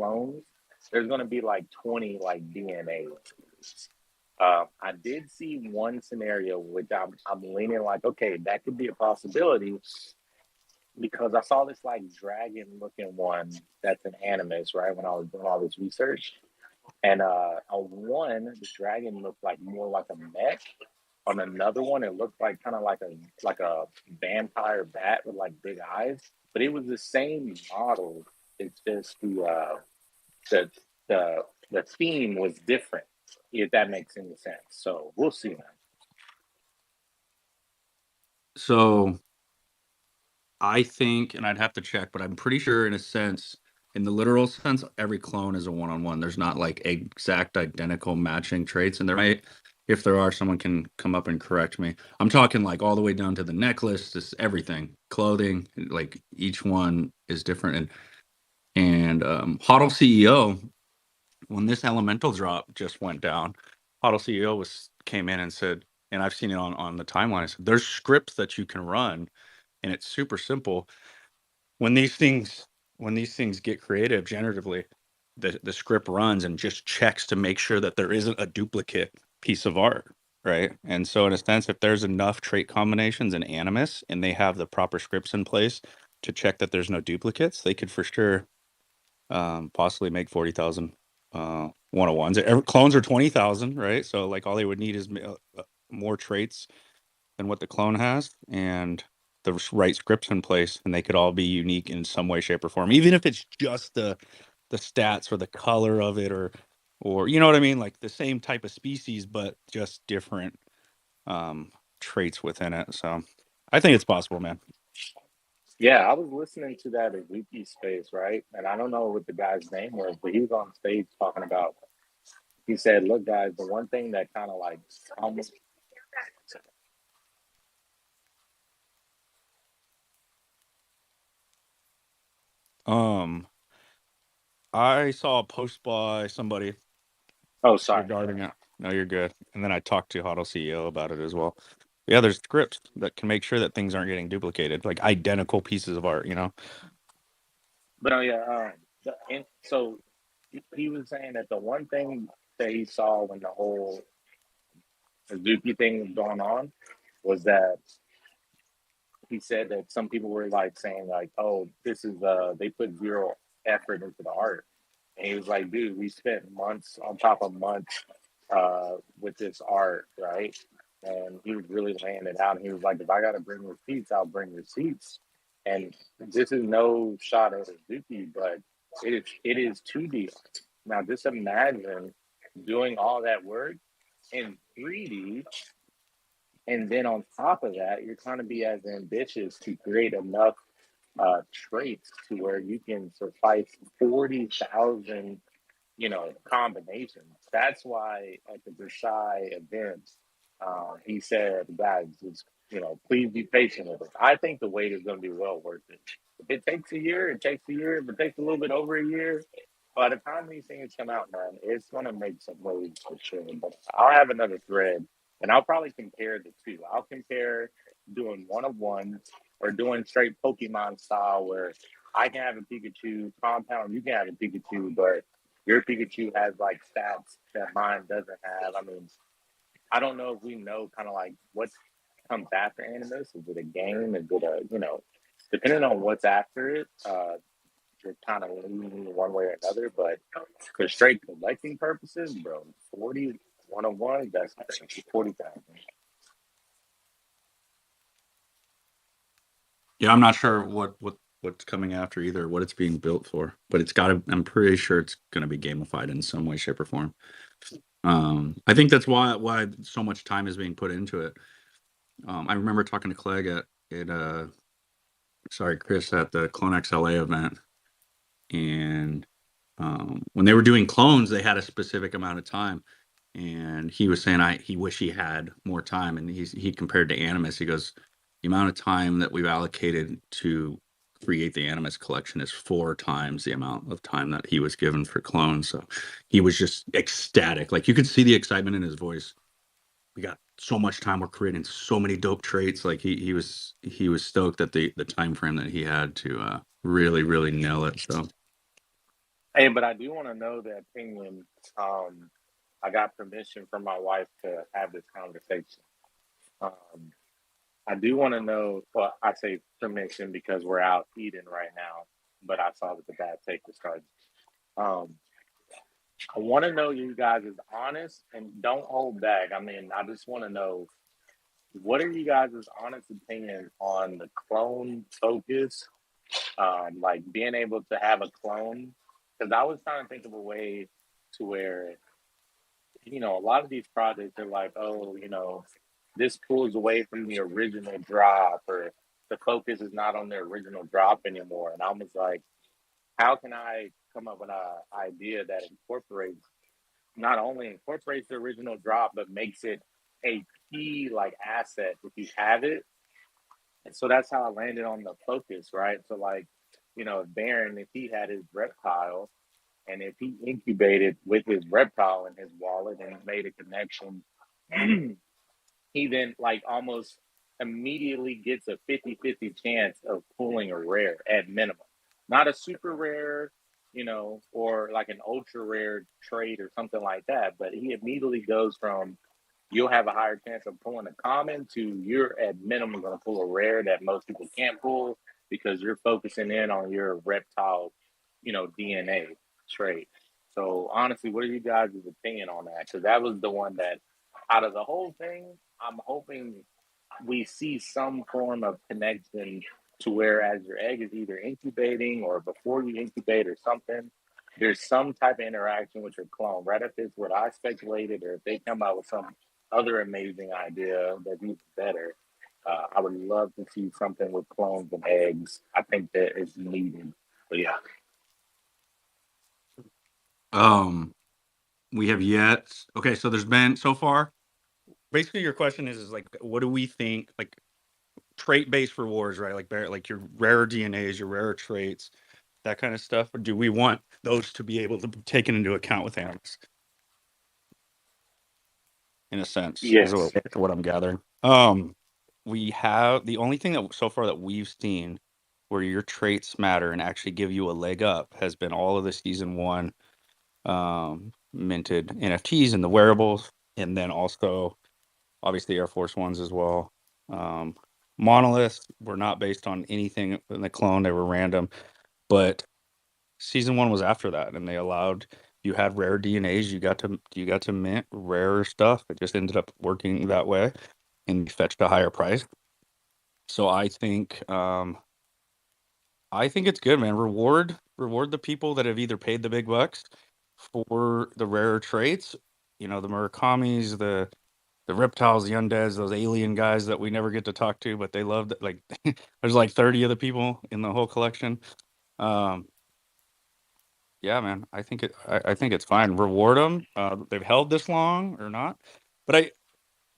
clones, there's going to be like 20 like DNA. I did see one scenario which I'm leaning like, okay, that could be a possibility because I saw this like dragon looking one that's an animus, right? When I was doing all this research. And on one, the dragon looked like more like a mech. On another one, it looked like kind of like a vampire bat with like big eyes. But it was the same model. It's just the the theme was different, if that makes any sense. So we'll see, man. So I think, and I'd have to check, but I'm pretty sure in a sense, in the literal sense, every clone is a one-on-one. There's not like exact identical matching traits. And there might, if there are, someone can come up and correct me. I'm talking like all the way down to the necklace, just everything, clothing, like each one is different. And HODL CEO, when this elemental drop just went down, HODL CEO came in and said, and I've seen it on the timeline, I said, there's scripts that you can run, and it's super simple. When these things get creative generatively, the script runs and just checks to make sure that there isn't a duplicate piece of art, right? And so in a sense, if there's enough trait combinations in Animus and they have the proper scripts in place to check that there's no duplicates, they could for sure possibly make 40,000 101s. Clones are 20,000, right? So like all they would need is more traits than what the clone has, and the right scripts in place, and they could all be unique in some way, shape, or form, even if it's just the stats or the color of it, or you know what I mean, like the same type of species but just different traits within it. So I think it's possible, man. Yeah, I was listening to that Azuki space, right? And I don't know what the guy's name was, but he was on stage talking about. He said, "Look, guys, the one thing that kind of like almost." um I saw a post by somebody Oh, sorry. regarding it. No, you're good. And then I talked to HODL CEO about it as well. Yeah, there's scripts that can make sure that things aren't getting duplicated, like identical pieces of art, you know? But yeah, and so he was saying that the one thing that he saw when the whole Azuki thing was going on was that he said that some people were like saying like, "Oh, this is they put zero effort into the art," and he was like, "Dude, we spent months on top of months with this art, right?" And he was really laying it out. And he was like, "If I got to bring receipts, I'll bring receipts." And this is no shot at Suzuki, but it is 2D art. Now, just imagine doing all that work in 3D, and then on top of that, you're trying to be as ambitious to create enough traits to where you can suffice 40,000, combinations. That's why at the Versailles event, he said, guys, just, please be patient with us. I think the wait is going to be well worth it. If it takes a year, it takes a year. If it takes a little bit over a year, by the time these things come out, man, it's going to make some waves for sure. But I'll have another thread, and I'll probably compare the two. I'll compare doing one of one or doing straight Pokemon style where I can have a Pikachu compound, you can have a Pikachu, but your Pikachu has like stats that mine doesn't have. I mean, I don't know if we know kind of like what comes after Animus. Is it a game? Is it depending on what's after it, you're kind of leaning one way or another. But for straight collecting purposes, bro, 40 101, that's 40,000. Yeah, I'm not sure what's coming after either, what it's being built for, but I'm pretty sure it's gonna be gamified in some way, shape, or form. I think that's why so much time is being put into it. I remember talking to Clegg Chris at the CloneX LA event, and when they were doing clones, they had a specific amount of time, and he was saying he wish he had more time, and he compared to Animus. He goes, the amount of time that we've allocated to create the Animus collection is 4 times the amount of time that he was given for clones. So he was just ecstatic. Like you could see the excitement in his voice. We got so much time. We're creating so many dope traits. Like he was stoked at the time frame that he had to really, really nail it. So Hey, but I do want to know the opinion. Um, I got permission from my wife to have this conversation. Um, I do want to know. Well, I say permission because we're out eating right now, but I saw that the bad take was starting. Um, I want to know you guys is honest and don't hold back. I mean, I just want to know what are you guys' honest opinion on the clone focus, like being able to have a clone? Because I was trying to think of a way to where a lot of these projects are like, oh, this pulls away from the original drop, or the focus is not on the original drop anymore. And I was like, how can I come up with an idea that incorporates not only incorporates the original drop, but makes it a key like asset if you have it. And so that's how I landed on the focus, right? So like, Baron, if he had his reptile and if he incubated with his reptile in his wallet and made a connection, he then like almost immediately gets a 50-50 chance of pulling a rare at minimum. Not a super rare, or like an ultra rare trade or something like that, but he immediately goes from you'll have a higher chance of pulling a common to you're at minimum going to pull a rare that most people can't pull because you're focusing in on your reptile, DNA trait. So honestly, what are you guys' opinion on that? Because that was the one that out of the whole thing, I'm hoping we see some form of connection to where as your egg is either incubating or before you incubate or something, there's some type of interaction with your clone, right? If it's what I speculated or if they come out with some other amazing idea that's even better, I would love to see something with clones and eggs. I think that is needed. But yeah. Um, we have yet. Okay, so there's been so far. Basically, your question is like, what do we think? Like trait-based rewards, right? Like your rarer DNAs, your rarer traits, that kind of stuff. Or do we want those to be able to be taken into account with animals? In a sense, is Yes. what I'm gathering. We have the only thing that so far that we've seen where your traits matter and actually give you a leg up has been all of the season one minted NFTs and the wearables, and then also obviously Air Force Ones as well. Um, Monoliths were not based on anything in the clone; they were random. But season one was after that, and they allowed you had rare DNAs. You got to mint rarer stuff. It just ended up working that way, and fetched a higher price. So I think it's good, man. Reward the people that have either paid the big bucks for the rarer traits, the Murakamis, the reptiles, the undeads, those alien guys that we never get to talk to, but they love that. Like, there's like 30 of the people in the whole collection. Um, yeah, man, I think it's fine. Reward them. They've held this long or not, but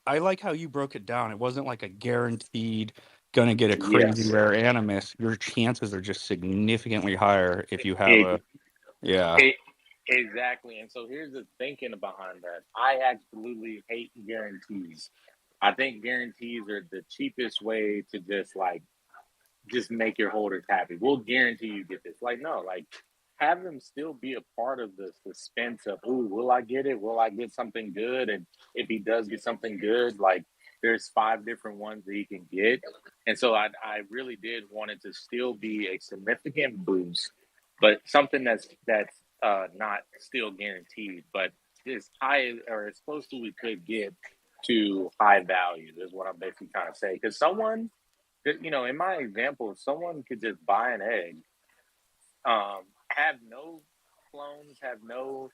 I like how you broke it down. It wasn't like a guaranteed gonna get a crazy Yes. rare animus. Your chances are just significantly higher if you have It, a yeah. it, exactly. And so here's the thinking behind that. I absolutely hate guarantees. I think guarantees are the cheapest way to just make your holders happy. We'll guarantee you get this. Like, no, like have them still be a part of the suspense of, ooh, will I get it? Will I get something good? And if he does get something good, like there's five different ones that he can get. And so I really did want it to still be a significant boost, but something that's not still guaranteed, but as high or as close to we could get to high value is what I'm basically trying to say. Because in my example, someone could just buy an egg, have no clones, have no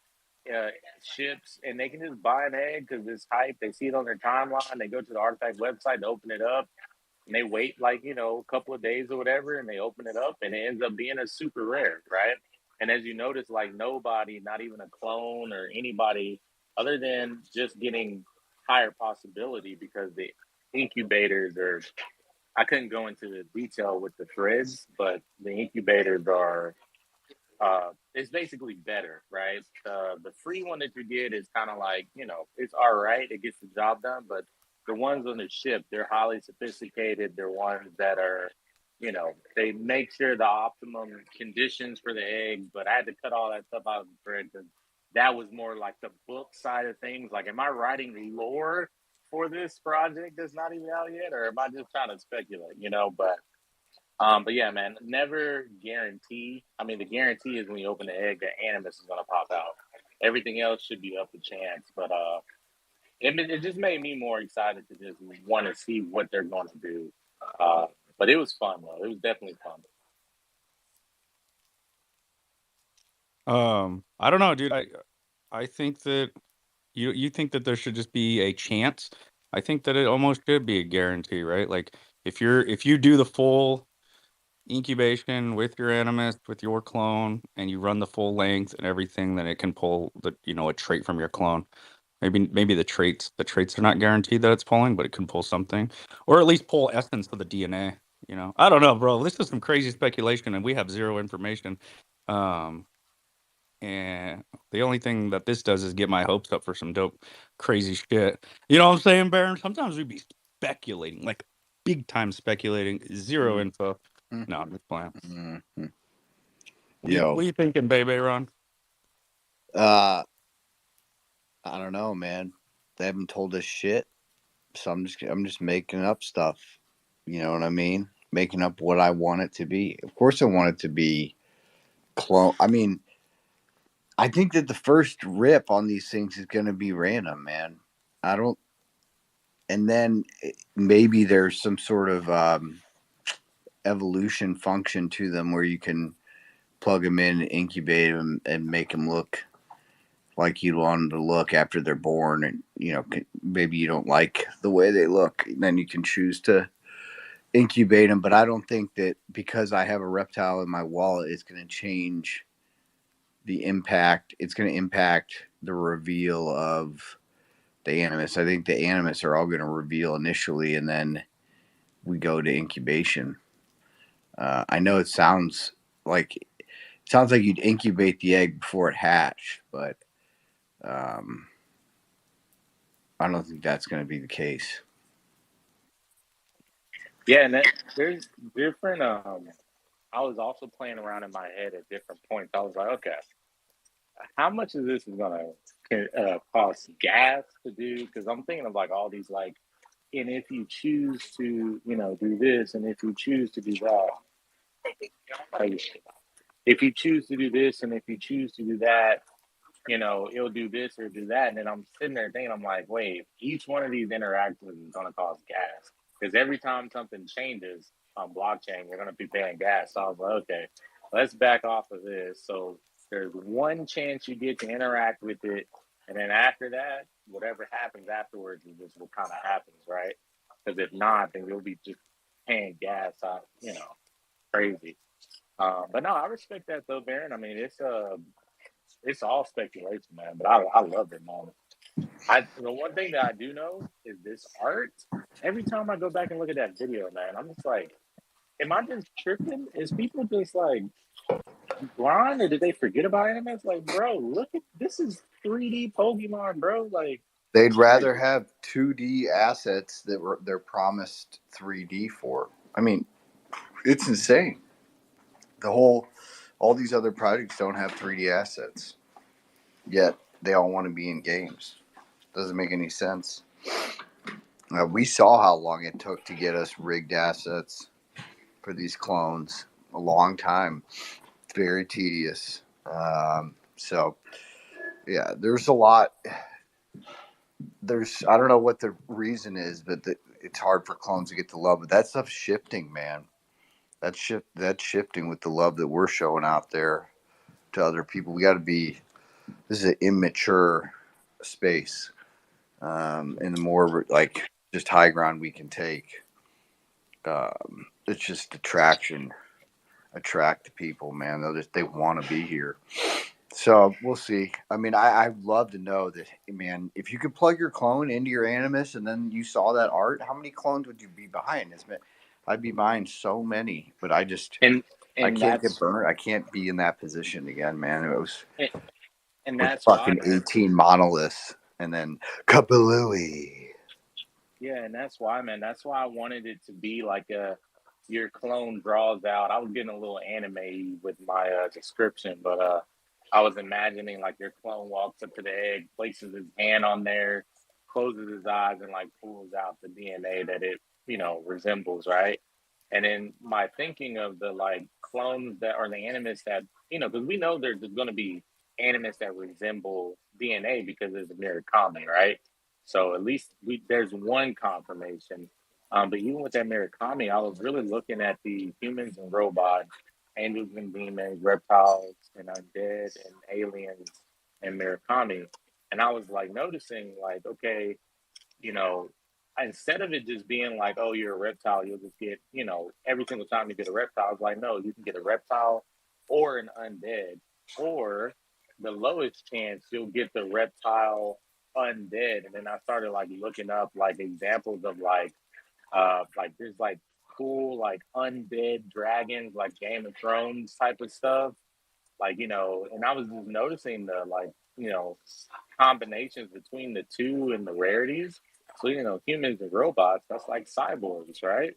uh, ships, and they can just buy an egg because it's hype. They see it on their timeline. They go to the artifact website to open it up, and they wait like a couple of days or whatever, and they open it up, and it ends up being a super rare, right? And as you notice, like nobody, not even a clone or anybody, other than just getting higher possibility because the incubators are I couldn't go into the detail with the threads, but the incubators are it's basically better, right? The free one that you get is kind of like it's all right, it gets the job done, but the ones on the ship they're highly sophisticated. They're ones that are they make sure the optimum conditions for the eggs, but I had to cut all that stuff out of the thread because that was more like the book side of things. Like, am I writing lore for this project that's not even out yet, or am I just trying to speculate? But yeah, man, never guarantee. I mean, the guarantee is when you open the egg, the animus is gonna pop out. Everything else should be up to chance. But it just made me more excited to just want to see what they're going to do. Uh, but it was fun though. It was definitely fun. I don't know, dude. I think that you think that there should just be a chance. I think that it almost should be a guarantee, right? Like if you do the full incubation with your animus, with your clone, and you run the full length and everything, then it can pull a trait from your clone. Maybe the traits are not guaranteed that it's pulling, but it can pull something, or at least pull essence of the DNA. I don't know, bro. This is some crazy speculation, and we have zero information. Um, and the only thing that this does is get my hopes up for some dope, crazy shit. You know what I'm saying, Baron? Sometimes we'd be speculating, like big time speculating, zero info. No, I'm just playing. Mm-hmm. What you thinking, baby, Ron? I don't know, man. They haven't told us shit, so I'm just making up stuff. You know what I mean? Making up what I want it to be. Of course, I want it to be clone. I mean, I think that the first rip on these things is going to be random, man. I don't. And then maybe there's some sort of evolution function to them where you can plug them in and incubate them and make them look like you want them to look after they're born. And, maybe you don't like the way they look. Then you can choose to incubate them. But I don't think that because I have a reptile in my wallet, it's going to change the impact. It's going to impact the reveal of the animus. I think the animus are all going to reveal initially, and then we go to incubation. I know it sounds like you'd incubate the egg before it hatched, but I don't think that's going to be the case. Yeah, and there's different. I was also playing around in my head at different points. I was like, okay, how much of this is gonna cost gas to do? Because I'm thinking of like all these like, and if you choose to, do this, and if you choose to do that, like, if you choose to do this, and if you choose to do that, it'll do this or do that. And then I'm sitting there thinking, I'm like, wait, each one of these interactions is going to cost gas. Because every time something changes on blockchain, you're going to be paying gas. So I was like, okay, let's back off of this. So there's one chance you get to interact with it. And then after that, whatever happens afterwards is just what kind of happens, right? Because if not, then you'll be just paying gas out, crazy. But no, I respect that though, Baron. I mean, it's all speculation, man. But I love it, man. The one thing that I do know is this art. Every time I go back and look at that video, man, I'm just like, am I just tripping? Is people just like blind, or did they forget about anime? It's like, bro, look at this is 3D Pokemon, bro. Like, They'd rather have 2D assets that they're promised 3D for. I mean, it's insane. All these other projects don't have 3D assets, yet they all want to be in games. Doesn't make any sense. We saw how long it took to get us rigged assets for these clones. A long time. It's very tedious. So, yeah, there's a lot. I don't know what the reason is, but it's hard for clones to get the love. But that stuff's shifting, man. That's shifting with the love that we're showing out there to other people. We got to be. This is an immature space, and the more like just high ground we can take, it's just attract the people, man. They want to be here. So we'll see. I mean, I'd love to know that, man. If you could plug your clone into your animus and then you saw that art, how many clones would you be buying? I'd be buying so many, but I can't get burned. I can't be in that position again, man. It was and that's fucking why, man. 18 monoliths and then Kapalooey. Yeah, and that's why, man. That's why I wanted it to be like a your clone draws out. I was getting a little anime with my description, but I was imagining like your clone walks up to the egg, places his hand on there, closes his eyes, and like pulls out the DNA that it, resembles, right? And then my thinking of the like clones that are the animus that, because we know there's going to be animus that resemble DNA because there's a Murakami, right? So at least there's one confirmation. But even with that Murakami, I was really looking at the humans and robots, angels and demons, reptiles and undead and aliens and Murakami. And I was like noticing, like, okay, you know, instead of it just being like, oh, you're a reptile, you'll just get, every single time you get a reptile, it's like, no, you can get a reptile or an undead, or the lowest chance you'll get the reptile undead. And then I started like looking up like examples of like there's like cool like undead dragons, like Game of Thrones type of stuff, like, and I was just noticing the like, combinations between the two and the rarities. So, humans and robots, that's like cyborgs, right?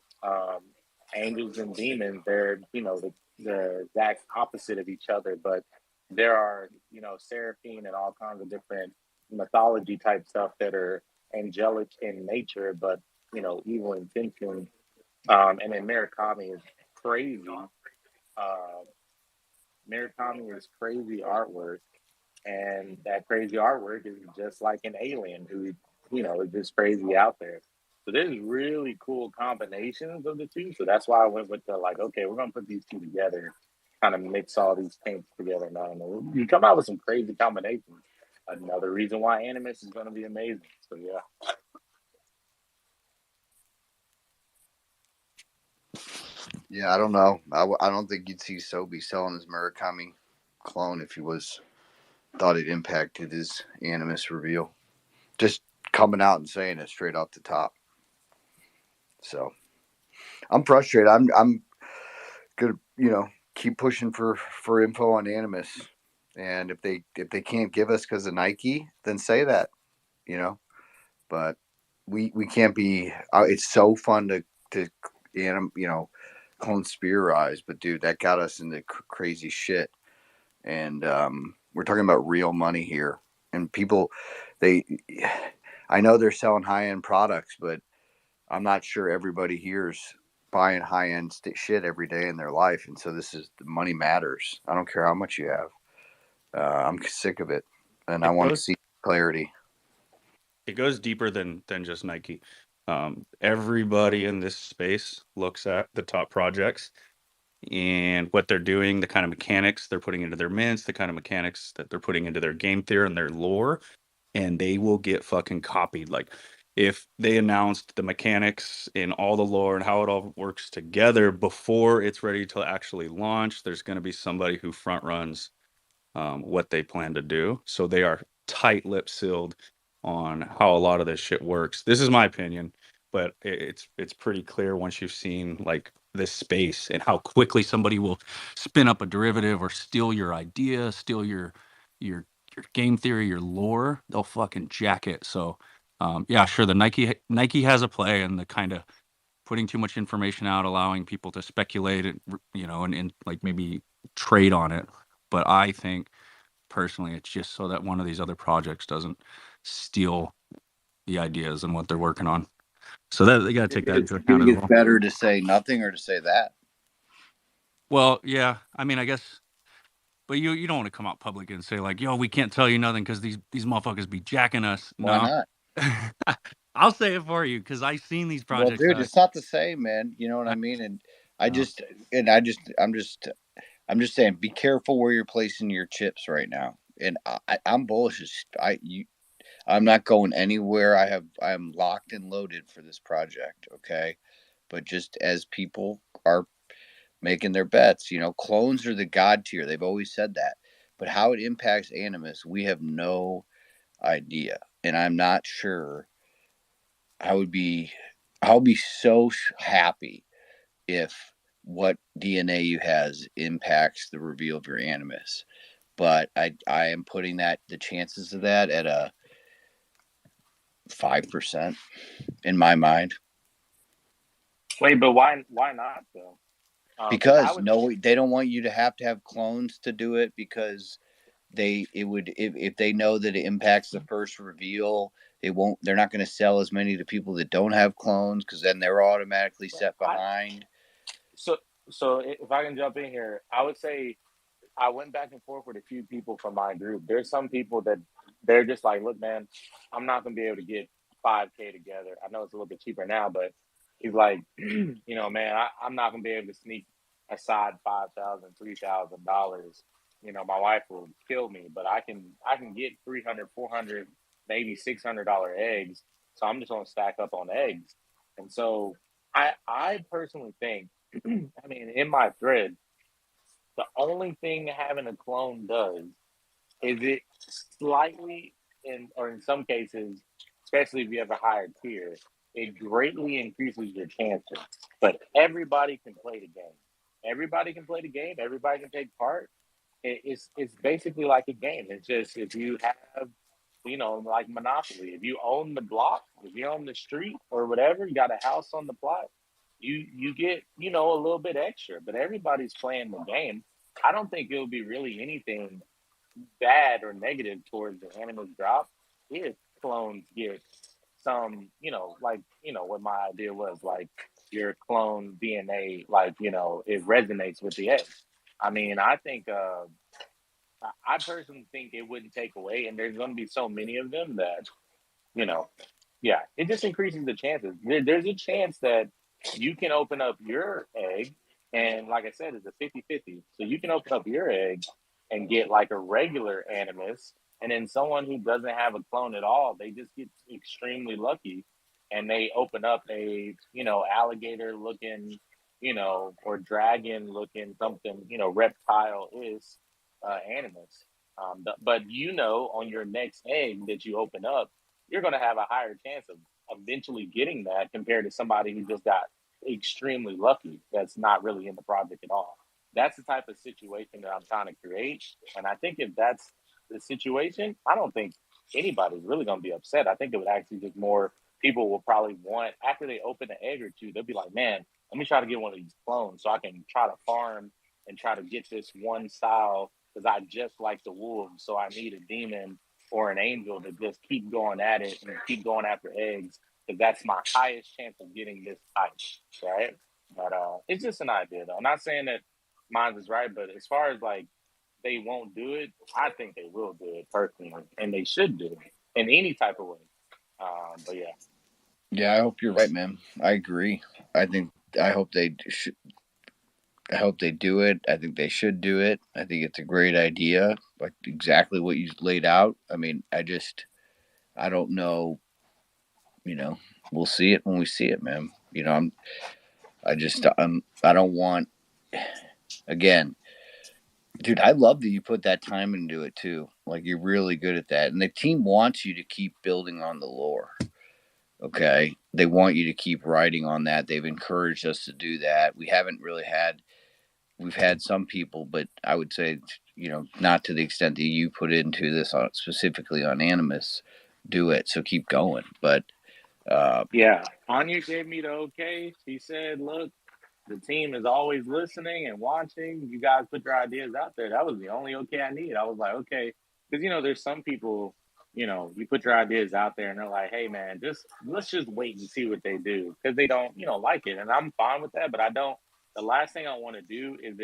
Angels and demons, they're, the exact opposite of each other, but there are, seraphim and all kinds of different mythology type stuff that are angelic in nature, but, evil intention. And then Murakami is crazy. Uh, Murakami is crazy artwork, and that crazy artwork is just like an alien who, is just crazy out there. So there's really cool combinations of the two. So that's why I went with the like, okay, we're gonna put these two together, kind of mix all these paints together. And I don't know, you come out with some crazy combinations. Another reason why Animus is gonna be amazing. So yeah. Yeah, I don't know. I don't think you'd see Sobe selling his Murakami clone if he thought it impacted his Animus reveal. Just coming out and saying it straight off the top. So I'm frustrated. I'm gonna keep pushing for info on Animus, and if they can't give us because of Nike, then say that, But we can't be. It's so fun to conspirize, but dude, that got us into crazy shit. And we're talking about real money here, and people, they, I know they're selling high end products, but I'm not sure everybody here's buying high end shit every day in their life, and so this is money matters. I don't care how much you have. I'm sick of it, and I It want to goes see clarity. it goes deeper than just Nike. Everybody in this space looks at the top projects and what they're doing, the kind of mechanics they're putting into their mints, the kind of mechanics that they're putting into their game theory and their lore, and they will get fucking copied. Like if they announced the mechanics and all the lore and how it all works together before it's ready to actually launch, there's going to be somebody who front runs what they plan to do. So they are tight-lipped sealed on how a lot of this shit works. This is my opinion, but it's pretty clear once you've seen like this space and how quickly somebody will spin up a derivative or steal your idea, steal your your game theory, your lore. They'll fucking jack it. So yeah, sure, the Nike has a play, and the kind of putting too much information out, allowing people to speculate, and and like maybe trade on it. But I think personally, it's just so that one of these other projects doesn't steal the ideas and what they're working on. So that they got to take that into You account think as it's well. better to say nothing or to say that? Well, yeah, I mean, I guess, but you don't want to come out public and say like, "Yo, we can't tell you nothing because these motherfuckers be jacking us." Why No, not? I'll say it for you because I've seen these Well, projects. dude, it's not the same, man. You know what I I, mean? And no. I'm just saying, be careful where you're placing your chips right now. And I'm bullish. I'm not going anywhere. I'm locked and loaded for this project. Okay, but just as people are making their bets, clones are the god tier. They've always said that. But how it impacts Animus, we have no idea, and I'm not sure. I would be, I'll be so happy if what DNA you has impacts the reveal of your animus. But I am putting the chances of that at a 5% in my mind. Wait, but why not though? Because I Because would. no, they don't want you to have clones to do it, because if they know that it impacts the first reveal, they're not going to sell as many to people that don't have clones, because then they're automatically set I behind. so if I can jump in here, I would say I went back and forth with a few people from my group. There's some people that they're just like, look, man, I'm not gonna be able to get 5K together. I know it's a little bit cheaper now, but he's like, man, I'm not gonna be able to sneak aside $5,000, $3,000. My wife will kill me, but I can get 300, 400, maybe $600 eggs. So I'm just gonna stack up on eggs. And so I personally think, I mean, in my thread, the only thing having a clone does is it slightly, or in some cases, especially if you have a higher tier, it greatly increases your chances. But everybody can play the game. Everybody can play the game. Everybody can take part. It's basically like a game. It's just if you have, like Monopoly. If you own the block, if you own the street or whatever, you got a house on the plot, you get, a little bit extra. But everybody's playing the game. I don't think it'll be really anything bad or negative towards the animals drop if clones get some, like, what my idea was, like your clone DNA, like, it resonates with the egg. I mean, I think I personally think it wouldn't take away, and there's going to be so many of them that, you know, yeah, it just increases the chances. There's a chance that you can open up your egg, and like I said, it's a 50-50. So you can open up your egg and get like a regular animus, and then someone who doesn't have a clone at all, they just get extremely lucky and they open up a, alligator looking, or dragon looking something, reptile is animus. But on your next egg that you open up, you're going to have a higher chance of eventually getting that compared to somebody who just got extremely lucky that's not really in the project at all. That's the type of situation that I'm trying to create. And I think if that's the situation, I don't think anybody's really going to be upset. I think it would actually just more people will probably want, after they open an egg or two, they'll be like, man, let me try to get one of these clones so I can try to farm and try to get this one style because I just like the wolves. So I need a demon or an angel to just keep going at it and keep going after eggs because that's my highest chance of getting this type, right? But it's just an idea, though. I'm not saying that mine is right, but as far as like they won't do it, I think they will do it personally, and they should do it in any type of way. But yeah, Yeah, I hope you're right, man. I agree. I think I hope I hope they do it. I think they should do it. I think it's a great idea, like exactly what you laid out. I mean, I don't know. You know, we'll see it when we see it, man. I don't want. Again, dude, I love that you put that time into it too. Like you're really good at that, and the team wants you to keep building on the lore. Okay, they want you to keep writing on that. They've encouraged us to do that. We've had some people, but I would say, not to the extent that you put into this specifically on Animus, do it. So keep going. But uh, yeah. Anya gave me the okay. She said, "Look, the team is always listening and watching. You guys put your ideas out there. That was the only okay I need." I was like, okay, because there's some people, you put your ideas out there and they're like, hey man, just let's just wait and see what they do because they don't, like it, and I'm fine with that. But I don't. The last thing I want to do is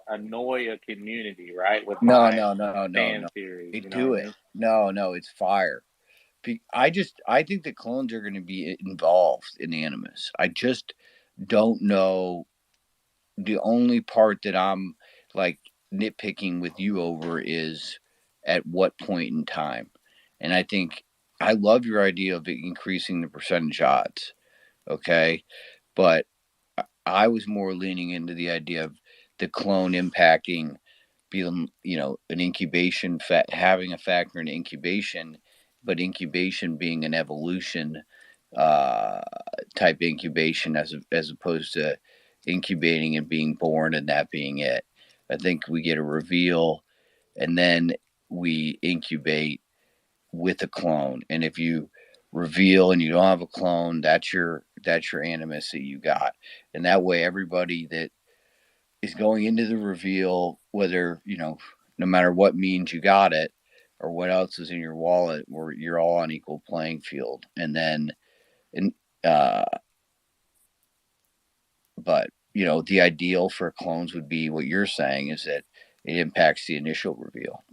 annoy a community, right, with no, my no, no, no, no. fan theories. They You know what do I it. mean? No, no, it's fire. I think the clones are going to be involved in Animus. I just don't know. The only part that I'm like nitpicking with you over is at what point in time. And I think I love your idea of increasing the percentage odds. Okay. But I was more leaning into the idea of the clone impacting being, an incubation, having a factor in incubation, but incubation being an evolution uh, type incubation as opposed to incubating and being born and that being it. I think we get a reveal and then we incubate with a clone. And if you reveal and you don't have a clone, that's your animus that you got. And that way everybody that is going into the reveal, whether, no matter what means you got it or what else is in your wallet, where you're all on equal playing field. And then uh but the ideal for clones would be what you're saying, is that it impacts the initial reveal.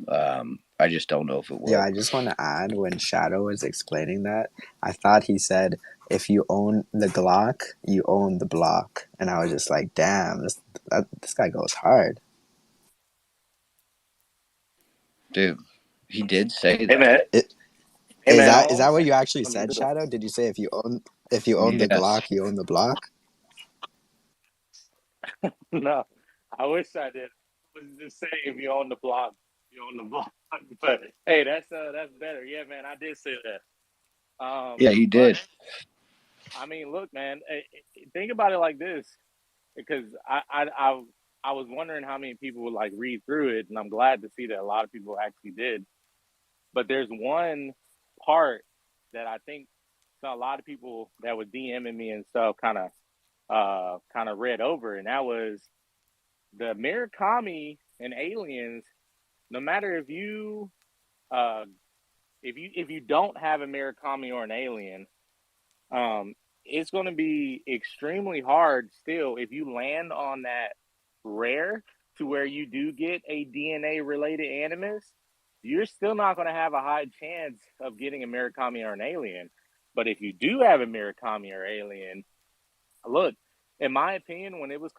I just don't know if it Yeah, will. I just want to add, when Shadow was explaining that, I thought he said, if you own the Glock, you own the block. And I was just like, damn, this guy goes hard. Dude, he did say Hey man, that. hey man, Is all I'm that what saying you actually is said, Shadow? Did you say if you own the Yes. Glock, you own the block? no, I wish I did. I was just saying, if you own the block, you own the block. But hey, that's better. Yeah, man, I did say that. Yeah, he But did. I mean, look, man, think about it like this, because I was wondering how many people would like read through it, and I'm glad to see that a lot of people actually did. But there's one part that I think a lot of people that were DMing me and stuff kind of read over, and that was the Murakami and aliens. No matter uh, if you don't have a Murakami or an alien, um, it's going to be extremely hard still if you land on that rare to where you do get a DNA related animus. You're still not going to have a high chance of getting a Murakami or an alien. But if you do have a Murakami or alien, look, in my opinion, when I was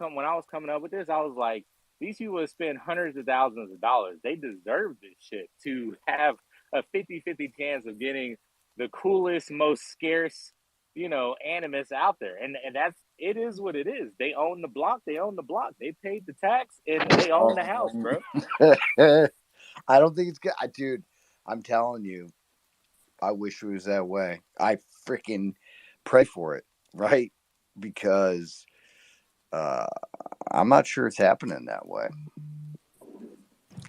coming up with this, I was like, these people have spent hundreds of thousands of dollars. They deserve this shit to have a 50-50 chance of getting the coolest, most scarce, animus out there. And it is what it is. They own the block, they own the block. They paid the tax and they own the house, bro. I don't think it's good. Dude, I'm telling you, I wish it was that way. I freaking pray for it, right? Because I'm not sure it's happening that way.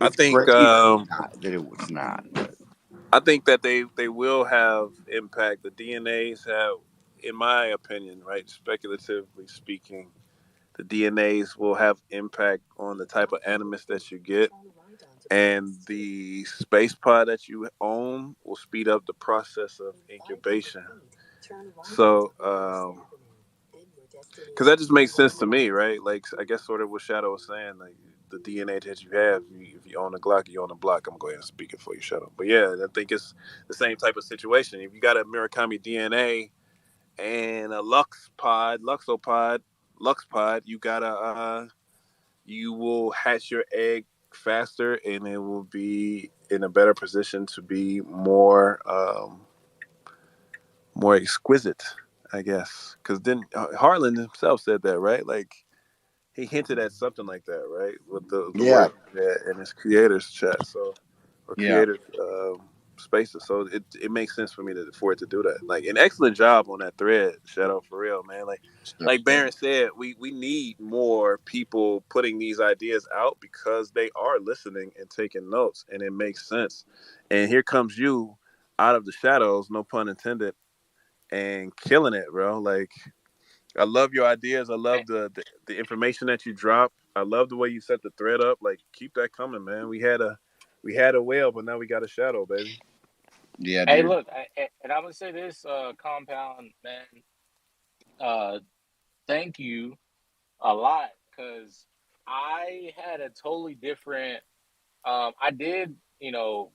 I It's think great that it was not. But. I think that they will have impact. The DNAs have, in my opinion, right, speculatively speaking, the DNAs will have impact on the type of animus that you get, and the space pod that you own will speed up the process of incubation. So, because that just makes sense to me, right? Like, I guess sort of what Shadow was saying, like the DNA that you have, if you own a Glock, you own a block. I'm gonna go ahead and speak it for you, Shadow. But yeah, I think it's the same type of situation. If you got a Murakami DNA and a Lux pod, you gotta you will hatch your egg faster, and it will be in a better position to be more exquisite, I guess. Because then Harlan himself said that, right? Like he hinted at something like that, right? With the Yeah. word in his creators chat, or Yeah. creators spaces. So it makes sense for me for it to do that. Like an excellent job on that thread, Shadow, for real, man. Like Baron said, we need more people putting these ideas out because they are listening and taking notes, and it makes sense. And here comes you out of the shadows, no pun intended, and killing it, bro. Like I love your ideas. I love the information that you drop. I love the way you set the thread up. Like keep that coming, man. We had a whale, but now we got a shadow, baby. Yeah, Hey, dude. look, and I'm gonna say this, Compound man. Thank you a lot, because I had a totally different. I did,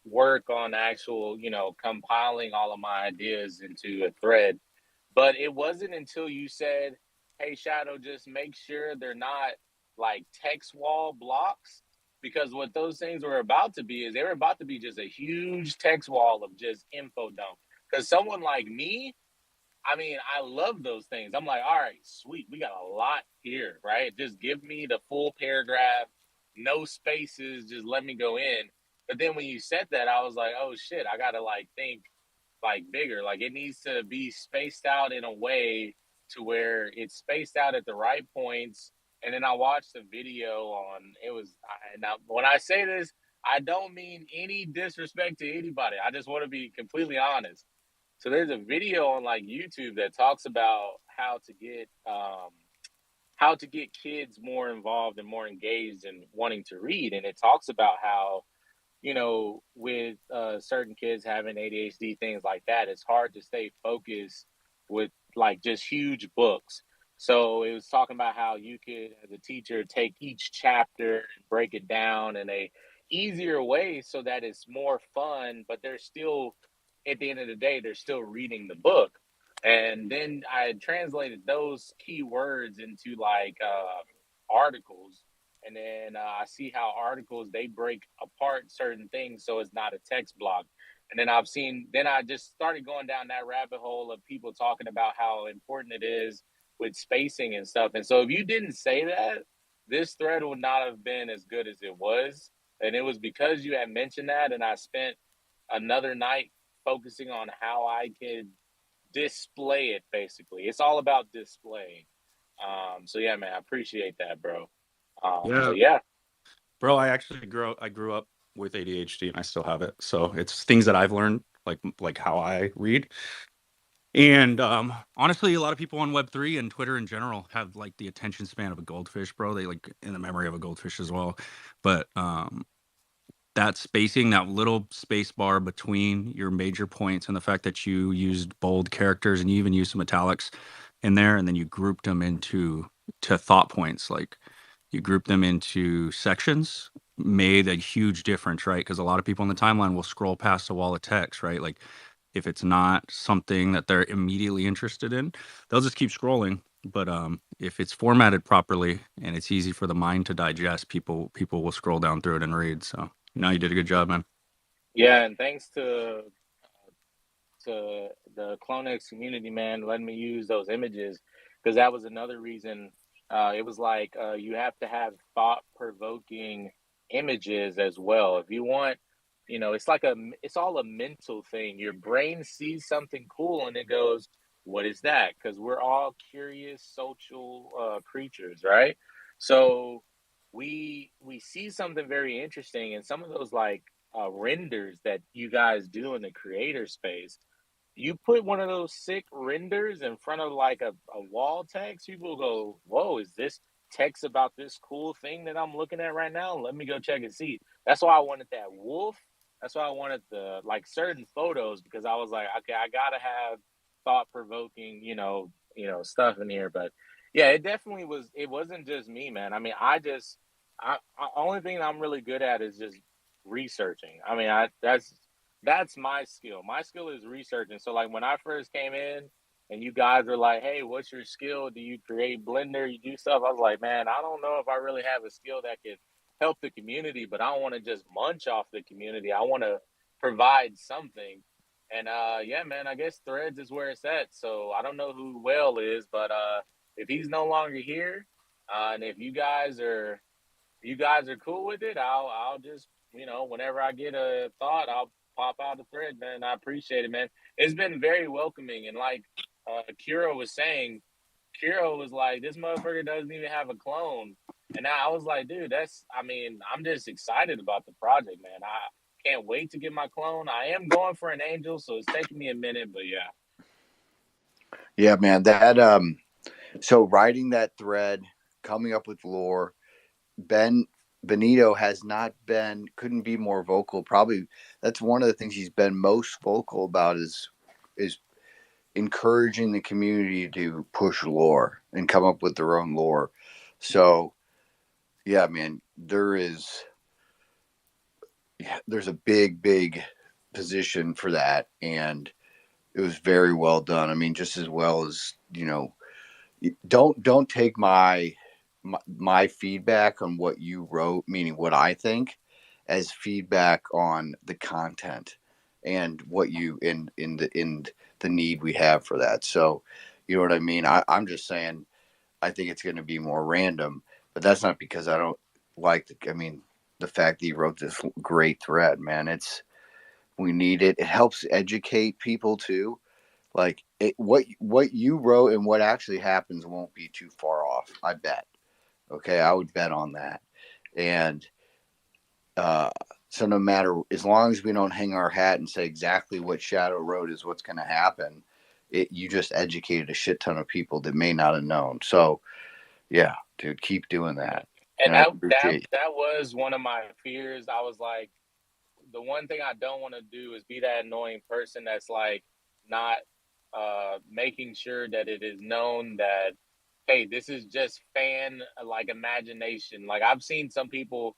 work on actual, compiling all of my ideas into a thread, but it wasn't until you said, "Hey, Shadow, just make sure they're not like text wall blocks." Because what those things were about to be is they were about to be just a huge text wall of just info dump. Because someone like me, I mean, I love those things. I'm like, all right, sweet. We got a lot here, right? Just give me the full paragraph, no spaces, just let me go in. But then when you said that, I was like, oh shit, I gotta like think like bigger. Like it needs to be spaced out in a way to where it's spaced out at the right points. And then I watched the video on it was now when I say this, I don't mean any disrespect to anybody. I just want to be completely honest. So there's a video on like YouTube that talks about how to get kids more involved and more engaged and wanting to read, and it talks about how, with certain kids having ADHD, things like that, it's hard to stay focused with like just huge books. So it was talking about how you could, as a teacher, take each chapter and break it down in a easier way so that it's more fun, but they're still, at the end of the day, they're still reading the book. And then I had translated those key words into like articles, and then I see how articles, they break apart certain things so it's not a text block. And then I just started going down that rabbit hole of people talking about how important it is with spacing and stuff. And so if you didn't say that, this thread would not have been as good as it was. And it was because you had mentioned that, and I spent another night focusing on how I could display it. Basically, it's all about display. So yeah, man, I appreciate that, bro. Yeah, But yeah. bro. I grew up with ADHD and I still have it. So it's things that I've learned, like how I read. And honestly, a lot of people on Web3 and Twitter in general have like the attention span of a goldfish, bro. They like in the memory of a goldfish as well. But that spacing, that little space bar between your major points, and the fact that you used bold characters and you even used some italics in there, and then you grouped them into thought points, like you group them into sections, made a huge difference, right? Because a lot of people on the timeline will scroll past a wall of text, right? Like if it's not something that they're immediately interested in, they'll just keep scrolling. But if it's formatted properly and it's easy for the mind to digest, people will scroll down through it and read. So no, you did a good job, man. Yeah, and thanks to the CloneX community, man, letting me use those images, because that was another reason. It was like you have to have thought provoking images as well. If you want, it's all a mental thing. Your brain sees something cool and it goes, "What is that?" Because we're all curious social creatures, right? So we see something very interesting, and some of those like renders that you guys do in the creator space, you put one of those sick renders in front of like a wall text, people go, "Whoa, is this text about this cool thing that I'm looking at right now? Let me go check and see." That's why I wanted that wolf. That's why I wanted the like certain photos, because I was like, okay, I gotta have thought provoking, stuff in here. But yeah, it definitely was. It wasn't just me, man. I mean, I only thing I'm really good at is just researching. I mean, that's my skill. My skill is researching. So like when I first came in and you guys were like, "Hey, what's your skill? Do you create Blender? You do stuff?" I was like, "Man, I don't know if I really have a skill that could help the community, but I don't want to just munch off the community. I want to provide something." And yeah, man, I guess Threads is where it's at. So I don't know who Whale is, but if he's no longer here, and if you guys are cool with it, I'll just, whenever I get a thought, I'll pop out a thread, man. I appreciate it, man. It's been very welcoming, and like Kira was saying, Kira was like, "This motherfucker doesn't even have a clone," and I was like, "Dude, I mean, I'm just excited about the project, man. I can't wait to get my clone. I am going for an angel, so it's taking me a minute, but yeah." Yeah, man. So writing that thread, coming up with lore, Benito couldn't be more vocal. Probably that's one of the things he's been most vocal about is encouraging the community to push lore and come up with their own lore. So yeah, man, there's a big position for that, and it was very well done. I mean, just as well as, don't take my feedback on what you wrote, meaning what I think, as feedback on the content and what you in the need we have for that. So, you know what I mean? I'm just saying I think it's going to be more random, but that's not because I don't like the fact that you wrote this great thread, man. We need it. It helps educate people too. Like what you wrote and what actually happens won't be too far off, I bet. Okay, I would bet on that. And So no matter, as long as we don't hang our hat and say exactly what Shadow wrote is what's going to happen, you just educated a shit ton of people that may not have known. So yeah, dude, keep doing that. And And I appreciate that was one of my fears. I was like, the one thing I don't want to do is be that annoying person that's like not making sure that it is known that, hey, this is just fan like imagination. Like I've seen some people,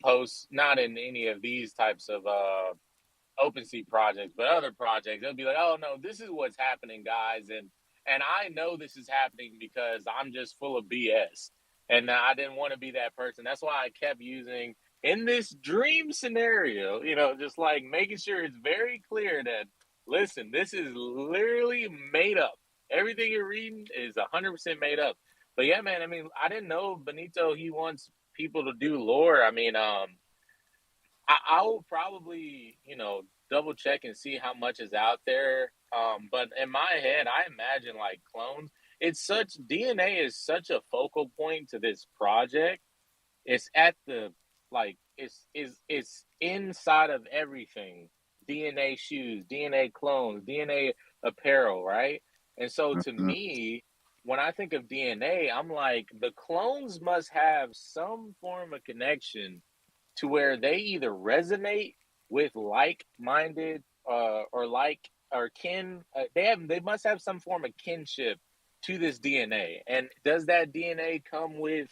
post not in any of these types of OpenSea projects, but other projects, they'll be like, "Oh no, this is what's happening, guys," and I know this is happening because I'm just full of BS, and I didn't want to be that person. That's why I kept using in this dream scenario, just like making sure it's very clear that listen, this is literally made up. Everything you're reading is 100% made up. But yeah, man, I mean, I didn't know Benito. He wants people to do lore. I mean, I will probably, double check and see how much is out there. But in my head, I imagine like clones. It's such DNA is such a focal point to this project. It's at the like it's inside of everything. DNA shoes, DNA clones, DNA apparel, right? And so to you. me, when I think of DNA, I'm like the clones must have some form of connection to where they either resonate with like-minded or like or kin. They must have some form of kinship to this DNA. And does that DNA come with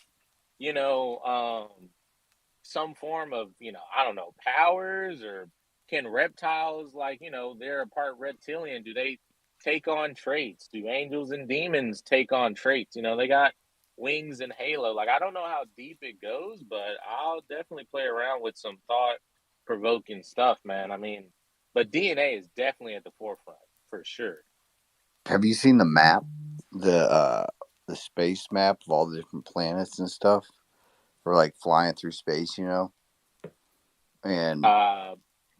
you know some form of, I don't know, powers? Or can reptiles, like, they're a part reptilian, do they take on traits? Do angels and demons take on traits? They got wings and halo. Like, I don't know how deep it goes, but I'll definitely play around with some thought provoking stuff, man. I mean, but DNA is definitely at the forefront for sure. Have you seen the map, the space map of all the different planets and stuff? For like flying through space, and uh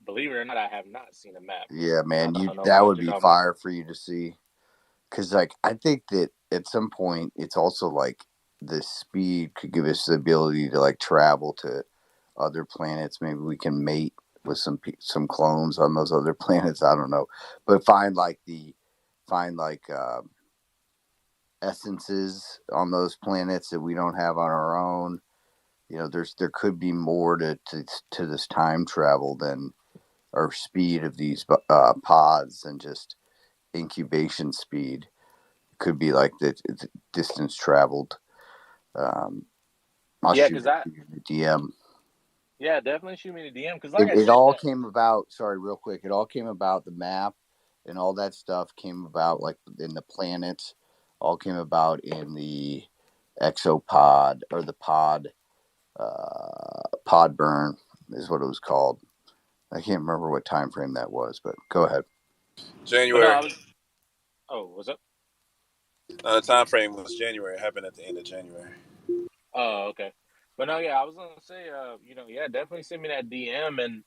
Believe it or not, I have not seen a map. yeah, I man, don't know that about what would you're be talking about. fire for you to see. Because like I think that at some point it's also like the speed could give us the ability to like travel to other planets. Maybe we can mate with some clones on those other planets. I don't know, but find like essences on those planets that we don't have on our own. There could be more to this time travel than or speed of these pods and just incubation speed. Could be like the distance traveled. Um, I'll Yeah, shoot because it to you in the DM. yeah, definitely shoot me the DM. Because, like It, I it said, all came about. Sorry, real quick. It all came about the map and all that stuff came about like in the planets. All came about in the exopod or the pod burn is what it was called. I can't remember what time frame that was, but go ahead. but no, January. I was. Oh, what's up? The time frame was January. It happened at the end of January. Oh, okay. But no, yeah, I was gonna say, yeah, definitely send me that DM, and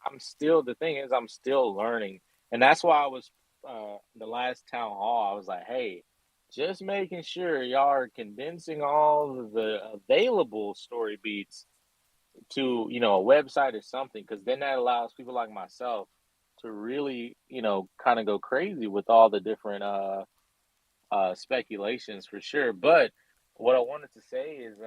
I'm still, the thing is, I'm still learning, and that's why I was, the last town hall, I was like, hey, just making sure y'all are condensing all of the available story beats to, a website or something, because then that allows people like myself to really, kind of go crazy with all the different, speculations for sure. But what I wanted to say is,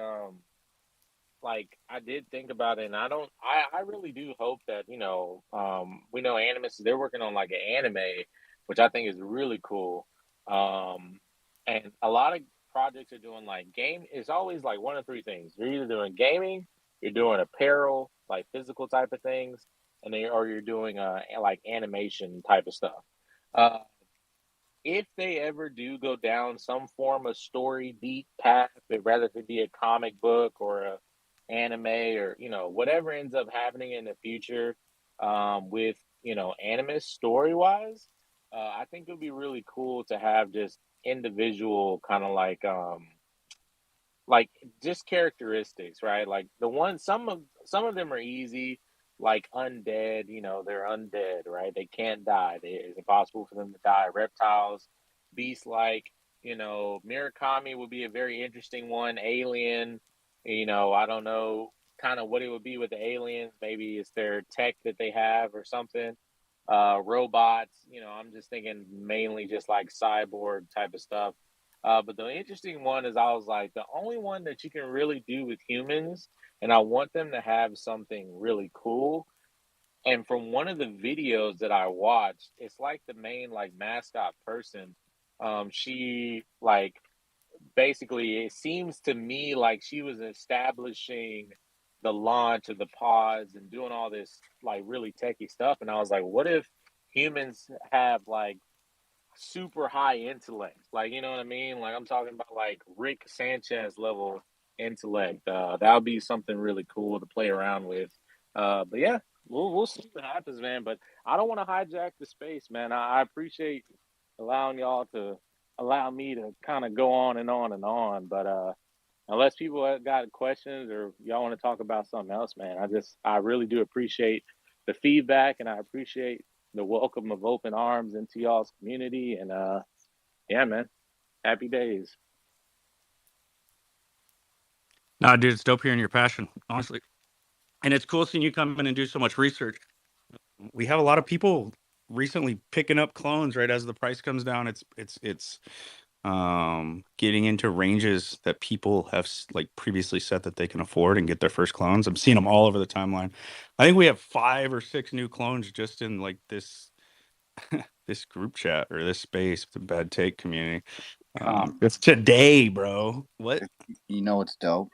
like, I did think about it, and I really do hope that, we know Animus, they're working on like an anime, which I think is really cool. Um, and a lot of projects are doing like game. It's always like one of three things: you're either doing gaming, you're doing apparel, like physical type of things, or you're doing like animation type of stuff. Uh, if they ever do go down some form of story beat path, rather if it be a comic book or a anime, or whatever ends up happening in the future, with Animus story wise, I think it would be really cool to have just individual kind of like just characteristics, right? Like the one, some of them are easy, like undead. They're undead, right? They can't die. It's impossible for them to die. Reptiles, beast like, Murakami would be a very interesting one. Alien, I don't know. kind of what it would be with the aliens. Maybe it's their tech that they have or something. Robots, I'm just thinking mainly just like cyborg type of stuff. But the interesting one is I was like, the only one that you can really do with humans, and I want them to have something really cool. And from one of the videos that I watched, it's like the main like mascot person. She like basically it seems to me like she was establishing the launch of the pods and doing all this like really techie stuff. And I was like, what if humans have like super high intellect? Like, you know what I mean? Like I'm talking about like Rick Sanchez level intellect. That would be something really cool to play around with. But yeah, we'll see what happens, man. But I don't want to hijack the space, man. I appreciate allowing y'all to allow me to kind of go on and on and on. But unless people have got questions or y'all want to talk about something else, man, I really do appreciate the feedback, and I appreciate the welcome of open arms into y'all's community. And yeah, man, happy days. Nah, dude, it's dope hearing your passion, honestly. And it's cool seeing you come in and do so much research. We have a lot of people recently picking up clones right as the price comes down. It's getting into ranges that people have like previously said that they can afford and get their first clones. I'm seeing them all over the timeline. I think we have 5 or 6 new clones just in like this this group chat or this space, the bad take community. It's today, bro. What? You know what's dope?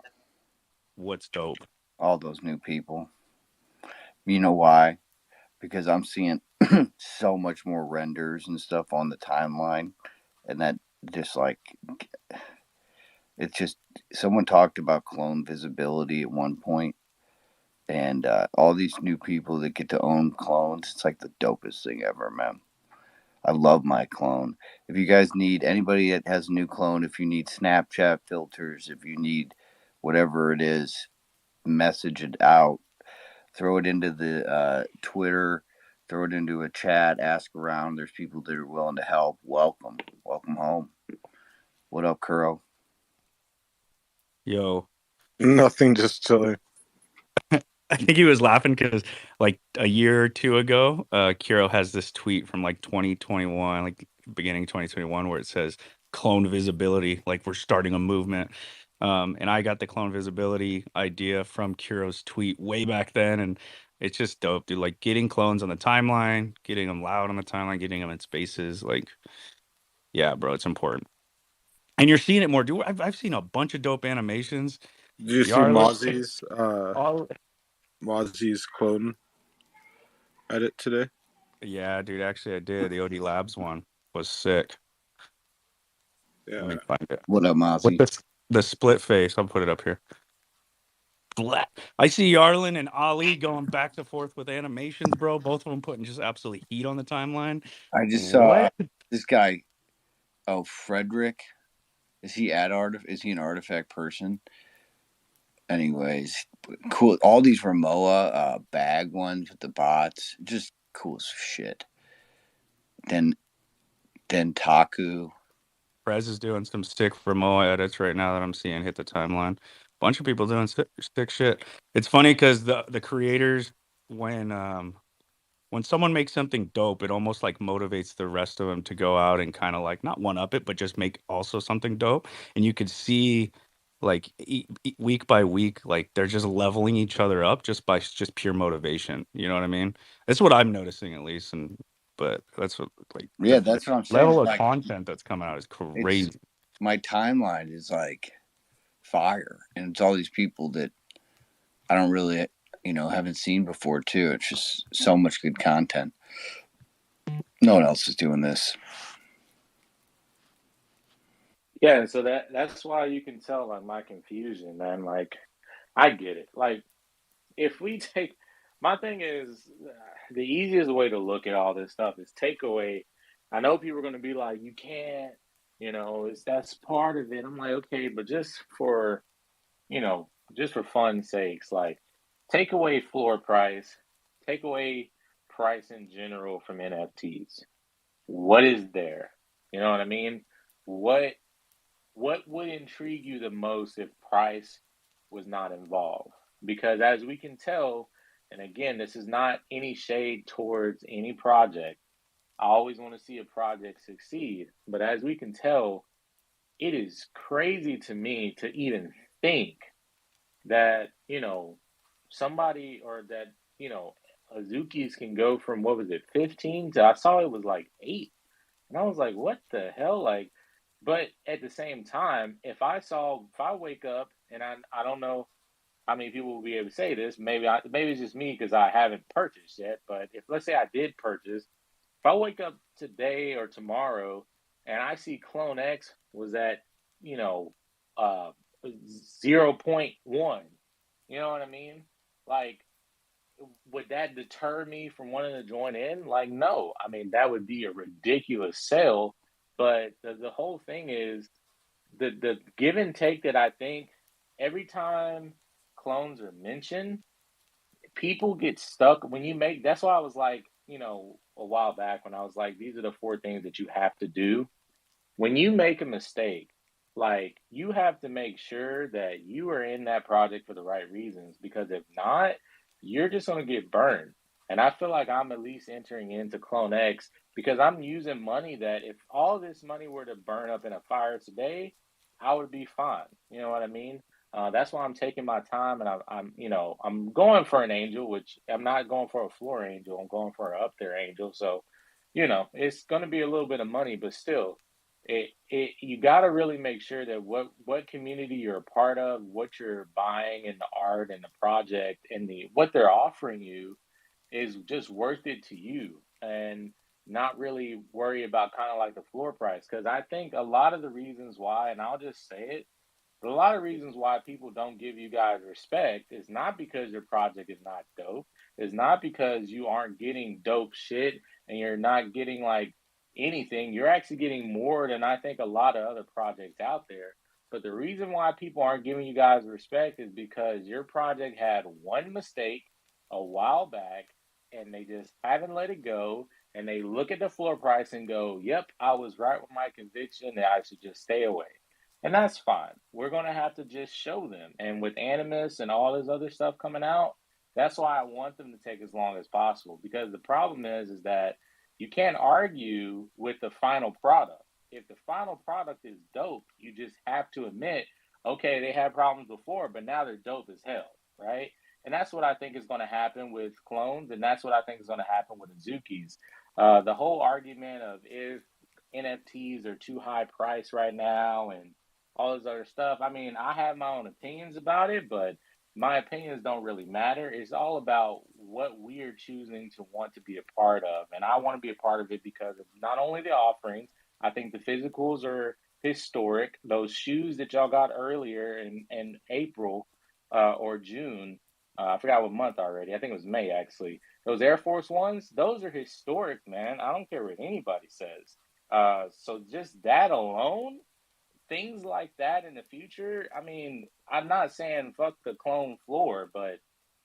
What's dope? All those new people. You know why? Because I'm seeing so much more renders and stuff on the timeline, and that just like it's just someone talked about clone visibility at one point, and all these new people that get to own clones. It's like the dopest thing ever, man. I love my clone. If you guys need anybody that has a new clone, if you need Snapchat filters, if you need whatever it is, message it out. Throw it into the Twitter, throw it into a chat, ask around. There's people that are willing to help. Welcome. Welcome home. What up, Kuro? Yo, Nothing, just chilling. I think he was laughing because like a year or two ago, Kiro has this tweet from like 2021, like beginning 2021, where it says clone visibility, like we're starting a movement. And I got the clone visibility idea from Kiro's tweet way back then, and it's just dope, dude. Like getting clones on the timeline, getting them loud on the timeline, getting them in spaces, like yeah, bro, it's important. And you're seeing it more, dude. I've seen a bunch of dope animations. Did you see Yarly, all Mozzie's clone edit today? yeah, dude. Actually, I did. The OD Labs one was sick. Let me Yeah. find it. What up, With Mozzie? the split face, I'll put it up here. Black. I see Yarlin and Ali going back and forth with animations, bro. Both of them putting just absolute heat on the timeline. I just saw What? this guy. Oh, Frederick. Is he Is he an artifact person? Anyways, cool. All these Ramoa bag ones with the bots, just cool as shit. Then Taku. Prez is doing some sick Moa edits right now that I'm seeing hit the timeline. Bunch of people doing sick shit. It's funny because the creators, when someone makes something dope, it almost like motivates the rest of them to go out and kind of like not one up it, but just make also something dope. And you could see like week by week, like they're just leveling each other up just by just pure motivation. You know what I mean? That's what I'm noticing at least. And but that's what like Yeah, the that's what I'm saying. level of Like content that's coming out is it's crazy. my timeline is like fire, and it's all these people that I don't really, haven't seen before too. It's just so much good content. No one else is doing this. Yeah, so that's why you can tell like my confusion, man. Like I get it. Like if we take my thing is the easiest way to look at all this stuff is take away. I know people are going to be like, you can't, it's that's part of it. I'm like, okay, but just for fun sakes, like take away floor price, take away price in general from NFTs. What is there? You know what I mean? What would intrigue you the most if price was not involved? because as we can tell, and again, this is not any shade towards any project. I always want to see a project succeed, but as we can tell, it is crazy to me to even think that, somebody or that, Azuki's can go from what was it, 15 to I saw it was like 8. And I was like, what the hell? Like, but at the same time, if I wake up and I don't know how many people will be able to say this, maybe it's just me because I haven't purchased yet, but if let's say I did purchase, if I wake up today or tomorrow and I see CloneX was at, you know, uh 0.1, you know what I mean? Like, would that deter me from wanting to join in? Like, no. I mean, that would be a ridiculous sale. But the whole thing is the give and take that I think every time clones are mentioned, people get stuck when you make. That's why I was like, a while back when I was like, these are the 4 things that you have to do when you make a mistake, like you have to make sure that you are in that project for the right reasons because if not, you're just going to get burned. And I feel like I'm at least entering into Clone X because I'm using money that if all this money were to burn up in a fire today, I would be fine. You know what I mean? That's why I'm taking my time and I'm going for an angel, which I'm not going for a floor angel. I'm going for an up there angel. So, it's going to be a little bit of money, but still, you got to really make sure that what community you're a part of, what you're buying in the art and the project and the what they're offering you is just worth it to you, and not really worry about kind of like the floor price, because I think a lot of the reasons why, and I'll just say it, but a lot of reasons why people don't give you guys respect is not because your project is not dope. It's not because you aren't getting dope shit and you're not getting like anything. You're actually getting more than I think a lot of other projects out there. But the reason why people aren't giving you guys respect is because your project had one mistake a while back and they just haven't let it go. And they look at the floor price and go, yep, I was right with my conviction that I should just stay away. And that's fine. We're gonna have to just show them. And with Animus and all this other stuff coming out, that's why I want them to take as long as possible. Because the problem is that you can't argue with the final product. If the final product is dope, you just have to admit, okay, they had problems before, but now they're dope as hell, right? And that's what I think is going to happen with clones, and that's what I think is going to happen with Azukis. The whole argument of if NFTs are too high price right now and all this other stuff. I mean, I have my own opinions about it, but my opinions don't really matter. It's all about what we are choosing to want to be a part of. And I want to be a part of it because of not only the offerings, I think the physicals are historic. Those shoes that y'all got earlier in April or June, I forgot what month already. I think it was May actually. Those Air Force Ones, those are historic, man. I don't care what anybody says. So just that alone, things like that in the future. I mean, I'm not saying fuck the clone floor, but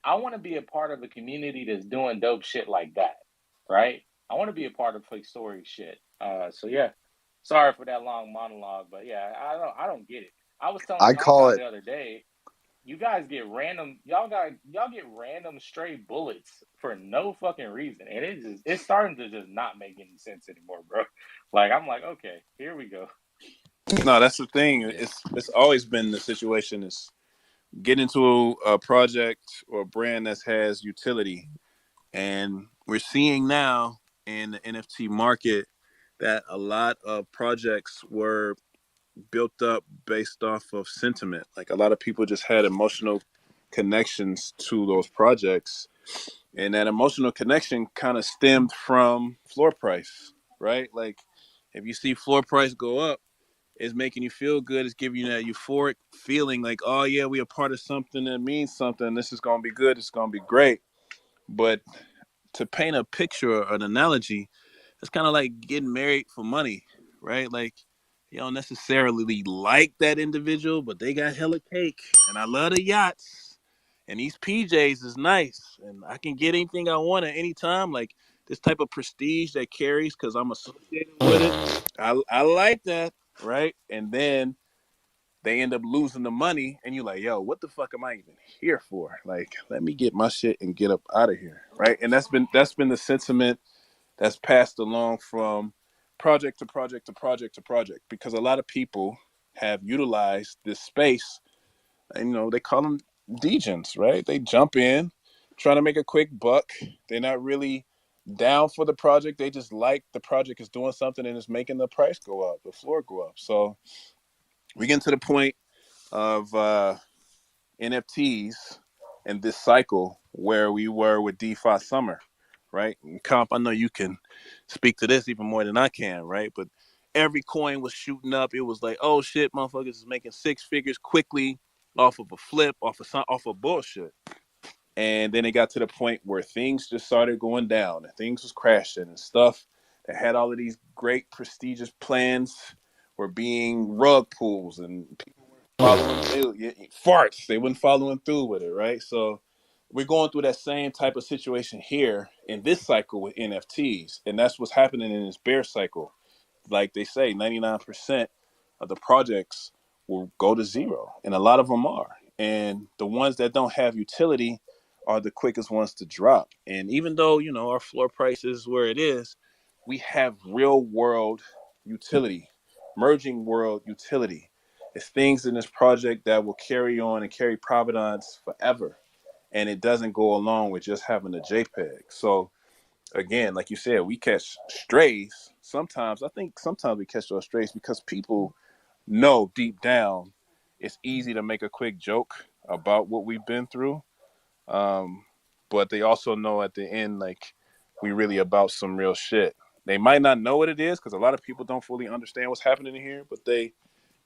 I want to be a part of a community that's doing dope shit like that, right? I want to be a part of historic shit. So yeah, sorry for that long monologue, but yeah, I don't get it. I was telling I call Compound it the other day, you guys get y'all get random stray bullets for no fucking reason, and it's starting to just not make any sense anymore, bro. Like I'm like, okay, here we go. No, that's the thing. Yeah. It's always been the situation is get into a project or a brand that has utility, and we're seeing now in the NFT market that a lot of projects were built up based off of sentiment. Like a lot of people just had emotional connections to those projects, and that emotional connection kind of stemmed from floor price, right? Like if you see floor price go up, it's making you feel good. It's giving you that euphoric feeling like, oh yeah, we are part of something that means something. This is gonna be good. It's gonna be great. But to paint a picture or an analogy, it's kind of like getting married for money, right? Like you don't necessarily like that individual, but they got hella cake, and I love the yachts, and these PJs is nice, and I can get anything I want at any time. Like this type of prestige that carries because I'm associated with it. I like that, right? And then they end up losing the money, and you're like, yo, what the fuck am I even here for? Like, let me get my shit and get up out of here, right? And that's been the sentiment that's passed along from project to project to project to project, because a lot of people have utilized this space, and they call them degens, right? They jump in trying to make a quick buck. They're not really down for the project. They just like the project is doing something and it's making the price go up, the floor go up. So we get to the point of NFTs and this cycle where we were with DeFi Summer, right? And Comp, I know you can speak to this even more than I can, right? But every coin was shooting up. It was like, oh shit, motherfuckers is making six figures quickly off of a flip, off of bullshit. And then it got to the point where things just started going down and things was crashing and stuff that had all of these great prestigious plans were being rug pulls, and people weren't following farts. They weren't following through with it, right? So we're going through that same type of situation here in this cycle with NFTs. And that's what's happening in this bear cycle. Like they say, 99% of the projects will go to zero, and a lot of them are. And the ones that don't have utility are the quickest ones to drop. And even though, our floor price is where it is, we have real world utility, merging world utility. It's things in this project that will carry on and carry provenance forever. And it doesn't go along with just having a JPEG. So again, like you said, we catch strays. I think sometimes we catch those strays because people know deep down it's easy to make a quick joke about what we've been through. But they also know at the end, like, we really about some real shit. They might not know what it is because a lot of people don't fully understand what's happening in here, but they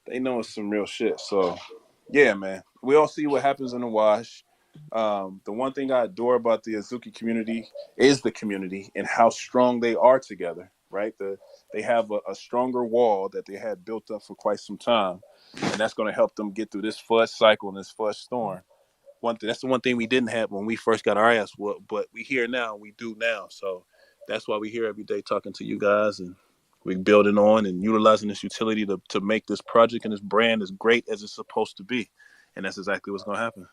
know it's some real shit. So yeah, man, we all see what happens in the wash. The one thing I adore about the Azuki community is the community and how strong they are together, right? They have a stronger wall that they had built up for quite some time, and that's going to help them get through this fudge cycle and this fudge storm. That's the one thing we didn't have when we first got our ass whooped, but we here now, we do now. So that's why we here every day talking to you guys, and we building on and utilizing this utility to make this project and this brand as great as it's supposed to be. And that's exactly what's going to happen.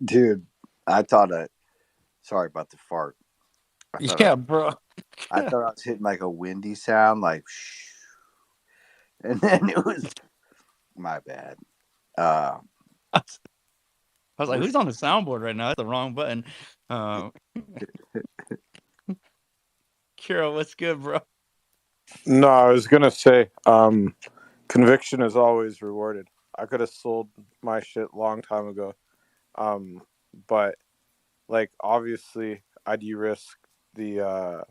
Dude, I thought sorry about the fart. Bro. I thought I was hitting like a windy sound, like shh. And then it was my bad. I was like, who's on the soundboard right now? That's the wrong button. Kira, what's good, bro? No, I was gonna say, conviction is always rewarded. I could have sold my shit long time ago, but like obviously I de-risk the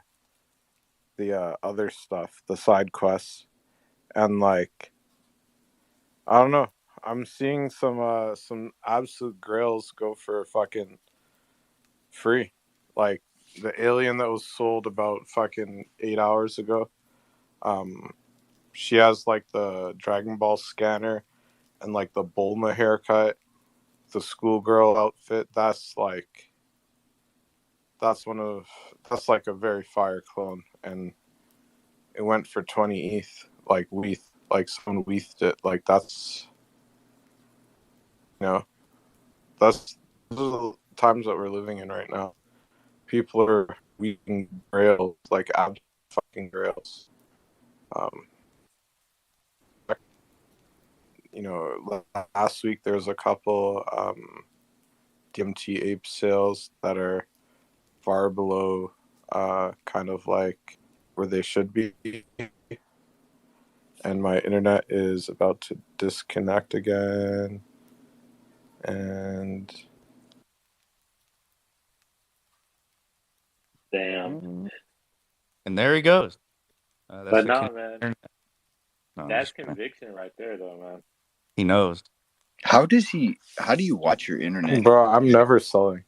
other stuff, the side quests, and like I don't know. I'm seeing some absolute grails go for fucking free, like the alien that was sold about fucking 8 hours ago. She has like the Dragon Ball scanner and like the Bulma haircut, the schoolgirl outfit. That's like a very fire clone, and it went for 20 ETH. Like someone weathed it. Like that's those are the times that we're living in right now. People are weaving grails, like ab fucking grails. Last week there was a couple DMT ape sales that are far below kind of like where they should be. And my internet is about to disconnect again. And Damn. And there he goes. But no, man, No, that's conviction right there, though, man. he knows. How do you watch your internet? bro, I'm never selling.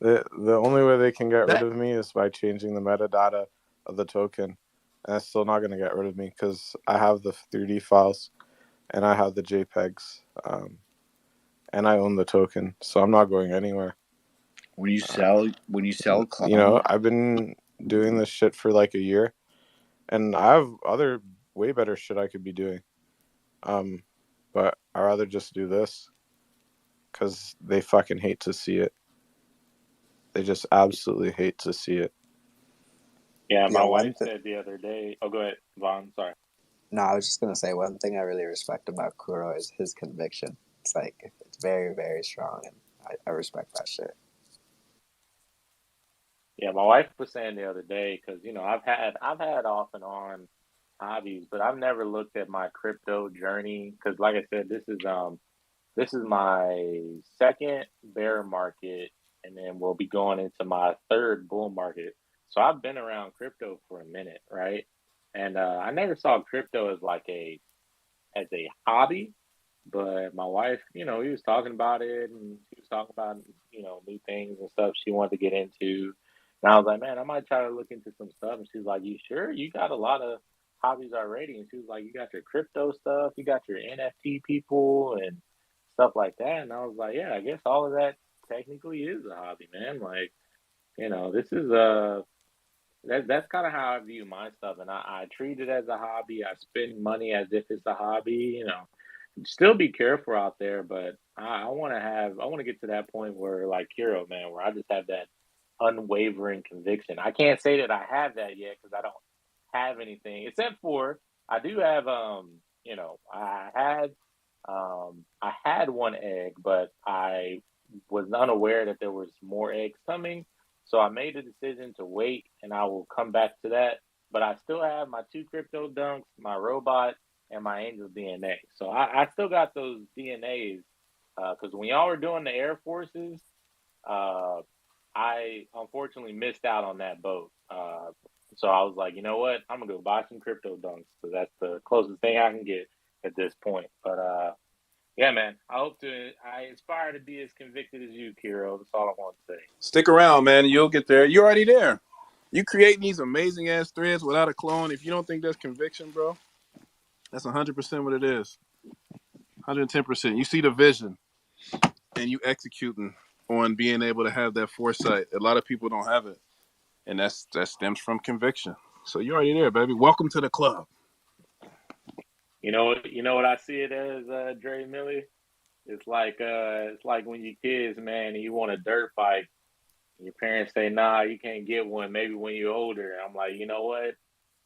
The only way they can get rid of me is by changing the metadata of the token. And that's still not going to get rid of me because I have the 3D files and I have the JPEGs. And I own the token, so I'm not going anywhere. When you sell clones, You know, I've been doing this shit for like a year, and I have other way better shit I could be doing. But I'd rather just do this because they fucking hate to see it. They just absolutely hate to see it. Yeah, my Yeah, wife said the other day. Oh, go ahead, Vaughn. Sorry. No, I was just gonna say one thing I really respect about Kuro is his conviction. It's like it's very, very strong, and I respect that shit. Yeah, my wife was saying the other day because I've had off and on hobbies, but I've never looked at my crypto journey because, like I said, this is my second bear market, and then we'll be going into my third bull market. So I've been around crypto for a minute, right? And I never saw crypto as like a hobby. But my wife, he was talking about it and she was talking about, new things and stuff she wanted to get into. And I was like, man, I might try to look into some stuff. And she's like, you sure? You got a lot of hobbies already. And she was like, you got your crypto stuff, you got your NFT people and stuff like that. And I was like, yeah, I guess all of that technically is a hobby, man. Like, this is that's kind of how I view my stuff, and I treat it as a hobby. I spend money as if it's a hobby. Still be careful out there, but I want to I want to get to that point where, like Kiro, man, where I just have that unwavering conviction. I can't say that I have that yet because I don't have anything except for I do have, I had one egg, but I was unaware that there was more eggs coming. So I made the decision to wait and I will come back to that. But I still have my two crypto dunks, my robot, and my angel DNA. So I still got those DNAs because when y'all were doing the Air Forces, uh, I unfortunately missed out on that boat. So I was like, you know what? I'm gonna go buy some crypto dunks because that's the closest thing I can get at this point. But yeah, man, I aspire to be as convicted as you, Kiro. That's all I want to say. Stick around, man. You'll get there. You're already there. You creating these amazing ass threads without a clone. If you don't think that's conviction, bro, that's 100% what it is. 110%. You see the vision and you executing on being able to have that foresight. A lot of people don't have it, and that stems from conviction. So you're already there, baby. Welcome to the club. You know what I see it as, Dre Millie? It's like when you kids, man, and you want a dirt bike, and your parents say, nah, you can't get one, maybe when you're older. I'm like, you know what?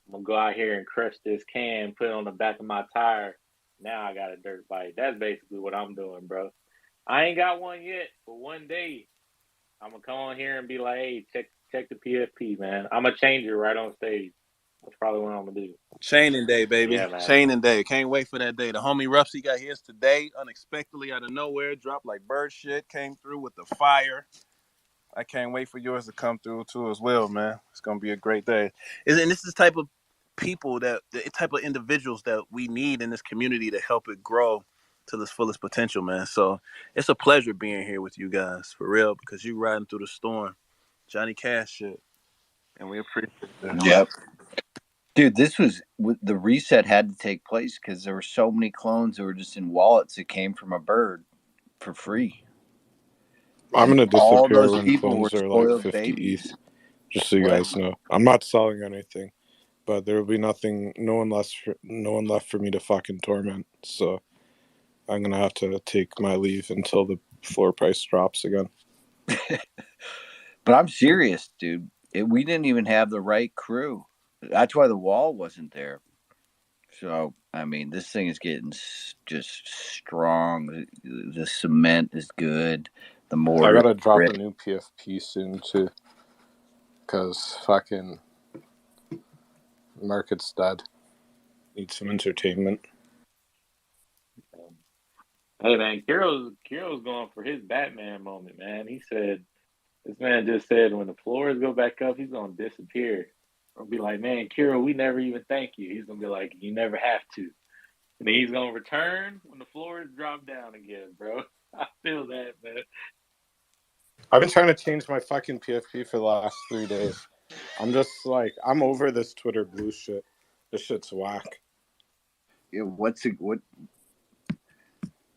I'm gonna go out here and crush this can, put it on the back of my tire. Now I got a dirt bike. That's basically what I'm doing, bro. I ain't got one yet, but one day I'm gonna come on here and be like, hey, check the PFP, man. I'm gonna change it right on stage. That's probably what I'm gonna do. Chaining day, baby. Yeah, man. Chaining day. Can't wait for that day. The homie Rupsy got his today, unexpectedly out of nowhere. Dropped like bird shit. Came through with the fire. I can't wait for yours to come through too as well, man. It's gonna be a great day. And this is the type of people the type of individuals that we need in this community to help it grow to its fullest potential, man. So it's a pleasure being here with you guys, for real, because you riding through the storm. Johnny Cash shit. And we appreciate that. Yep. Dude, the reset had to take place because there were so many clones that were just in wallets that came from a bird for free. I'm gonna All disappear those when people were clones are like spoiled 50 babies. ETH. Just so you What? guys know, I'm not selling anything, but there will be no one left for me to fucking torment. So I'm gonna have to take my leave until the floor price drops again. But I'm serious, dude. We didn't even have the right crew. That's why the wall wasn't there. So, I mean, this thing is getting just strong. The cement is good. The I mortar. gotta drop a new PFP soon too, because fucking market's dead. Need some entertainment. Hey man, Kiro's going for his Batman moment, man. This man just said when the floors go back up, he's gonna disappear. Or be like, man, Kiro, we never even thank you. He's gonna be like, you never have to. And then he's gonna return when the floors drop down again, bro. I feel that, man. I've been trying to change my fucking PFP for the last 3 days. I'm just like, I'm over this Twitter blue shit. This shit's whack. What?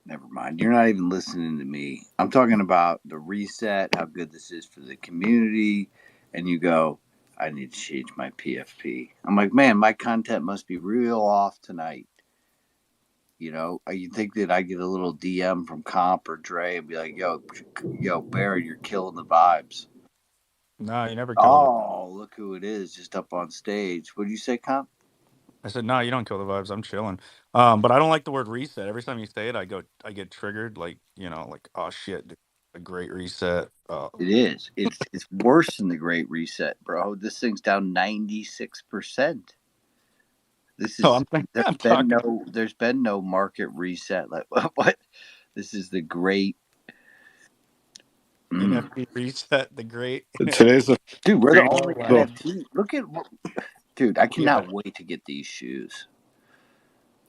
Never mind. You're not even listening to me. I'm talking about the reset, how good this is for the community. And you go, I need to change my PFP. I'm like, man, my content must be real off tonight. You know, you think that I get a little DM from Comp or Dre and be like, yo, Barry, you're killing the vibes. No, you never kill the. Oh, look who it is just up on stage. What do you say, Comp? I said, no, you don't kill the vibes. I'm chilling. But I don't like the word reset. Every time you say it, I get triggered. Like, like, oh shit, dude, a great reset. It is. It's worse than the Great Reset, bro. This thing's down 96%. This So I'm is I'm talking there's been no market reset. Like what? This is the great. NFT reset, the great. Today's the Dude, we're the green. only wow. NFT. Look at dude. I Yeah, cannot wait to get these shoes.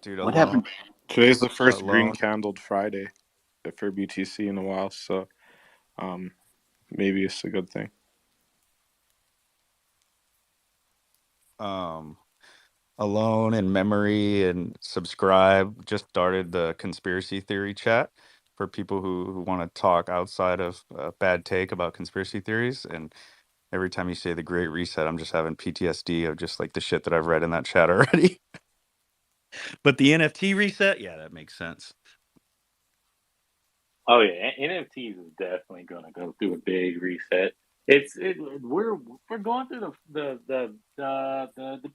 dude, What alone, happened? Today's the first green alone. candled Friday for BTC in a while, so maybe it's a good thing. Alone in memory and subscribe. Just started the conspiracy theory chat for people who want to talk outside of bad take about conspiracy theories. And every time you say the Great Reset, I'm just having PTSD of just like the shit that I've read in that chat already. But the NFT reset, yeah, that makes sense. Oh yeah, NFTs is definitely gonna go through a big reset. We're going through the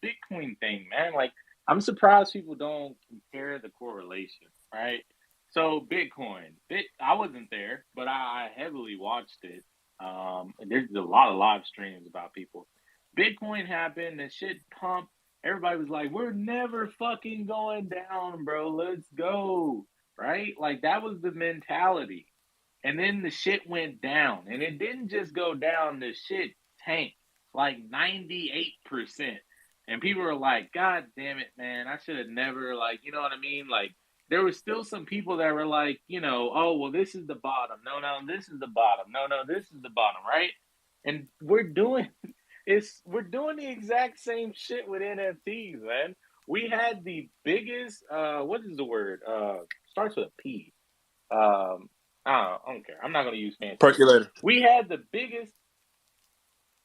Bitcoin thing, man. Like I'm surprised people don't compare the correlation, right? So Bitcoin, I wasn't there, but I heavily watched it. And there's a lot of live streams about people. Bitcoin happened, and shit pumped. Everybody was like, "We're never fucking going down, bro. Let's go." Right? Like that was the mentality. And then the shit went down. And it didn't just go down, the shit tanked like 98%. And people were like, God damn it, man. I should have never, like, you know what I mean? Like, there was still some people that were like, oh, well, this is the bottom. No, this is the bottom. No, this is the bottom, right? And we're doing the exact same shit with NFTs, man. We had the biggest what is the word? Starts with a P. I don't care. I'm not gonna use fancy words. Percolator. We had the biggest,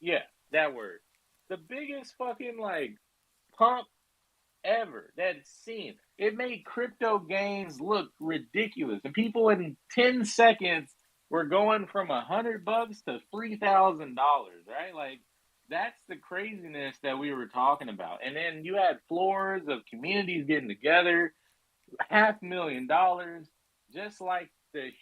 yeah, that word. The biggest fucking like pump ever that's seen. It made crypto gains look ridiculous. And people in 10 seconds were going from $100 to $3,000, right? Like that's the craziness that we were talking about. And then you had floors of communities getting together, $500,000, just like the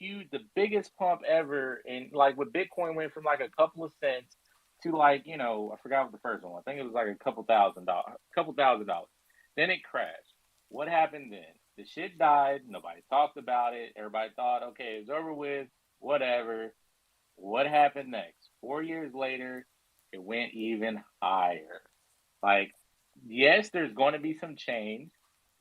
biggest pump ever. And like with Bitcoin went from like a couple of cents to like, I forgot what the first one was. I think it was like a couple thousand dollars. Then it crashed. What happened then? The shit died. Nobody talked about it. Everybody thought, okay, it's over with, whatever. What happened next? 4 years later, it went even higher. Like, yes, there's going to be some change.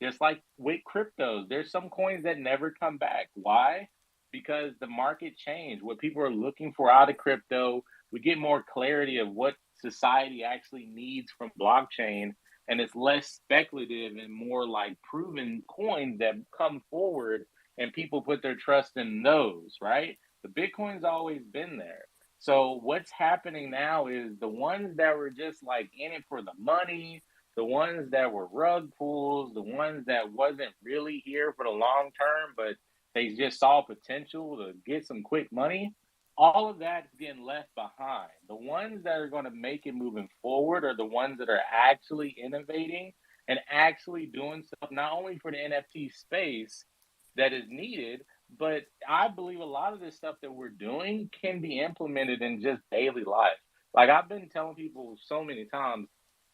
Just like with cryptos, there's some coins that never come back. Why? Because the market changed. What people are looking for out of crypto, we get more clarity of what society actually needs from blockchain, and it's less speculative and more like proven coins that come forward, and people put their trust in those, right? The Bitcoin's always been there. So what's happening now is the ones that were just like in it for the money, the ones that were rug pulls, the ones that wasn't really here for the long term, but they just saw potential to get some quick money. All of that's getting left behind. The ones that are going to make it moving forward are the ones that are actually innovating and actually doing stuff not only for the NFT space that is needed, but I believe a lot of this stuff that we're doing can be implemented in just daily life. Like I've been telling people so many times,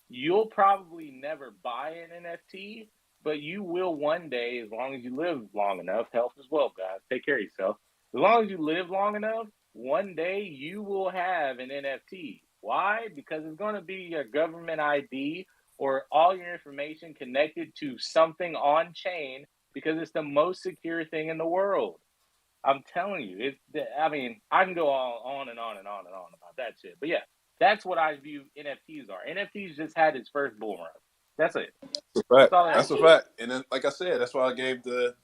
you'll probably never buy an NFT, but you will one day, as long as you live long enough. Health is wealth, guys. Take care of yourself. As long as you live long enough, one day you will have an NFT. Why? Because it's going to be your government ID or all your information connected to something on chain because it's the most secure thing in the world. I'm telling you, I mean, I can go on and on and on and on about that shit. But yeah, that's what I view NFTs are. NFTs just had its first bull run. That's it. That's a That's fact. all that That's is. a fact. And then, like I said, that's why I gave the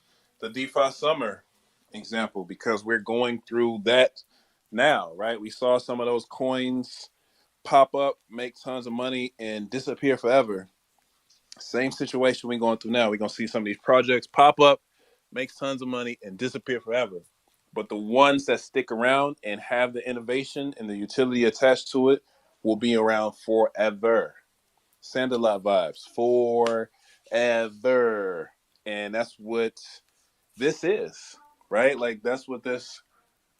DeFi summer example, because we're going through that now, right? We saw some of those coins pop up, make tons of money, and disappear forever. Same situation we're going through now. We're going to see some of these projects pop up, make tons of money, and disappear forever. But the ones that stick around and have the innovation and the utility attached to it will be around forever. Sandalot vibes, forever. And that's what this is, right? Like, that's what this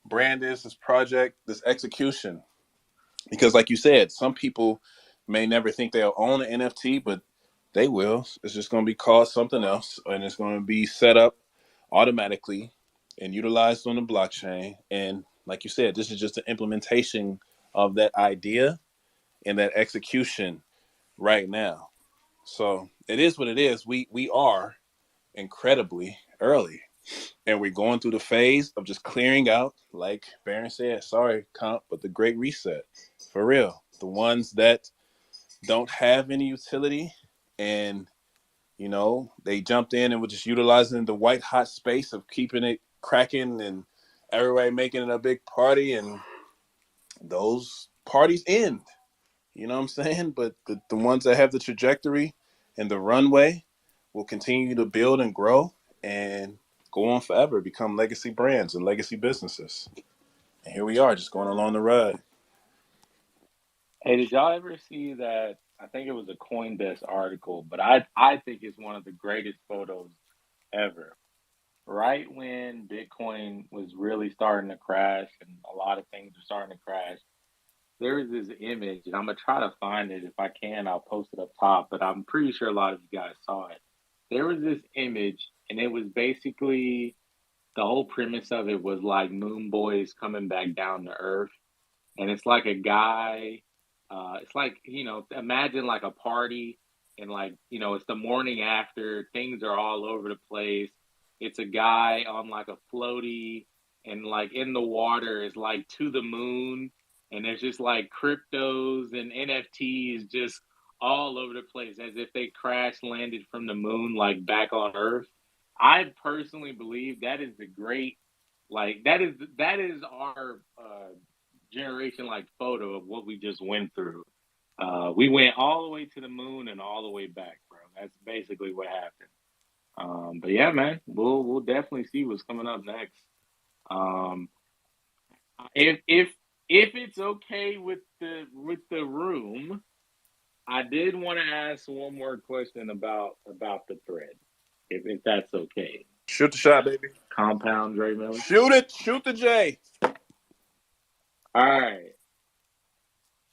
brand is, this project, this execution. Because, like you said, some people may never think they'll own an NFT, but they will. It's just going to be called something else, and it's going to be set up automatically and utilized on the blockchain. And like you said, this is just an implementation of that idea and that execution right now. So it is what it is. We are incredibly early, and we're going through the phase of just clearing out, like Baron said, sorry, comp, but the great reset. For real. The ones that don't have any utility and, they jumped in and were just utilizing the white hot space of keeping it cracking and everybody making it a big party, and those parties end. You know what I'm saying? But the ones that have the trajectory and the runway will continue to build and grow and go on forever, become legacy brands and legacy businesses. And here we are, just going along the ride. Hey, did y'all ever see that? I think it was a CoinDesk article, but I think it's one of the greatest photos ever. Right when Bitcoin was really starting to crash and a lot of things were starting to crash, there was this image, and I'm gonna try to find it. If I can, I'll post it up top, but I'm pretty sure a lot of you guys saw it. There was this image, and it was basically the whole premise of it was like moon boys coming back down to earth, and it's like a guy. It's like, imagine like a party, and like, it's the morning after, things are all over the place. It's a guy on like a floaty, and like in the water is like to the moon, and there's just like cryptos and NFTs just all over the place as if they crash landed from the moon like back on Earth. I personally believe that is the great, like that is our generation like photo of what we just went through. We went all the way to the moon and all the way back, bro. That's basically what happened. But yeah, man, we'll definitely see what's coming up next. Um, if it's okay with the room, I did want to ask one more question about the thread, if that's okay. Shoot the shot, baby. Compound Dre Miller. Shoot it. Shoot the J. All right.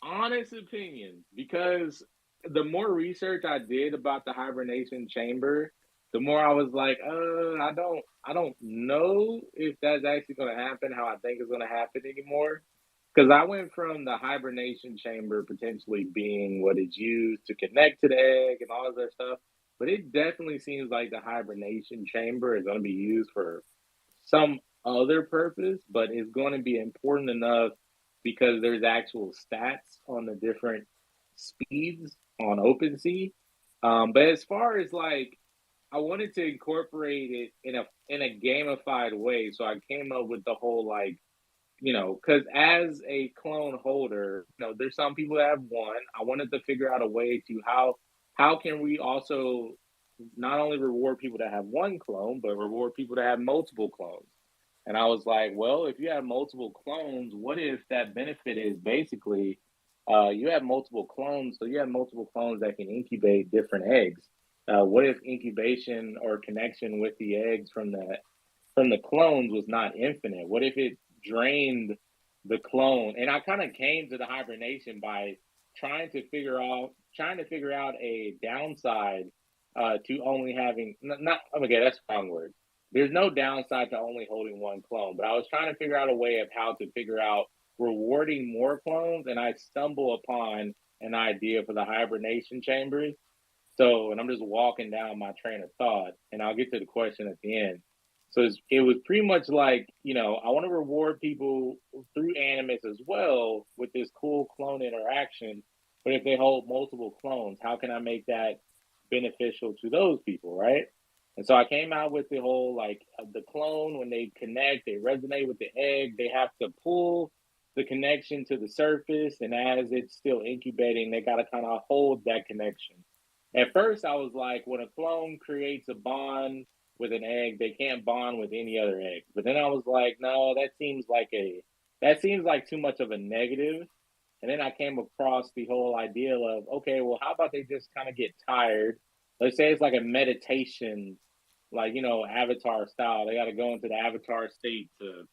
Honest opinion, because the more research I did about the hibernation chamber, the more I was like, I don't know if that's actually going to happen how I think it's going to happen anymore. Because I went from the hibernation chamber potentially being what is used to connect to the egg and all of that stuff, but it definitely seems like the hibernation chamber is going to be used for some other purpose, but it's going to be important enough because there's actual stats on the different speeds on OpenSea. But as far as like, I wanted to incorporate it in a gamified way, so I came up with the whole like, because as a clone holder, there's some people that have one. I wanted to figure out a way to how can we also not only reward people that have one clone, but reward people that have multiple clones. And I was like, well, if you have multiple clones, what if that benefit is basically you have multiple clones, so you have multiple clones that can incubate different eggs. What if incubation or connection with the eggs from the clones was not infinite? What if it drained the clone? And I kind of came to the hibernation by trying to figure out a downside to only having not okay, that's the wrong word. There's no downside to only holding one clone, but I was trying to figure out a way of how to figure out rewarding more clones, and I stumble upon an idea for the hibernation chambers. So, and I'm just walking down my train of thought, and I'll get to the question at the end. So it was pretty much like, I want to reward people through Animus as well with this cool clone interaction. But if they hold multiple clones, how can I make that beneficial to those people, right? And so I came out with the whole like the clone, when they connect, they resonate with the egg. They have to pull the connection to the surface, and as it's still incubating, they got to kind of hold that connection. At first, I was like, when a clone creates a bond with an egg, they can't bond with any other egg. But then I was like, no, that seems like too much of a negative. And then I came across the whole idea of, okay, well, how about they just kind of get tired? Let's say it's like a meditation, like, avatar style. They got to go into the avatar state to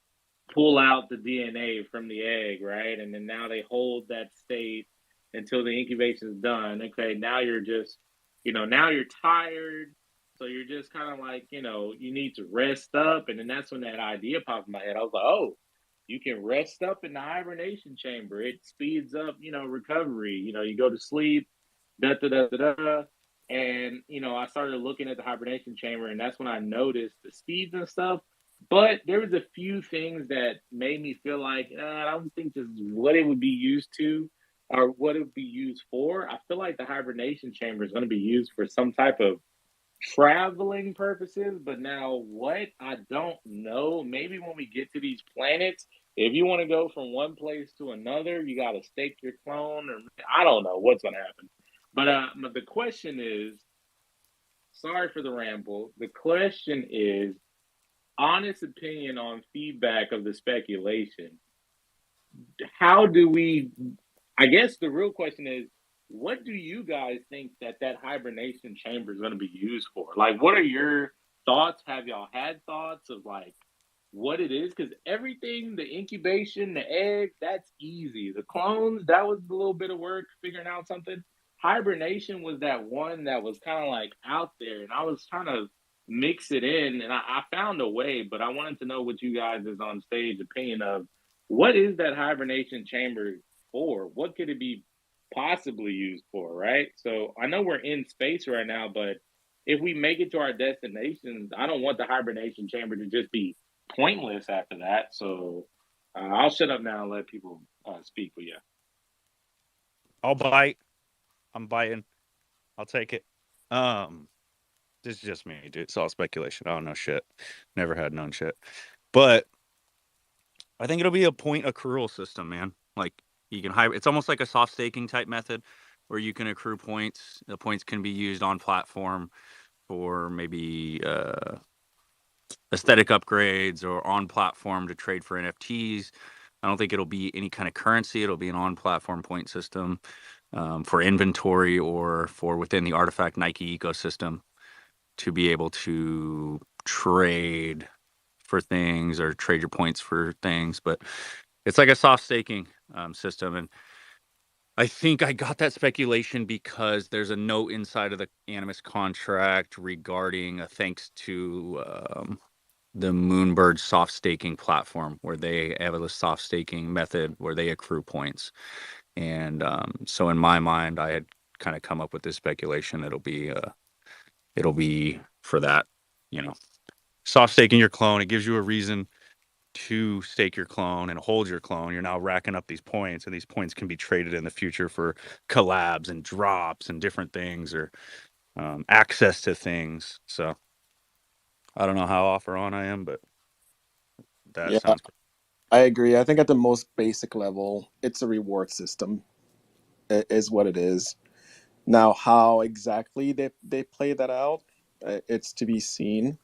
pull out the DNA from the egg, right? And then now they hold that state until the incubation is done. Okay, now you're just, now you're tired. So you're just kind of like, you need to rest up. And then that's when that idea popped in my head. I was like, oh, you can rest up in the hibernation chamber. It speeds up, recovery. You go to sleep, da da da da da. And, I started looking at the hibernation chamber, and that's when I noticed the speeds and stuff. But there was a few things that made me feel like I don't think this is what it would be used to or what it would be used for. I feel like the hibernation chamber is going to be used for some type of traveling purposes, but now what? I don't know. Maybe when we get to these planets, if you want to go from one place to another, you got to stake your clone, or I don't know what's going to happen. But the question is, sorry for the ramble. The question is, honest opinion on feedback of the speculation. How do we, I guess the real question is, what do you guys think that hibernation chamber is going to be used for? Like, what are your thoughts? Have y'all had thoughts of like what it is? Because everything, the incubation, the egg, that's easy. The clones, that was a little bit of work figuring out something. Hibernation was that one that was kind of like out there, and I was trying to mix it in, and I found a way, but I wanted to know what you guys is on stage opinion of what is that hibernation chamber for? What could it be possibly used for, right? So I know we're in space right now, but if we make it to our destinations, I don't want the hibernation chamber to just be pointless after that. So I'll shut up now and let people speak. But yeah, I'll bite. I'm biting. I'll take it. This is just me, dude. It's all speculation. I don't know shit. Never had known shit. But I think it'll be a point accrual system, man. Like you can hire. It's almost like a soft staking type method where you can accrue points. The points can be used on platform for maybe aesthetic upgrades or on platform to trade for NFTs. I don't think it'll be any kind of currency. It'll be an on platform point system for inventory or for within the Artifact Nike ecosystem to be able to trade for things or trade your points for things. But it's like a soft staking system. And I think I got that speculation because there's a note inside of the Animus contract regarding a thanks to the Moonbird soft staking platform, where they have a soft staking method where they accrue points. And so in my mind, I had kind of come up with this speculation. It'll be for that, soft staking your clone. It gives you a reason to stake your clone and hold your clone. You're now racking up these points, and these points can be traded in the future for collabs and drops and different things, or access to things. So I don't know how off or on I am, but that Yeah, sounds great. I agree. I think at the most basic level, it's a reward system, is what it is. Now, how exactly they play that out, it's to be seen.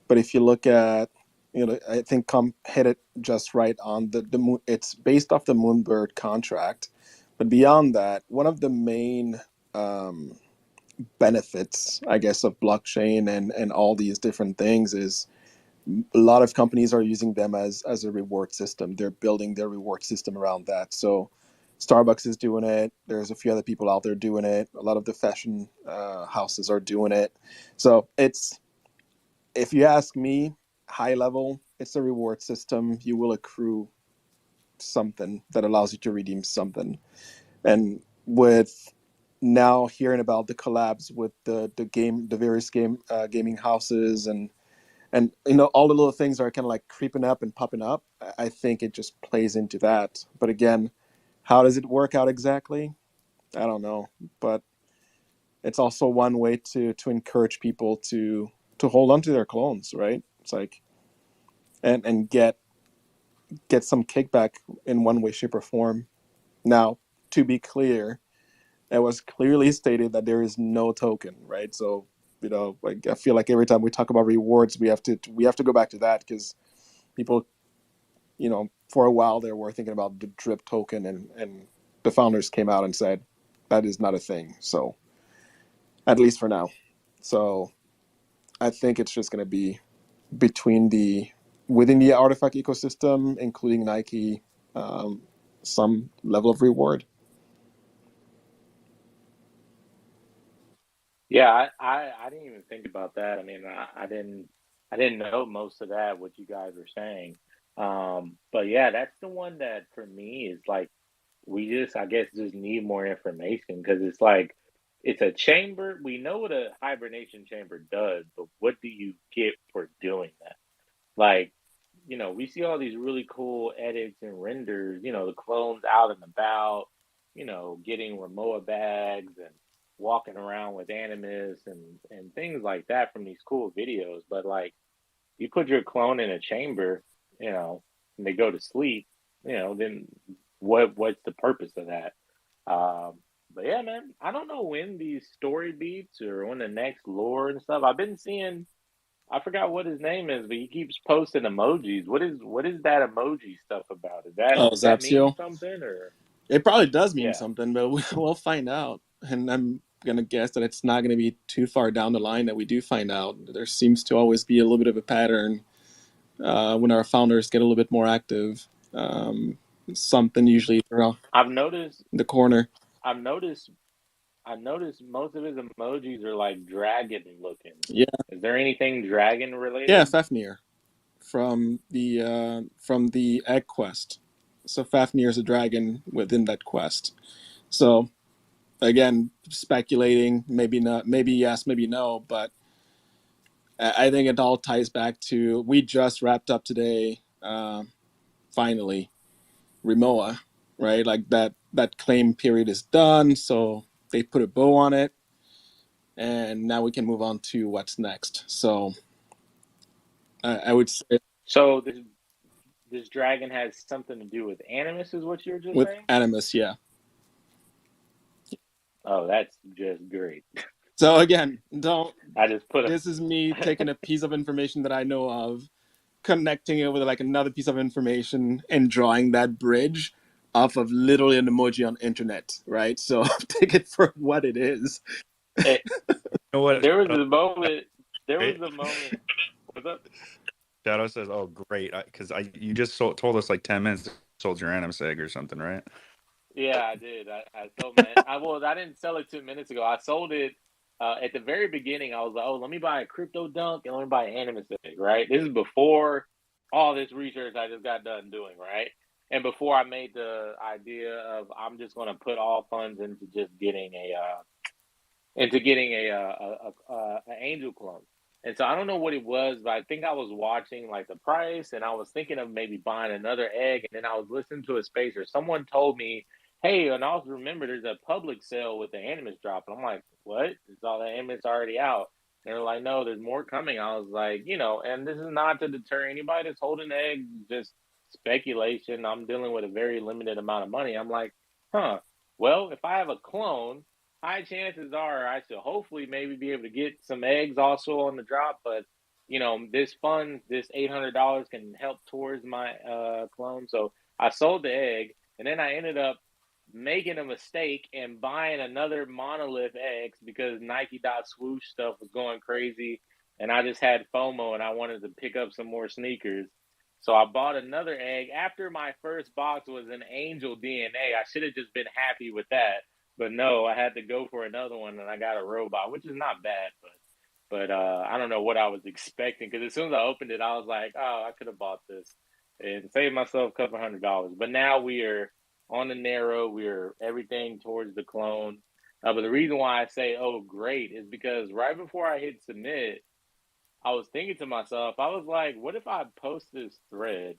But if you look at, I think Com hit it just right on the moon. It's based off the Moonbird contract. But beyond that, one of the main um, benefits, I guess, of blockchain and all these different things is a lot of companies are using them as a reward system. They're building their reward system around that. So Starbucks is doing it. There's a few other people out there doing it. A lot of the fashion houses are doing it. So it's, if you ask me, high level, it's a reward system. You will accrue something that allows you to redeem something. And with now hearing about the collabs with the various gaming houses and all the little things are kind of like creeping up and popping up, I think it just plays into that. But again, how does it work out exactly? I don't know. But it's also one way to encourage people to hold on to their clones, right? It's like and get some kickback in one way, shape, or form. Now, to be clear, it was clearly stated that there is no token, right? So, like I feel like every time we talk about rewards, we have to go back to that, because people, for a while there were thinking about the drip token, and the founders came out and said that is not a thing. So, at least for now. So, I think it's just going to be within the artifact ecosystem, including Nike, some level of reward. Yeah, I didn't even think about that. I mean, I didn't know most of that what you guys were saying. But yeah, that's the one that for me is like we just I guess just need more information because it's like it's a chamber. We know what a hibernation chamber does, but what do you get for doing that? Like, we see all these really cool edits and renders, the clones out and about, getting Rimowa bags and walking around with Animus and things like that from these cool videos. But like you put your clone in a chamber, and they go to sleep, then what's the purpose of that? But yeah, man, I don't know when these story beats or when the next lore and stuff. I've been seeing I forgot what his name is, but he keeps posting emojis. What is that emoji stuff about? Is that Oh, does that mean Zapsio. something or It probably does mean yeah? something, but we'll find out. And I'm gonna guess that it's not gonna be too far down the line that we do find out. There seems to always be a little bit of a pattern when our founders get a little bit more active. Something usually around I've noticed the corner. I've noticed I've noticed most of his emojis are like dragon looking. Yeah, Is there anything dragon yeah, related? Fafnir from the Egg Quest. So Fafnir is a dragon within that quest. So again, speculating, maybe not, maybe yes, maybe no, but I think it all ties back to we just wrapped up today, finally, Rimowa, right? Like that claim period is done, so they put a bow on it, and now we can move on to what's next. So I would say So this dragon has something to do with Animus, is what you were just with saying? Animus, yeah. Oh, that's just great. So again, don't. I just put This is me a taking a piece of information that I know of, connecting it with like another piece of information, and drawing that bridge off of literally an emoji on internet, right? So take it for what it is. it, You know what? there was Shadow, a moment. There was great. a moment. What's up? Shadow says, "Oh, great," because you just told us like 10 minutes sold your Animus egg or something, right? Yeah, I did. I sold my. I didn't sell it 2 minutes ago. I sold it at the very beginning. I was like, oh, let me buy a crypto dunk and let me buy an Animus egg. Right. This is before all this research I just got done doing. Right. And before I made the idea of I'm just going to put all funds into just getting an angel clone. And so I don't know what it was, but I think I was watching like the price, and I was thinking of maybe buying another egg, and then I was listening to a space or someone told me, "Hey," and I also remember there's a public sale with the Animus drop, and I'm like, "What? Is all the Animus already out?" And they're like, "No, there's more coming." I was like, and this is not to deter anybody that's holding eggs, just speculation. I'm dealing with a very limited amount of money. I'm like, huh. Well, if I have a clone, high chances are I should hopefully maybe be able to get some eggs also on the drop. But this fund, this $800 can help towards my clone. So I sold the egg, and then I ended up making a mistake and buying another monolith X because Nike dot swoosh stuff was going crazy, and I just had FOMO and I wanted to pick up some more sneakers. So I bought another egg after my first box was an Angel DNA. I should have just been happy with that, but no, I had to go for another one, and I got a robot, which is not bad, but I don't know what I was expecting because as soon as I opened it, I was like, oh, I could have bought this and saved myself a couple $100. But now we are on the narrow. We're everything towards the clone. But the reason why I say, oh, great, is because right before I hit submit, I was thinking to myself, I was like, what if I post this thread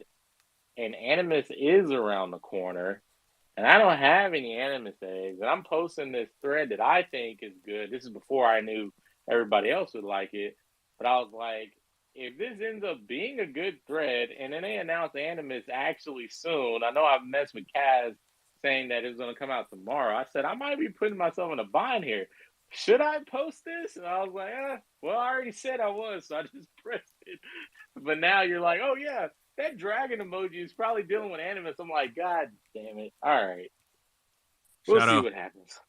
and Animus is around the corner and I don't have any Animus eggs, and I'm posting this thread that I think is good. This is before I knew everybody else would like it. But I was like, if this ends up being a good thread, and then they announce Animus actually soon, I know I've messed with Kaz saying that it's going to come out tomorrow. I said, I might be putting myself in a bind here. Should I post this? And I was like, well, I already said I was, so I just pressed it. But now you're like, oh, yeah, that dragon emoji is probably dealing with Animus. I'm like, God damn it. All right. We'll see Shadow. what happens.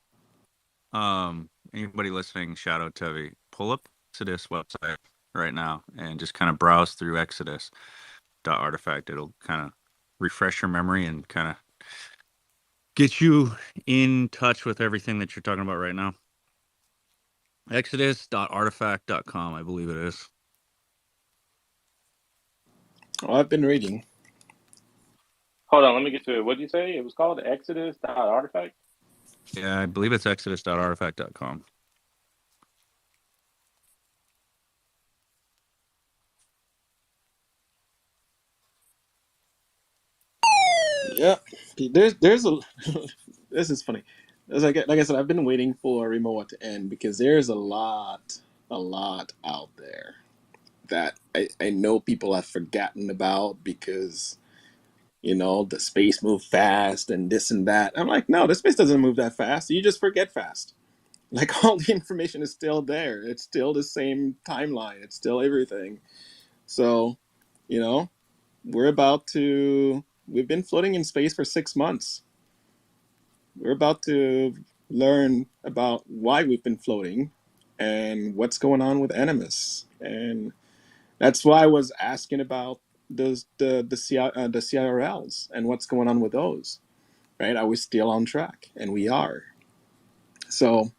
Anybody listening, Shadow Tevi, pull up Exodus website right now and just kind of browse through Exodus.artifact. It'll kind of refresh your memory and kind of get you in touch with everything that you're talking about right now. Exodus.artifact.com, I believe it is. Oh, I've been reading. Hold on, let me get to it. What did you say? It was called Exodus.artifact? Yeah, I believe it's Exodus.artifact.com. Yeah, there's a this is funny. As like I said, I've been waiting for remote to end because there's a lot out there that I know people have forgotten about because the space moved fast and this and that. I'm like, no, the space doesn't move that fast. You just forget fast. Like all the information is still there. It's still the same timeline. It's still everything. So, you know, we've been floating in space for 6 months. We're about to learn about why we've been floating and what's going on with Animus. And that's why I was asking about the CRLs and what's going on with those. Right? Are we still on track? And we are. So,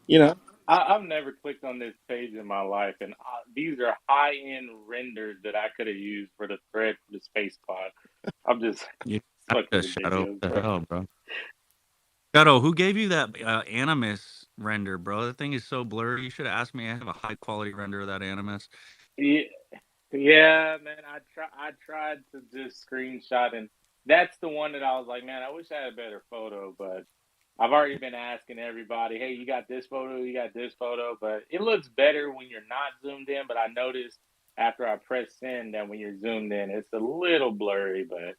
you know, I've never clicked on this page in my life, and these are high-end renders that I could have used for the thread for the space pod. I'm just You it's fucking Shadow. ridiculous, What the bro. hell, bro? Shadow, who gave you that Animus render, bro? That thing is so blurry. You should have asked me. I have a high quality render of that Animus. Yeah, yeah, man. I tried to just screenshot, and that's the one that I was like, man, I wish I had a better photo, but I've already been asking everybody, hey, you got this photo, you got this photo, but it looks better when you're not zoomed in. But I noticed after I press send that when you're zoomed in, it's a little blurry. But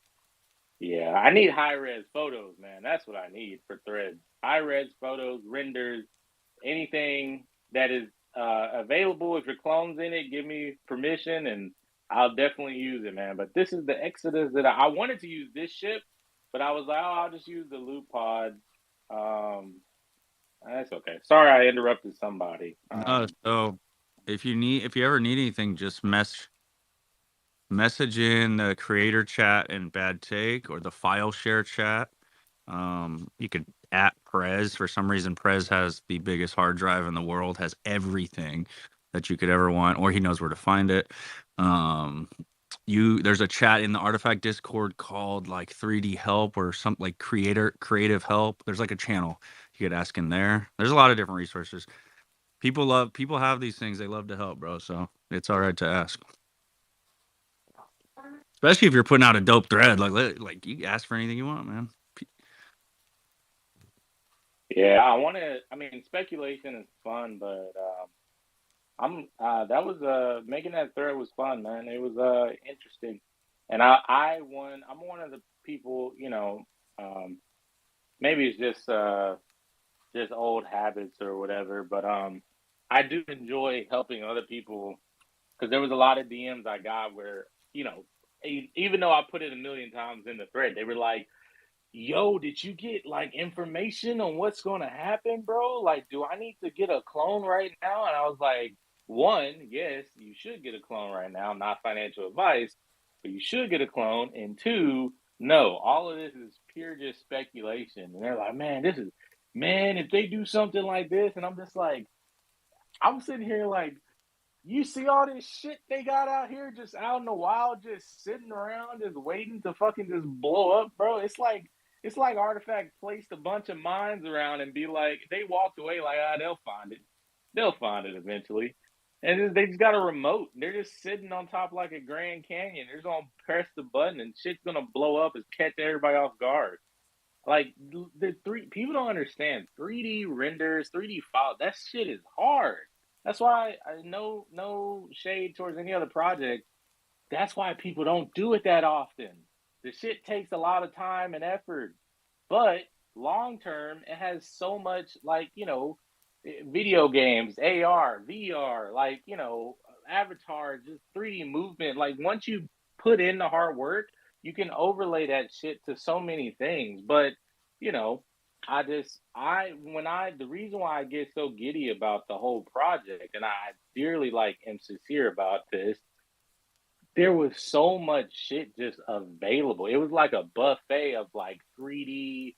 yeah, I need high res photos, man. That's what I need for threads. High res photos, renders, anything that is available. If your clone's in it, give me permission, and I'll definitely use it, man. But this is the Exodus that I wanted to use this ship, but I was like, oh, I'll just use the loop pod. Um, that's okay. Sorry, I interrupted somebody. No, so if you ever need anything, just message in the creator chat and bad take or the file share chat. You could at Prez. For some reason, Prez has the biggest hard drive in the world, has everything that you could ever want, or he knows where to find it. There's a chat in the Artifact Discord called like 3D Help or something, like creative help. There's like a channel you could ask in there. There's a lot of different resources. People have these things. They love to help, bro. So it's all right to ask. Especially if you're putting out a dope thread, like you ask for anything you want, man. Yeah, I want to. I mean, speculation is fun, but I'm that was making that thread was fun, man. It was interesting, and I won. I'm one of the people, um, maybe it's just old habits or whatever, but I do enjoy helping other people because there was a lot of DMs I got where even though I put it a million times in the thread, they were like, yo, did you get like information on what's going to happen, bro? Like, do I need to get a clone right now? And I was like, one, yes, you should get a clone right now, not financial advice, but you should get a clone. And two, no, all of this is pure just speculation. And they're like, man, if they do something like this, and I'm just like, I'm sitting here like, you see all this shit they got out here just out in the wild, just sitting around, just waiting to fucking just blow up, bro. It's like Artifact placed a bunch of mines around and be like, they walked away like, they'll find it. They'll find it eventually. And they just got a remote. They're just sitting on top like a Grand Canyon. They're just gonna press the button and shit's gonna blow up and catch everybody off guard. Like the three people don't understand 3D renders, 3D files. That shit is hard. That's why no shade towards any other project. That's why people don't do it that often. The shit takes a lot of time and effort, but long term, it has so much, like, video games, AR, VR, like, Avatar, just 3D movement. Like, once you put in the hard work, you can overlay that shit to so many things. But, you know, the reason why I get so giddy about the whole project, and I dearly like am sincere about this, there was so much shit just available. It was like a buffet of like 3D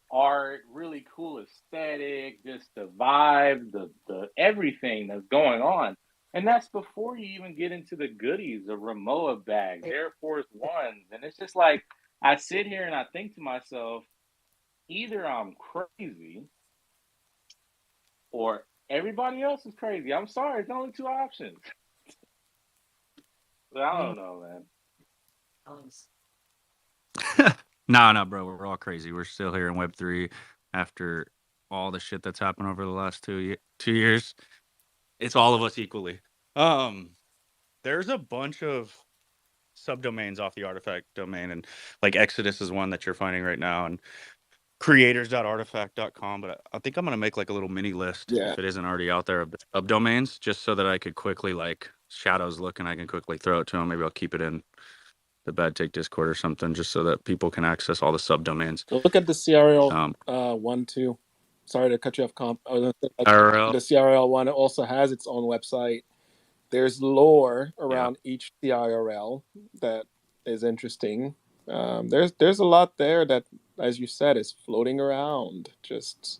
art, really cool aesthetic, just the vibe, the everything that's going on. And that's before you even get into the goodies, the Rimowa bags, Air Force Ones. And it's just like I sit here and I think to myself, either I'm crazy or everybody else is crazy. I'm sorry, it's only two options. But I don't know, man. No, bro, we're all crazy. We're still here in Web3 after all the shit that's happened over the last 2 years. It's all of us equally. There's a bunch of subdomains off the artifact domain, and like Exodus is one that you're finding right now, and creators.artifact.com. But I think I'm gonna make like a little mini list, Yeah. if it isn't already out there, of the subdomains, just so that I could quickly, like, Shadows look and I can quickly throw it to him. Maybe I'll keep it in the Bad Take Discord or something, just so that people can access all the subdomains. Look at the CRL 1 too. Sorry to cut you off, comp. The CRL 1 also has its own website. There's lore around each CRL that is interesting. There's a lot there that, as you said, is floating around, just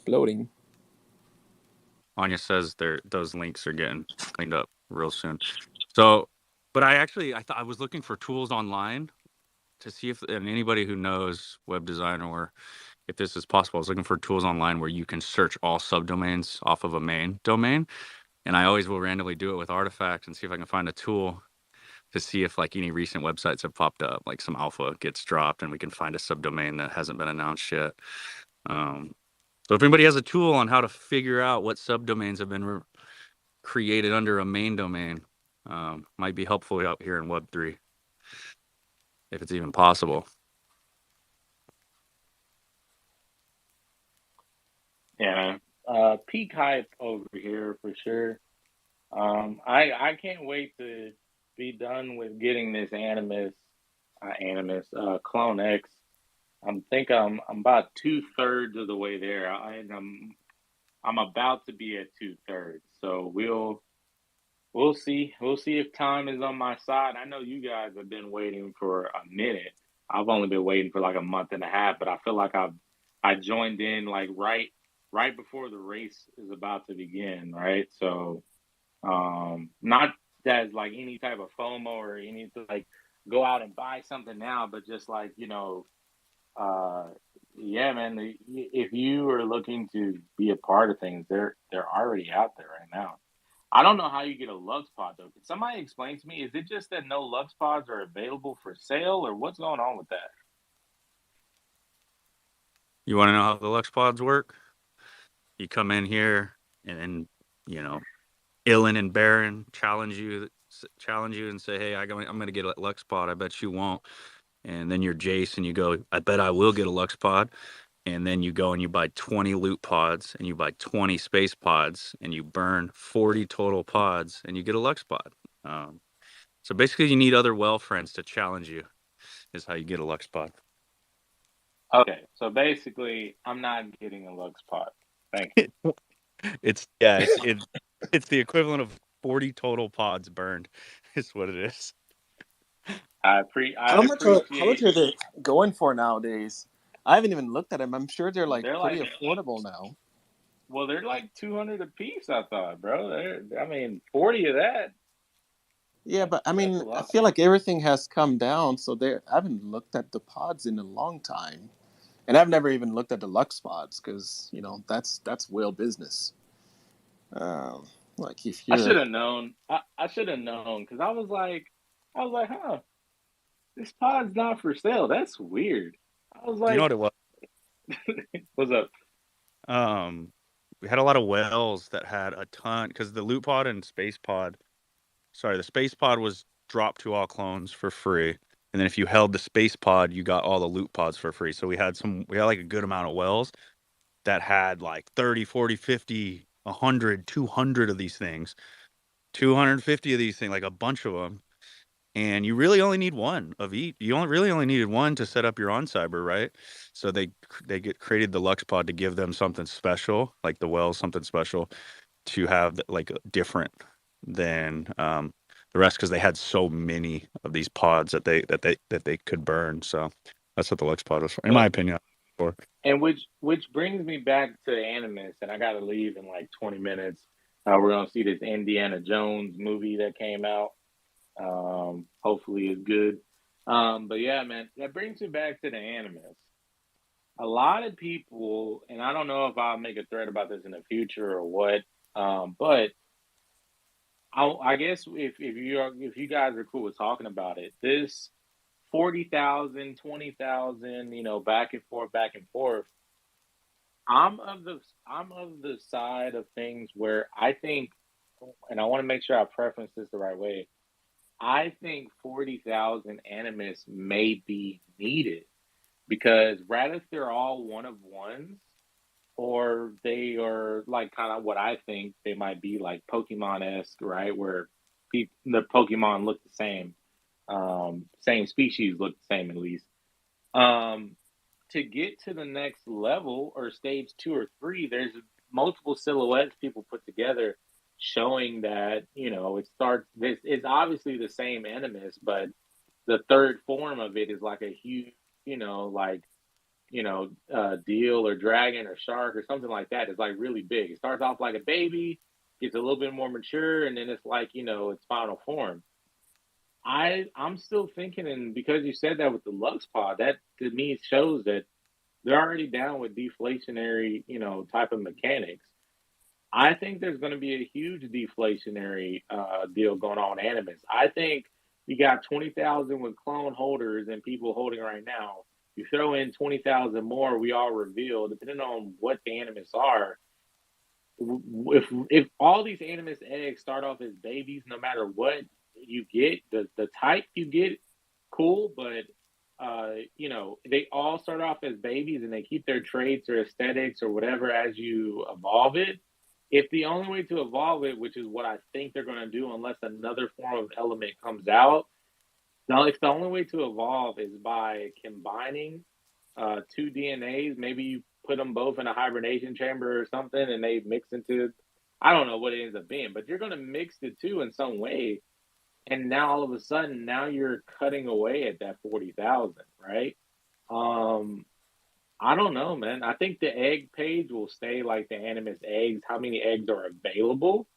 floating. Anya says those links are getting cleaned up real soon. So, but I thought I was looking for tools online to see if, and anybody who knows web design or if this is possible, I was looking for tools online where you can search all subdomains off of a main domain. And I always will randomly do it with Artifact and see if I can find a tool to see if like any recent websites have popped up, like some alpha gets dropped and we can find a subdomain that hasn't been announced yet. So if anybody has a tool on how to figure out what subdomains have been created under a main domain, might be helpful out here in Web3, if it's even possible. Yeah, peak hype over here for sure. I can't wait to be done with getting this CloneX. I'm about 2/3 of the way there. I'm about to be at 2/3. So we'll see. We'll see if time is on my side. I know you guys have been waiting for a minute. I've only been waiting for like a month and a half, but I feel like I joined in like right before the race is about to begin, right? So not as like any type of FOMO or any to like go out and buy something now, but just like, uh yeah, man, if you are looking to be a part of things, they're already out there right now. I don't know how you get a Lux Pod though. Can somebody explain to me? Is it just that no Lux Pods are available for sale, or what's going on with that? You want to know how the Lux Pods work? You come in here and Ilan and Baron challenge you and say, hey, I'm going to get a Lux Pod. I bet you won't. And then you're Jace and you go, I bet I will get a Lux Pod. And then you go and you buy 20 loot pods and you buy 20 space pods and you burn 40 total pods and you get a Lux Pod. So basically, you need other well friends to challenge you, is how you get a Lux Pod. Okay, so basically, I'm not getting a Lux Pod. Thank you. It's the equivalent of 40 total pods burned, is what it is. I How much appreciate. are they going for nowadays? I haven't even looked at them. I'm sure they're They're pretty like, affordable now. well, they're like 200 a piece. I thought, bro. 40 of that. Yeah, but I That's mean, a I lot. feel like everything has come down, so I haven't looked at the pods in a long time, and I've never even looked at the Lux pods because that's whale business. Like if I you're, should have known. I should have known because I was like, huh, this pod's not for sale. That's weird. I was You know like, what it was? what's up? we had a lot of whales that had a ton, because the loot pod and space pod, sorry, the space pod was dropped to all clones for free. And then if you held the space pod, you got all the loot pods for free. So we had like a good amount of whales that had like 30, 40, 50, 100, 200 of these things, 250 of these things, like a bunch of them. And you really only need one of each. You really only needed one to set up your on cyber, right? So they created the Lux Pod to give them something special, like the whales, something special to have like different than the rest, because they had so many of these pods that they could burn. So that's what the Lux Pod was for, in my opinion. For. And which brings me back to Animus, and I got to leave in like 20 minutes. We're gonna see this Indiana Jones movie that came out. Hopefully it's good. But yeah, man, that brings me back to the Animus. A lot of people, and I don't know if I'll make a thread about this in the future or what, but I guess if you guys are cool with talking about it, this 40,000, 20,000, back and forth, back and forth. I'm of the side of things where I think, and I want to make sure I preference this the right way. I think 40,000 Animus may be needed because rather if they're all one of ones, or they are like kind of what I think they might be like Pokemon-esque, right? Where the Pokemon look the same, same species look the same at least. Um, to get to the next level or stage 2 or 3, there's multiple silhouettes people put together showing that, it starts this it's obviously the same Animus, but the third form of it is like a huge, like, deal or dragon or shark or something like that. It's like really big. It starts off like a baby, gets a little bit more mature, and then it's like, its final form. I'm still thinking, and because you said that with the Lux Pod, that to me shows that they're already down with deflationary, type of mechanics. I think there's going to be a huge deflationary deal going on in Animus. I think you got 20,000 with clone holders and people holding right now. You throw in 20,000 more, we all reveal, depending on what the Animus are. If all these Animus eggs start off as babies, no matter what you get, the type you get, cool, but they all start off as babies and they keep their traits or aesthetics or whatever as you evolve it. If the only way to evolve it, which is what I think they're going to do, unless another form of element comes out, now if the only way to evolve is by combining two DNAs, maybe you put them both in a hibernation chamber or something, and they mix into, I don't know what it ends up being, but you're going to mix the two in some way, and now all of a sudden, now you're cutting away at that 40,000, right? Um, I don't know, man. I think the egg page will stay like the Animus eggs, how many eggs are available.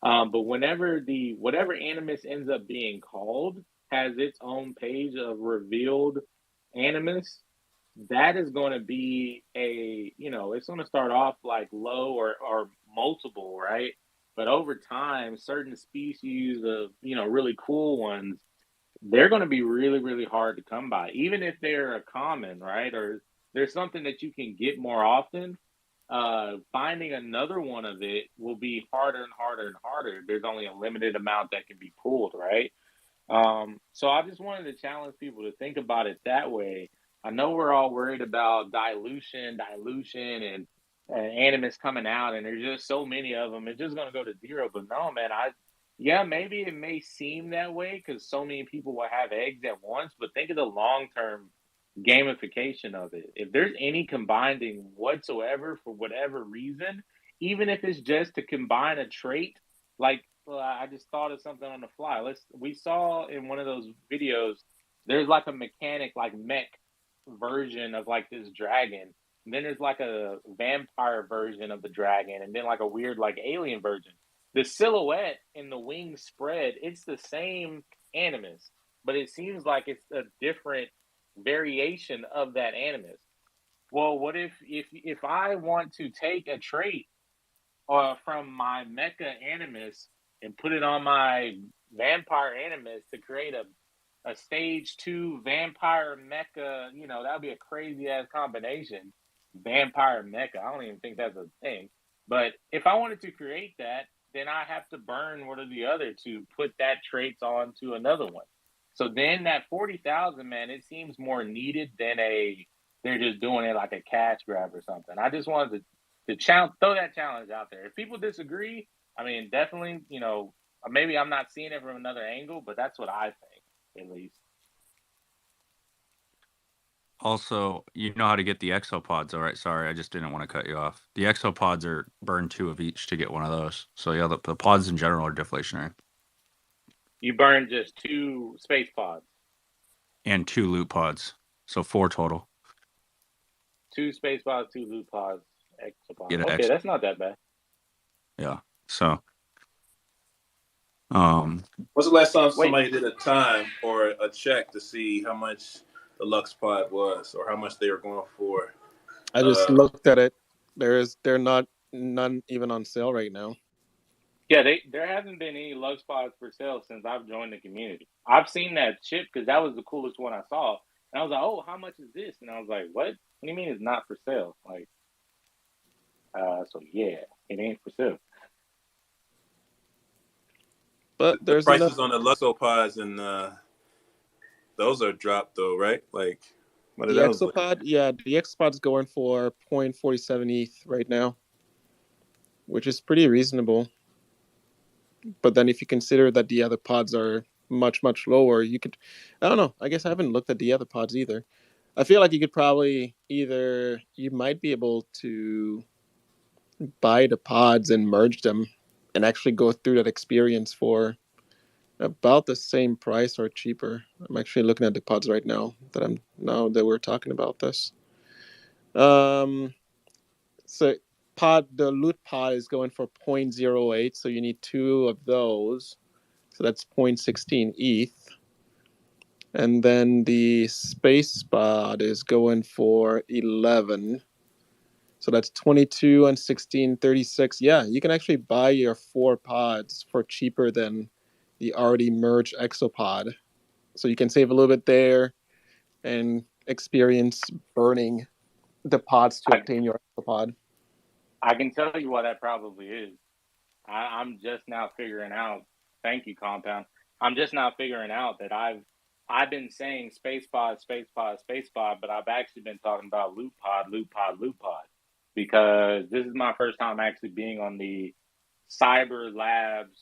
But whatever Animus ends up being called has its own page of revealed Animus. That is going to be it's going to start off like low or multiple, right? But over time, certain species of, really cool ones, they're going to be really, really hard to come by, even if they're a common, right? Or there's something that you can get more often. Finding another one of it will be harder and harder and harder. There's only a limited amount that can be pulled, right? So I just wanted to challenge people to think about it that way. I know we're all worried about dilution, and Animus coming out, and there's just so many of them. It's just going to go to zero. But no, man, yeah, maybe it may seem that way because so many people will have eggs at once. But think of the long term gamification of it. If there's any combining whatsoever for whatever reason, even if it's just to combine a trait, like I just thought of something on the fly. We saw in one of those videos, there's like a mechanic, like mech version of like this dragon. And then there's like a vampire version of the dragon, and then like a weird like alien version. The silhouette and the wings spread, it's the same Animus, but it seems like it's a different variation of that Animus. Well, what if I want to take a trait from my Mecha Animus and put it on my Vampire Animus to create a stage 2 Vampire Mecha? That would be a crazy ass combination. Vampire Mecha. I don't even think that's a thing. But if I wanted to create that, then I have to burn one or the other to put that traits onto another one. So then that 40,000, man, it seems more needed than they're just doing it like a cash grab or something. I just wanted to throw that challenge out there. If people disagree, I mean, definitely, maybe I'm not seeing it from another angle, but that's what I think, at least. Also, you know how to get the exopods, all right? Sorry, I just didn't want to cut you off. The exopods are burn 2 of each to get one of those. So yeah, the pods in general are deflationary. You burn just 2 space pods. And 2 loot pods. So 4 total. 2 space pods, 2 loot pods, exopod. Get Okay, that's not that bad. Yeah. So What's the last time somebody did a time or a check to see how much the Lux Pod was or how much they were going for? I just looked at it. They're none even on sale right now. Yeah, there hasn't been any Lux pods for sale since I've joined the community. I've seen that chip because that was the coolest one I saw, and I was like, "Oh, how much is this?" And I was like, "What? What do you mean it's not for sale?" Like, so yeah, it ain't for sale. But the prices on the Luxopods and those are dropped though, right? Like, what are the those? Exopod, the Exopod's going for 0.47 ETH right now, which is pretty reasonable. But then if you consider that the other pods are much, much lower, I don't know. I guess I haven't looked at the other pods either. I feel like you could probably you might be able to buy the pods and merge them and actually go through that experience for about the same price or cheaper. I'm actually looking at the pods right now that we're talking about this. So the loot pod is going for 0.08, so you need 2 of those. So that's 0.16 ETH. And then the space pod is going for 11. So that's 22 and 16, 36. Yeah, you can actually buy your 4 pods for cheaper than the already merged exopod. So you can save a little bit there and experience burning the pods to obtain your exopod. I can tell you why that probably is. I'm just now figuring out. Thank you, Compound. I'm just now figuring out that I've been saying space pod, space pod, space pod, but I've actually been talking about loot pod, loot pod, loot pod, because this is my first time actually being on the Cyber Labs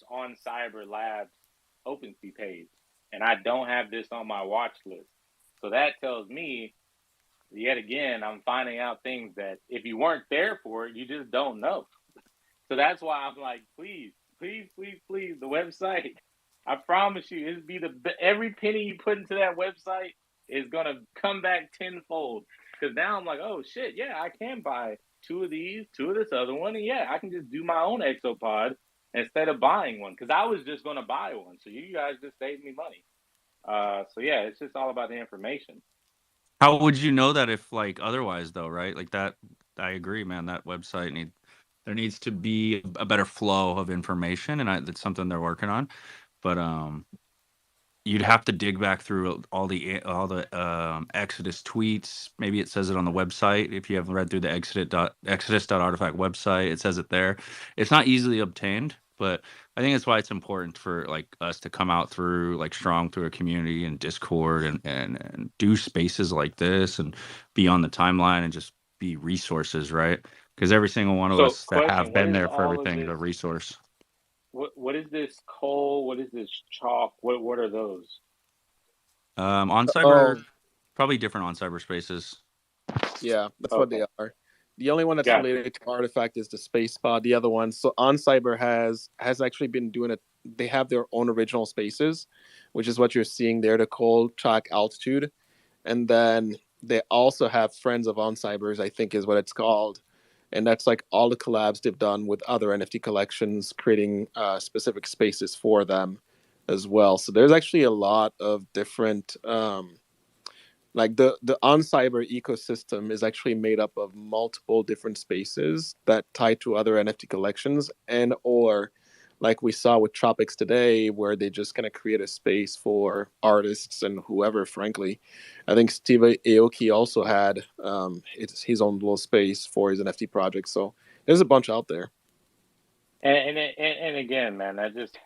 OpenSea page, and I don't have this on my watch list. So that tells me, yet again, I'm finding out things that if you weren't there for it, you just don't know. So that's why I'm like, please, please, please, please, the website. I promise you, it'll be every penny you put into that website is gonna come back tenfold. Because now I'm like, oh shit, yeah, I can buy 2 of these, 2 of this other one, and yeah, I can just do my own exopod instead of buying one. Because I was just gonna buy one, so you guys just saved me money. So yeah, it's just all about the information. how would you know that if otherwise though, right? Like that, I agree, man. That website there needs to be a better flow of information, and that's something they're working on. But you'd have to dig back through all the Exodus tweets. Maybe it says it on the website. If you haven't read through the Exodus.artifact website, it says it there. It's not easily obtained, but I think that's why it's important for us to come out through strong through a community and Discord and do spaces like this and be on the timeline and just be resources, right? Because every single one of So, us that have question: what been is there for all of everything is a this? resource. What is this coal? What is this chalk? What are those? On cyber, probably different on cyberspaces. Yeah, that's what they are. The only one that's related to Artifact is the space pod. The other one, so On Cyber has actually been doing it. They have their own original spaces, which is what you're seeing there, the coal track altitude, and then they also have Friends of On Cybers, I think is what it's called, and that's like all the collabs they've done with other NFT collections, creating specific spaces for them as well. So there's actually a lot of different. The On Cyber ecosystem is actually made up of multiple different spaces that tie to other NFT collections, and or like we saw with Tropics today, where they just kind of create a space for artists and whoever. Frankly, I think Steve Aoki also had his own little space for his NFT project. So there's a bunch out there. And again, man, that just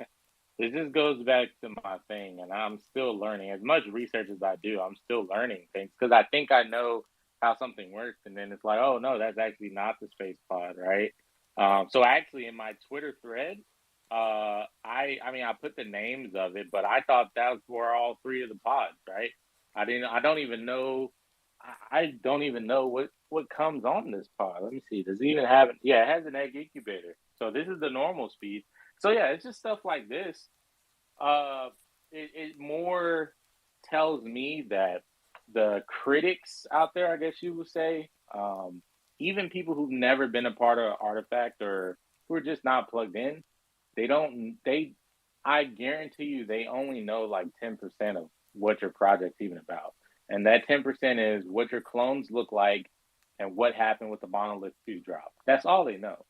it just goes back to my thing, and I'm still learning. As much research as I do, I'm still learning things because I think I know how something works, and then it's like, oh no, that's actually not the space pod, right? So actually, in my Twitter thread, I mean, I put the names of it, but I thought that were all three of the pods, right? I didn't. I don't even know. I don't even know what comes on this pod. Let me see. Does it even have it? Yeah, it has an egg incubator. So this is the normal speed. So yeah, it's just stuff like this. uh, it more tells me that the critics out there, I guess you would say, even people who've never been a part of Artifact or who are just not plugged in, they don't, they, I guarantee you, they only know like 10% of what your project's even about. And that 10% is what your clones look like and what happened with the Monolith 2 drop. That's all they know.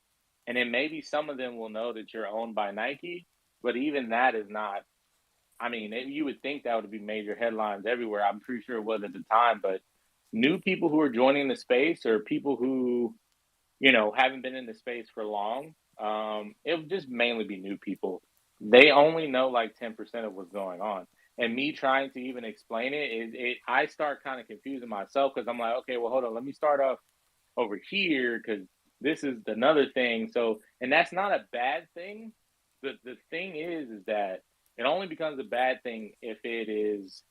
And then maybe some of them will know that you're owned by Nike, but even that is not. I mean, you would think that would be major headlines everywhere. I'm pretty sure it was at the time, but new people who are joining the space or people who, haven't been in the space for long, it would just mainly be new people. They only know like 10% of what's going on. And me trying to even explain I start kind of confusing myself because I'm like, okay, well, hold on, let me start off over here because this is another thing. So, and that's not a bad thing. The thing is that it only becomes a bad thing if it is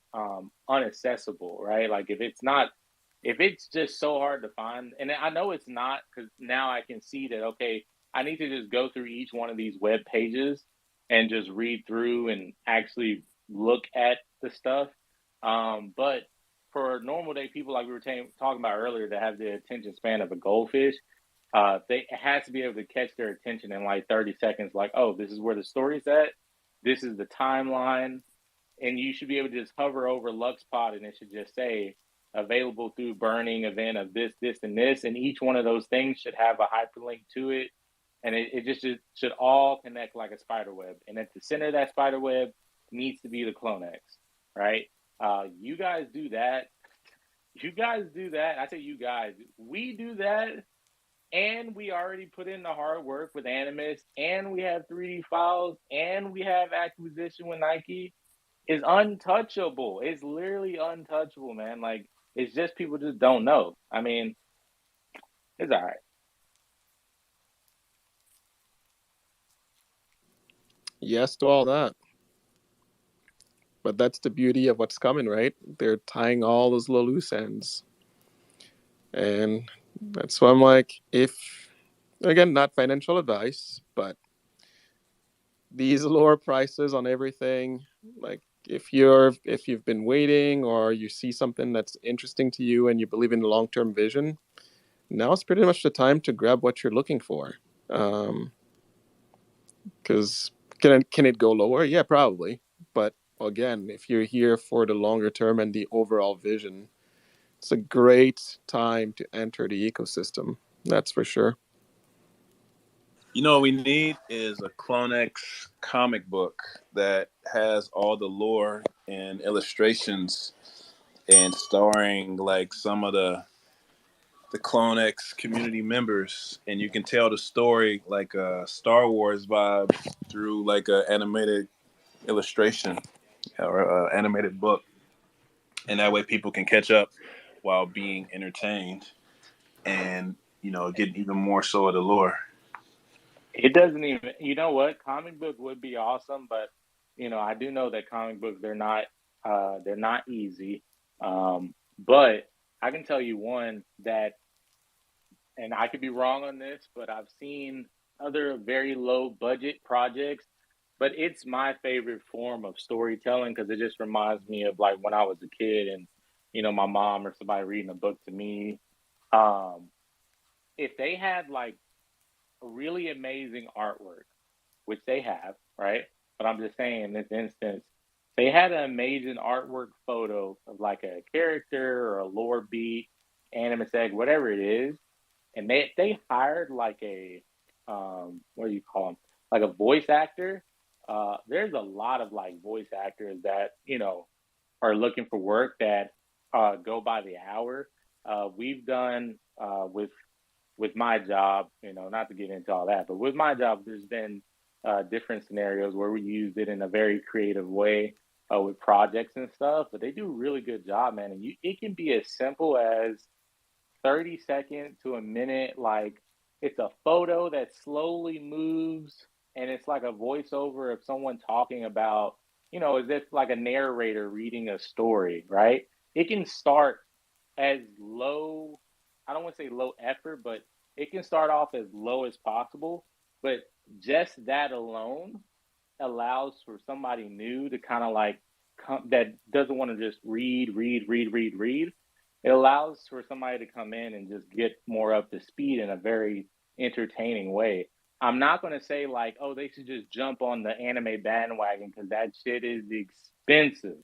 unaccessible, right? Like if it's just so hard to find, and I know it's not because now I can see that, okay, I need to just go through each one of these web pages and just read through and actually look at the stuff. But for normal day people, like we were talking about earlier, that have the attention span of a goldfish, it has to be able to catch their attention in like 30 seconds. Like, oh, this is where the story's at. This is the timeline, and you should be able to just hover over LuxPod, and it should just say available through burning event of this, this, and this, and each one of those things should have a hyperlink to it, and it just should all connect like a spider web. And at the center of that spider web needs to be the CloneX, right? You guys do that. You guys do that. I say you guys. We do that, and we already put in the hard work with Animus, and we have 3D files, and we have acquisition with Nike. Is untouchable. It's literally untouchable, man. Like, it's just people just don't know. I mean, it's all right. Yes to all that. But that's the beauty of what's coming, right? They're tying all those little loose ends. And that's why I'm like, if, again, not financial advice, but these lower prices on everything, like if you've been waiting or you see something that's interesting to you and you believe in the long-term vision, now's pretty much the time to grab what you're looking for. Because can it go lower? Yeah, probably. But again, if you're here for the longer term and the overall vision, it's a great time to enter the ecosystem. That's for sure. You know what we need is a CloneX comic book that has all the lore and illustrations and starring like some of the CloneX community members, and you can tell the story like a Star Wars vibe through like a animated illustration or a animated book, and that way people can catch up while being entertained and get even more so of the lore. It doesn't even, you know what? Comic book would be awesome, but I do know that comic books they're not easy. But I can tell you one that, and I could be wrong on this, but I've seen other very low budget projects, but it's my favorite form of storytelling because it just reminds me of like when I was a kid and my mom or somebody reading a book to me. Um, if they had like a really amazing artwork, which they have, right? But I'm just saying in this instance, they had an amazing artwork photo of like a character or a lore beat, animus egg, whatever it is, and they hired like a what do you call them, like a voice actor. There's a lot of like voice actors that are looking for work that go by the hour. We've done with with my job, not to get into all that, but with my job, there's been different scenarios where we used it in a very creative way with projects and stuff. But they do a really good job, man. And it can be as simple as 30 seconds to a minute. Like it's a photo that slowly moves, and it's like a voiceover of someone talking about, as if like a narrator reading a story, right? It can start as low, I don't want to say low effort, but it can start off as low as possible. But just that alone allows for somebody new to kind of like that doesn't want to just read. It allows for somebody to come in and just get more up to speed in a very entertaining way. I'm not going to say like, oh, they should just jump on the anime bandwagon because that shit is expensive.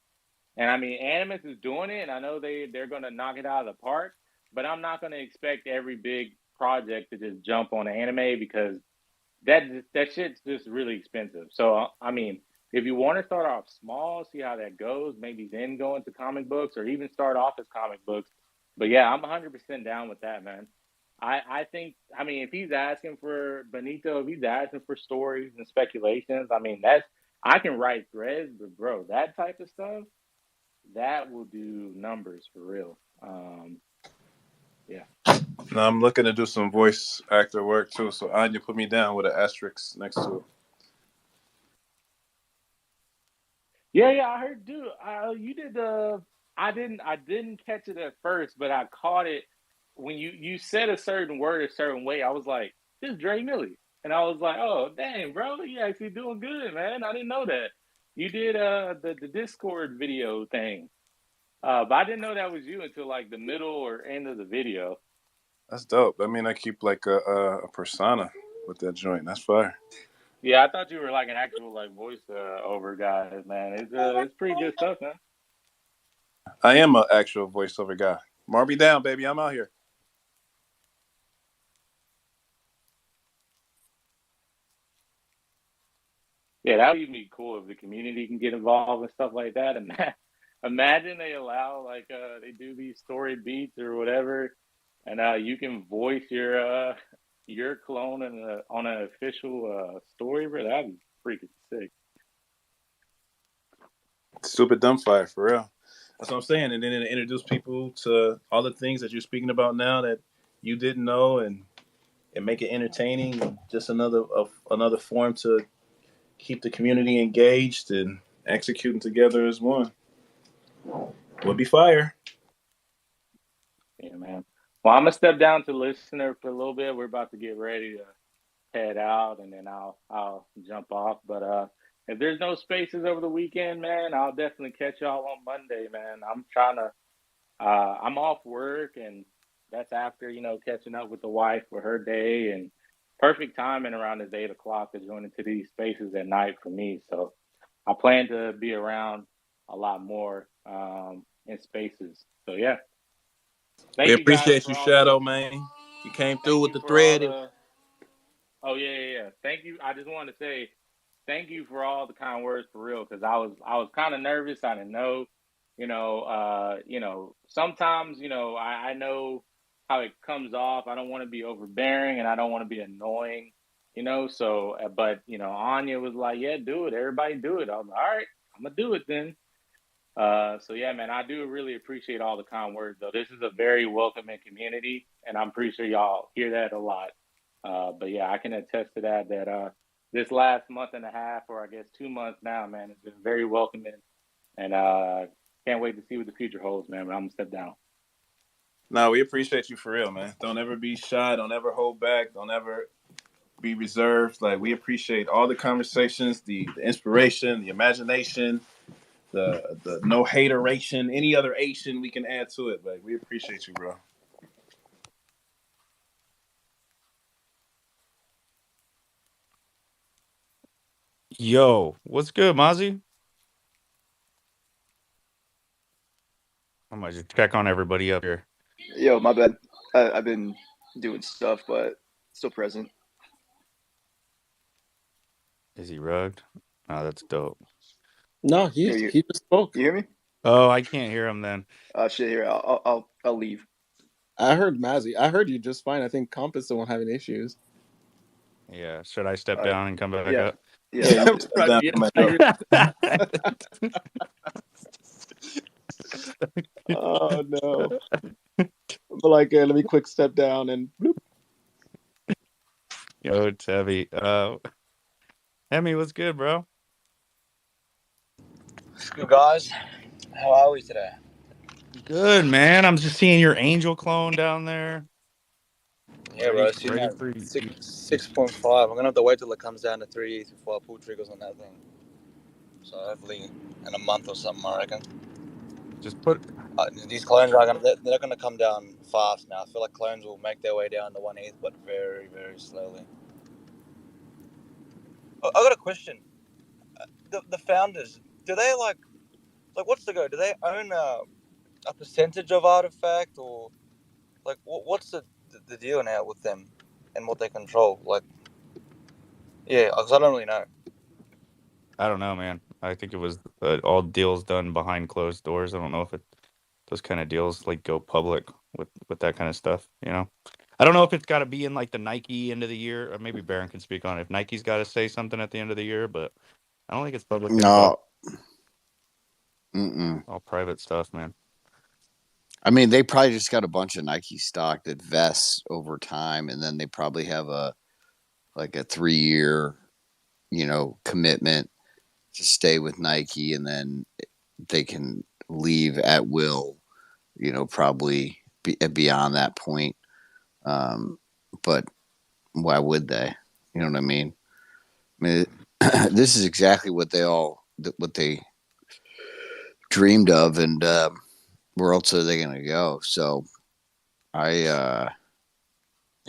And I mean, Animus is doing it, and I know they're going to knock it out of the park. But I'm not going to expect every big project to just jump on anime because that shit's just really expensive. So I mean, if you want to start off small, see how that goes, maybe then go into comic books or even start off as comic books. But yeah, I'm 100% down with that, man. I think, I mean, if he's asking for Benito, if he's asking for stories and speculations, I mean, I can write threads, but bro, that type of stuff, that will do numbers for real. Yeah. Now I'm looking to do some voice actor work too. So Anya put me down with an asterisk next to it. Yeah, I heard, dude. You did the. I didn't catch it at first, but I caught it when you said a certain word a certain way. I was like, "This is Dre Millie," and I was like, "Oh, dang, bro, you actually doing good, man. I didn't know that you did the Discord video thing, but I didn't know that was you until like the middle or end of the video." That's dope. I mean, I keep like a persona with that joint. That's fire. Yeah, I thought you were like an actual like voice over guy, man. It's pretty good stuff, man. I am an actual voiceover guy. Mark me down, baby. I'm out here. Yeah, that would be cool if the community can get involved and stuff like that. And imagine they allow like they do these story beats or whatever, and you can voice your clone on an official story. Bro, that'd be freaking sick. Stupid dumbfire for real. That's what I'm saying. And then it introduce people to all the things that you're speaking about now that you didn't know, and make it entertaining. And just another form to keep the community engaged and executing together as one. Would be fire. Yeah, man. Well, I'm gonna step down to listener for a little bit. We're about to get ready to head out, and then I'll jump off. But if there's no spaces over the weekend, man, I'll definitely catch y'all on Monday, man. I'm trying to. I'm off work, and that's after catching up with the wife for her day, and perfect timing around this 8 o'clock to join into these spaces at night for me. So I plan to be around a lot more in spaces. So yeah, We thank you guys appreciate for you, all the. Shadow man. You came through Thank with you the for all thread. the. Oh yeah. Thank you. I just wanted to say thank you for all the kind words for real, because I was kind of nervous. I didn't know, sometimes I know how it comes off. I don't want to be overbearing and I don't want to be annoying, So, but Anya was like, "Yeah, do it. Everybody do it." I was like, "All right, I'm gonna do it then." So yeah, man, I do really appreciate all the kind words though. This is a very welcoming community, and I'm pretty sure y'all hear that a lot. But yeah, I can attest to that. This last month and a half, or I guess 2 months now, man, it's been very welcoming, and can't wait to see what the future holds, man. But I'm gonna step down. No, we appreciate you for real, man. Don't ever be shy. Don't ever hold back. Don't ever be reserved. Like, we appreciate all the conversations, the inspiration, the imagination, the no hateration, any other Asian we can add to it. Like, we appreciate you, bro. Yo, what's good, Mozzie? I might just check on everybody up here. Yo, my bad. I've been doing stuff, but still present. Is he rugged? Oh, that's dope. No, Yo, he you just spoke. hear me? Oh, I can't hear him then. Shit. Here, I'll leave. I heard Mazzy. I heard you just fine. I think Comp is the one having issues. Yeah. Should I step All right. down and come back Yeah. up? Yeah. Yeah, you Step step down. down. Yeah. Come back up. Oh no! But like, let me quick step down and bloop. Yo, it's heavy. Hemi, what's good, bro? What's good, guys? How are we today? Good, man. I'm just seeing your angel clone down there. Yeah, bro. Ready, Sitting ready at for you. six 6.5. I'm gonna have to wait till it comes down to 3 before I pull triggers on that thing. So hopefully in a month or something, I reckon. Just put. These clones are they're gonna come down fast now. I feel like clones will make their way down to 1 ETH, but very, very slowly. I got a question. The founders, do they like what's the go? Do they own a percentage of Artifact, or like what's the deal now with them and what they control? Like, yeah, because I don't really know. I don't know, man. I think it was all deals done behind closed doors. I don't know if those kind of deals like go public with that kind of stuff. You know, I don't know if it's got to be in like the Nike end of the year, or maybe Baron can speak on it. If Nike's got to say something at the end of the year, but I don't think it's public info. No. Mm-mm. All private stuff, man. I mean, they probably just got a bunch of Nike stock that vests over time, and then they probably have a 3-year, commitment to stay with Nike, and then they can leave at will, probably beyond that point. But why would they? You know what I mean? I mean, this is exactly what they dreamed of, and where else are they going to go? So I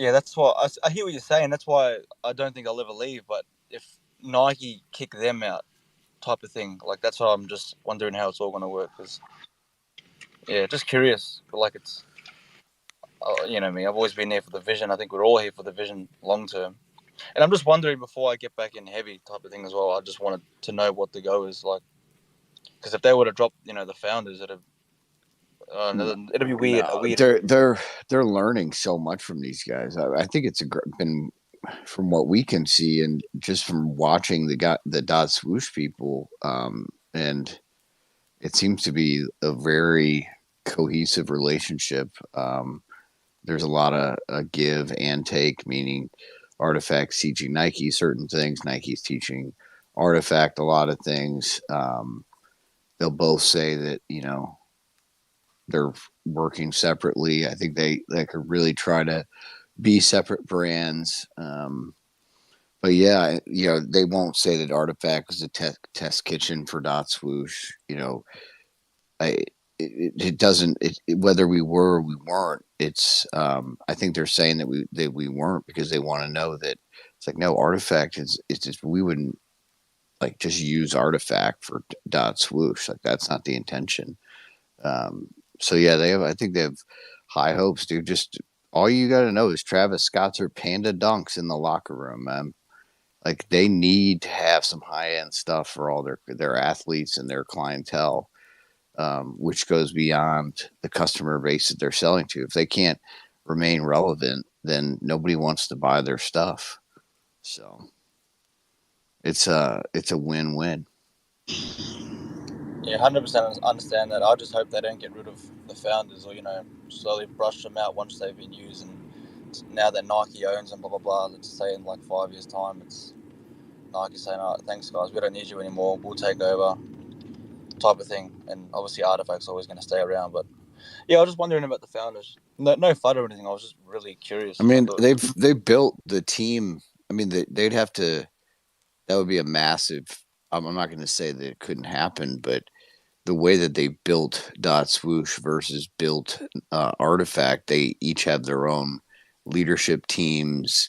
Yeah, that's why I hear what you're saying. That's why I don't think I'll ever leave. But if Nike kick them out, type of thing, like that's why I'm just wondering how it's all going to work. Because yeah, just curious. Like it's, you know me. I've always been there for the vision. I think we're all here for the vision long term. And I'm just wondering before I get back in heavy type of thing as well. I just wanted to know what the go is like. Because if they were to drop, the founders, it'd be weird. A no, weird. they're learning so much from these guys. I think it's been, from what we can see, and just from watching the dot swoosh people, and it seems to be a very cohesive relationship. There's a lot of give and take, meaning Artifact's teaching Nike certain things, Nike's teaching Artifact a lot of things. They'll both say that they're working separately. I think they could really try to be separate brands. But yeah, they won't say that Artifact is a test kitchen for Dot Swoosh. It doesn't. Whether we were or we weren't, it's. I think they're saying that we weren't because they want to know that it's like, no, Artifact is. It's just, we wouldn't like just use Artifact for Dot Swoosh. Like, that's not the intention. So yeah, I think they have high hopes, dude. Just all you got to know is Travis Scott's or Panda Dunks in the locker room, man. Like, they need to have some high end stuff for all their athletes and their clientele, which goes beyond the customer base that they're selling to. If they can't remain relevant, then nobody wants to buy their stuff. So it's a win-win. Yeah, 100% understand that. I just hope they don't get rid of the founders, or slowly brush them out once they've been used. And now that Nike owns them, blah blah blah. Let's say in like 5 years' time, it's Nike saying, "All right, thanks guys, we don't need you anymore. We'll take over," type of thing. And obviously, Artifact's always going to stay around. But yeah, I was just wondering about the founders. No FUD or anything. I was just really curious. I mean, they've built the team. I mean, they'd have to. That would be a massive. I'm not going to say that it couldn't happen, but the way that they built Dot Swoosh versus built Artifact, they each have their own leadership teams,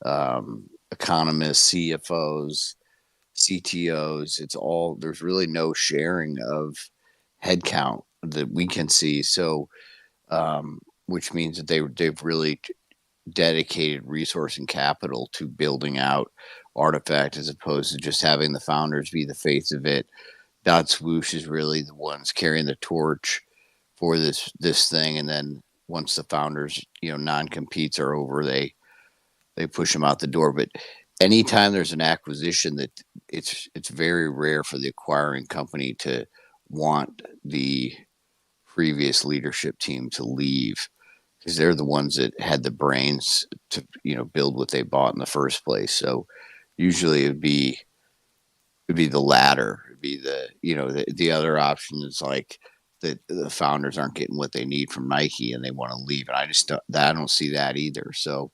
economists, CFOs, CTOs. It's all, there's really no sharing of headcount that we can see. So, which means that they've really dedicated resource and capital to building out Artifact, as opposed to just having the founders be the face of it. Dot Swoosh is really the ones carrying the torch for this thing, and then once the founders, non-competes are over, they push them out the door. But anytime there's an acquisition, that it's very rare for the acquiring company to want the previous leadership team to leave, because they're the ones that had the brains to build what they bought in the first place. So usually it'd be the latter. It'd be the other option is like the founders aren't getting what they need from Nike and they want to leave, and I don't see that either. So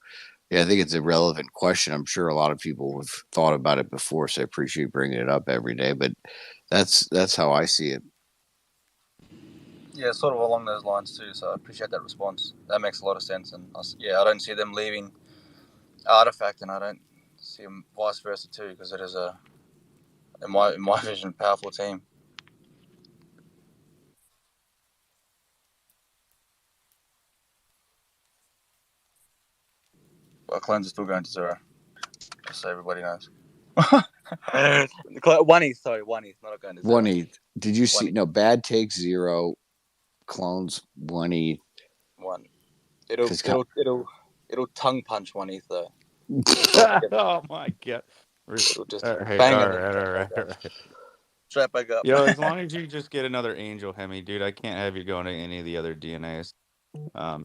yeah, I think it's a relevant question. I'm sure a lot of people have thought about it before, so I appreciate bringing it up every day. But that's how I see it. Yeah, sort of along those lines too. So I appreciate that response. That makes a lot of sense. And I don't see them leaving Artifact, and I don't see them vice versa too, because it is in my vision, powerful team. But clones are still going to 0, just so everybody knows. 1 ETH, sorry, 1 ETH, not going to 0. 1 ETH. Did you see? 1 ETH. No, bad takes 0, clones 1 ETH. 1. It'll tongue punch 1 ETH though. Oh my god! It'll just All right, bang all it. right. Straight back up. Yo, as long as you just get another Angel Hemi, dude, I can't have you going to any of the other DNAs.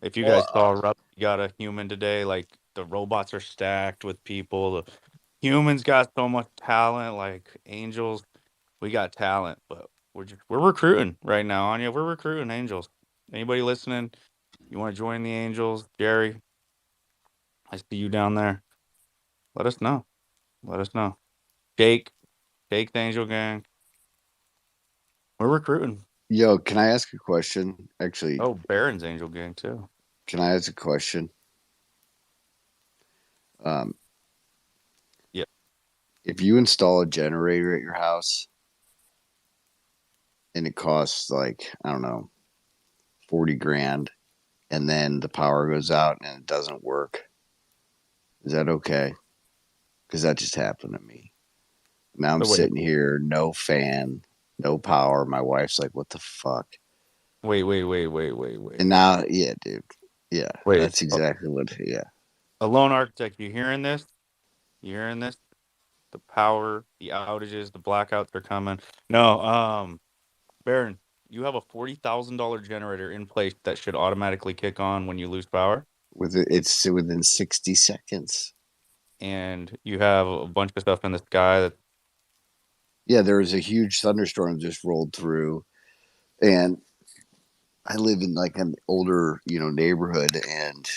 If you guys saw, Rup got a human today. Like the robots are stacked with people. The humans got so much talent. Like angels, we got talent, but we're recruiting right now, Anya. We're recruiting angels. Anybody listening? You want to join the angels, Jerry? I see you down there. Let us know. Let us know. Jake the Angel Gang. We're recruiting. Yo, can I ask a question? Actually, Oh, Baron's Angel Gang too. can I ask a question? Yeah. If you install a generator at your house and it costs like, I don't know, 40 grand, and then the power goes out and it doesn't work, is that okay? Because that just happened to me. Now I'm sitting here, no fan, no power. My wife's like, what the fuck? Wait. And now, yeah, dude. Yeah, Wait. that's exactly what, yeah. Alone Architect, you hearing this? You hearing this? The power, the outages, the blackouts are coming. No, Baron, you have a $40,000 generator in place that should automatically kick on when you lose power. It's within 60 seconds. And you have a bunch of stuff in the sky that. Yeah, there was a huge thunderstorm just rolled through, and I live in like an older, neighborhood, and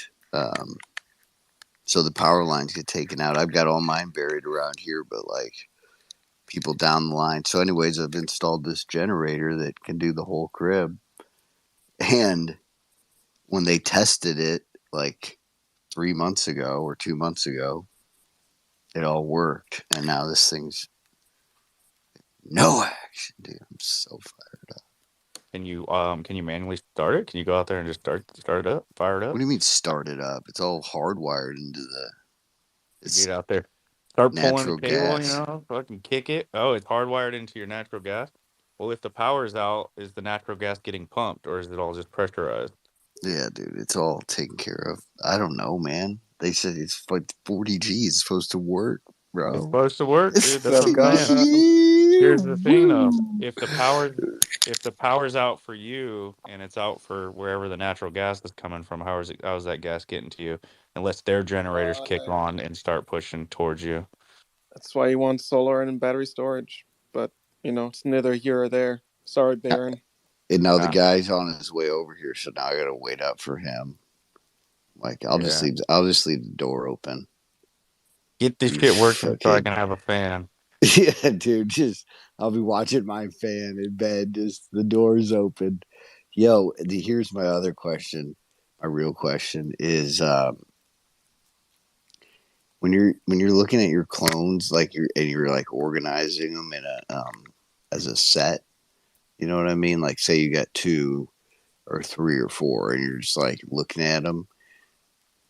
so the power lines get taken out. I've got all mine buried around here, but like people down the line. So, anyways, I've installed this generator that can do the whole crib, and when they tested it like 3 months ago or 2 months ago, it all worked, and now this thing's no action, dude. I'm so fired up. Can you manually start it? Can you go out there and just start it up, fire it up? What do you mean start it up? It's all hardwired into the. Get out there, start pulling the natural cable. gas. Fucking kick it. Oh, it's hardwired into your natural gas. Well, if the power's out, is the natural gas getting pumped, or is it all just pressurized? Yeah, dude, it's all taken care of. I don't know, man. They said it's like 40 G is supposed to work, bro. It's supposed to work, dude. That's So, what I'm saying. Here's the thing, though. If the power's out for you and it's out for wherever the natural gas is coming from, how's that gas getting to you? Unless their generators kick on and start pushing towards you. That's why you want solar and battery storage. But, it's neither here or there. Sorry, Baron. And now the guy's on his way over here, so now I gotta wait up for him. Like I'll just leave the door open. Get this shit working so I can have a fan. Yeah, dude. I'll be watching my fan in bed. Just the door's open. Yo, here's my other question. My real question is, when you're looking at your clones, like you're like organizing them in a as a set. You know what I mean? Like, say you got 2 or 3 or 4, and you're just like looking at them.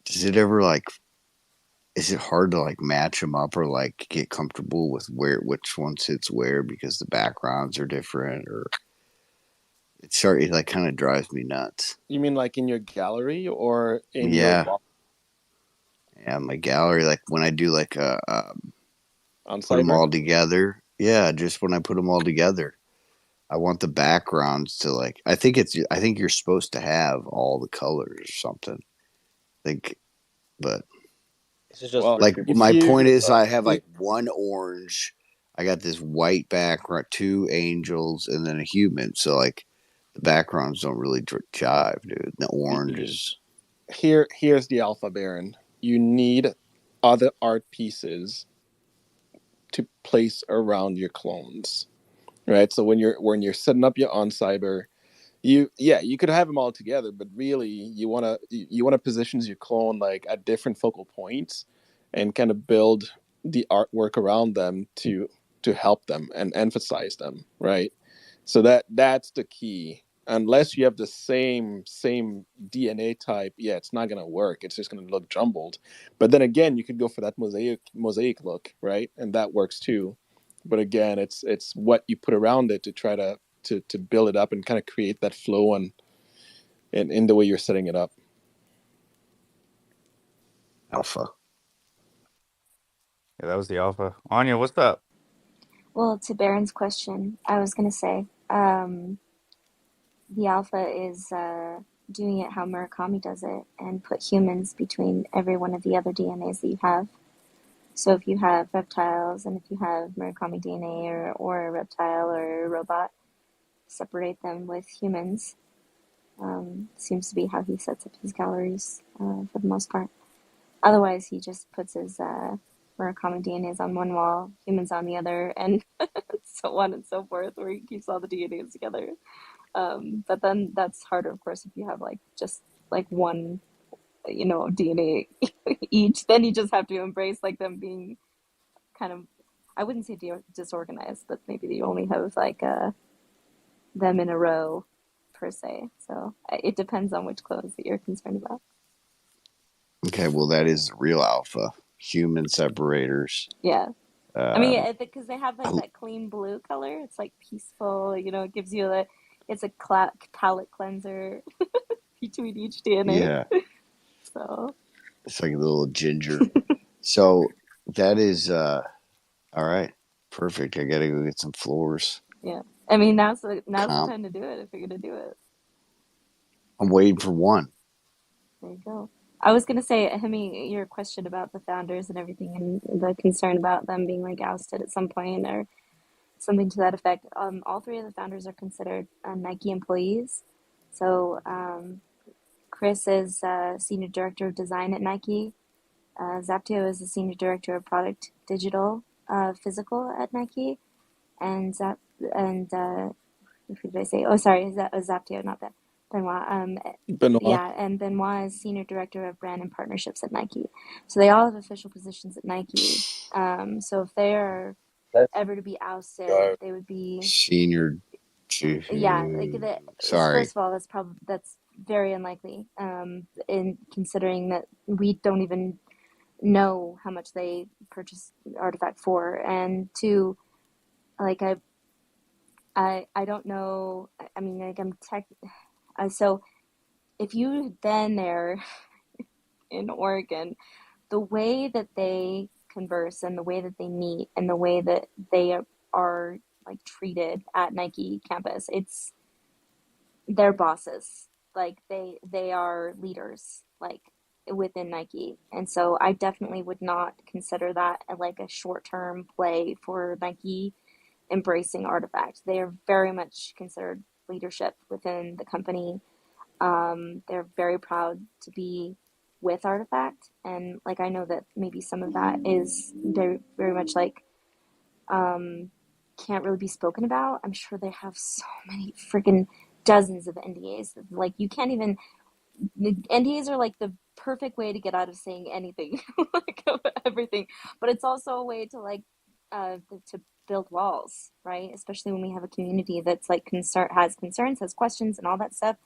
Does it ever is it hard to like match them up or like get comfortable with which one sits where because the backgrounds are different? Or It like kind of drives me nuts. You mean like in your gallery or in your Yeah, wall yeah, my gallery. Like when I do like on put them Cyber? all together. Yeah, just when I put them all together, I want the backgrounds to like. I think you're supposed to have all the colors or something. Think, but This is just Well, like restricted if my you point is, stuff. I have like one orange. I got this white background, two angels, and then a human. So like the backgrounds don't really jive, dude. The orange is here's the Alpha Baron. You need other art pieces to place around your clones, right? So when you're setting up your on Cyber, you could have them all together, but really you want to position your clone like at different focal points and kind of build the artwork around them to help them and emphasize them, right? So that's the key. Unless you have the same DNA type, yeah, it's not gonna work. It's just gonna look jumbled. But then again, you could go for that mosaic look, right? And that works too. But again, it's what you put around it to try to build it up and kind of create that flow and in the way you're setting it up. alpha. Yeah, that was the alpha. Anya, what's up? Well, to Baron's question, I was going to say the alpha is doing it how Murakami does it and put humans between every one of the other DNAs that you have. So if you have reptiles and if you have Murakami DNA or a reptile or a robot, separate them with humans. Seems to be how he sets up his galleries for the most part. Otherwise, he just puts his Murakami DNAs on one wall, humans on the other, and so on and so forth, where he keeps all the DNAs together. But then that's harder, of course, if you have like just like one, DNA each. Then you just have to embrace like them being kind of, I wouldn't say disorganized, but maybe you only have like them in a row per se. So it depends on which clones that you're concerned about. Okay, well that is real alpha. Human separators. Yeah. I mean, Um, because they have like that clean blue color. It's like peaceful, it gives you it's a palette cleanser between each DNA. yeah, So, it's like a little ginger. So that is all right. Perfect. I gotta go get some floors. yeah. I mean, now's the Comp. time to do it if you're gonna do it. I'm waiting for one. There you go. I was gonna say, Hemi, your question about the founders and everything, and the concern about them being like ousted at some point or something to that effect. All three of the founders are considered Nike employees. So Chris is senior director of design at Nike. Zaptio is the senior director of product digital physical at Nike, and who did I say? Oh, sorry, Zaptio, not that. Benoit. Benoit. Yeah, and Benoit is senior director of brand and partnerships at Nike. So they all have official positions at Nike. So if they are Let's ever to be ousted, go. they would be, Senior. yeah, Sorry. first of all, that's very unlikely. In considering that we don't even know how much they purchased Artifact for, and two, like I don't know. I mean, like so if you had been there in Oregon, the way that they converse and the way that they meet and the way that they are like treated at Nike campus, they're bosses. Like they are leaders, like within Nike. And so I definitely would not consider that like a short-term play for Nike embracing Artifact. They are very much considered leadership within the company. They're very proud to be with Artifact, and like I know that maybe some of that is very very much like um, can't really be spoken about. I'm sure they have so many freaking dozens of NDAs. Like you can't even. The NDAs are like the perfect way to get out of saying anything, like everything. But it's also a way to like to build walls, right? Especially when we have a community that's like has concerns, has questions, and all that stuff.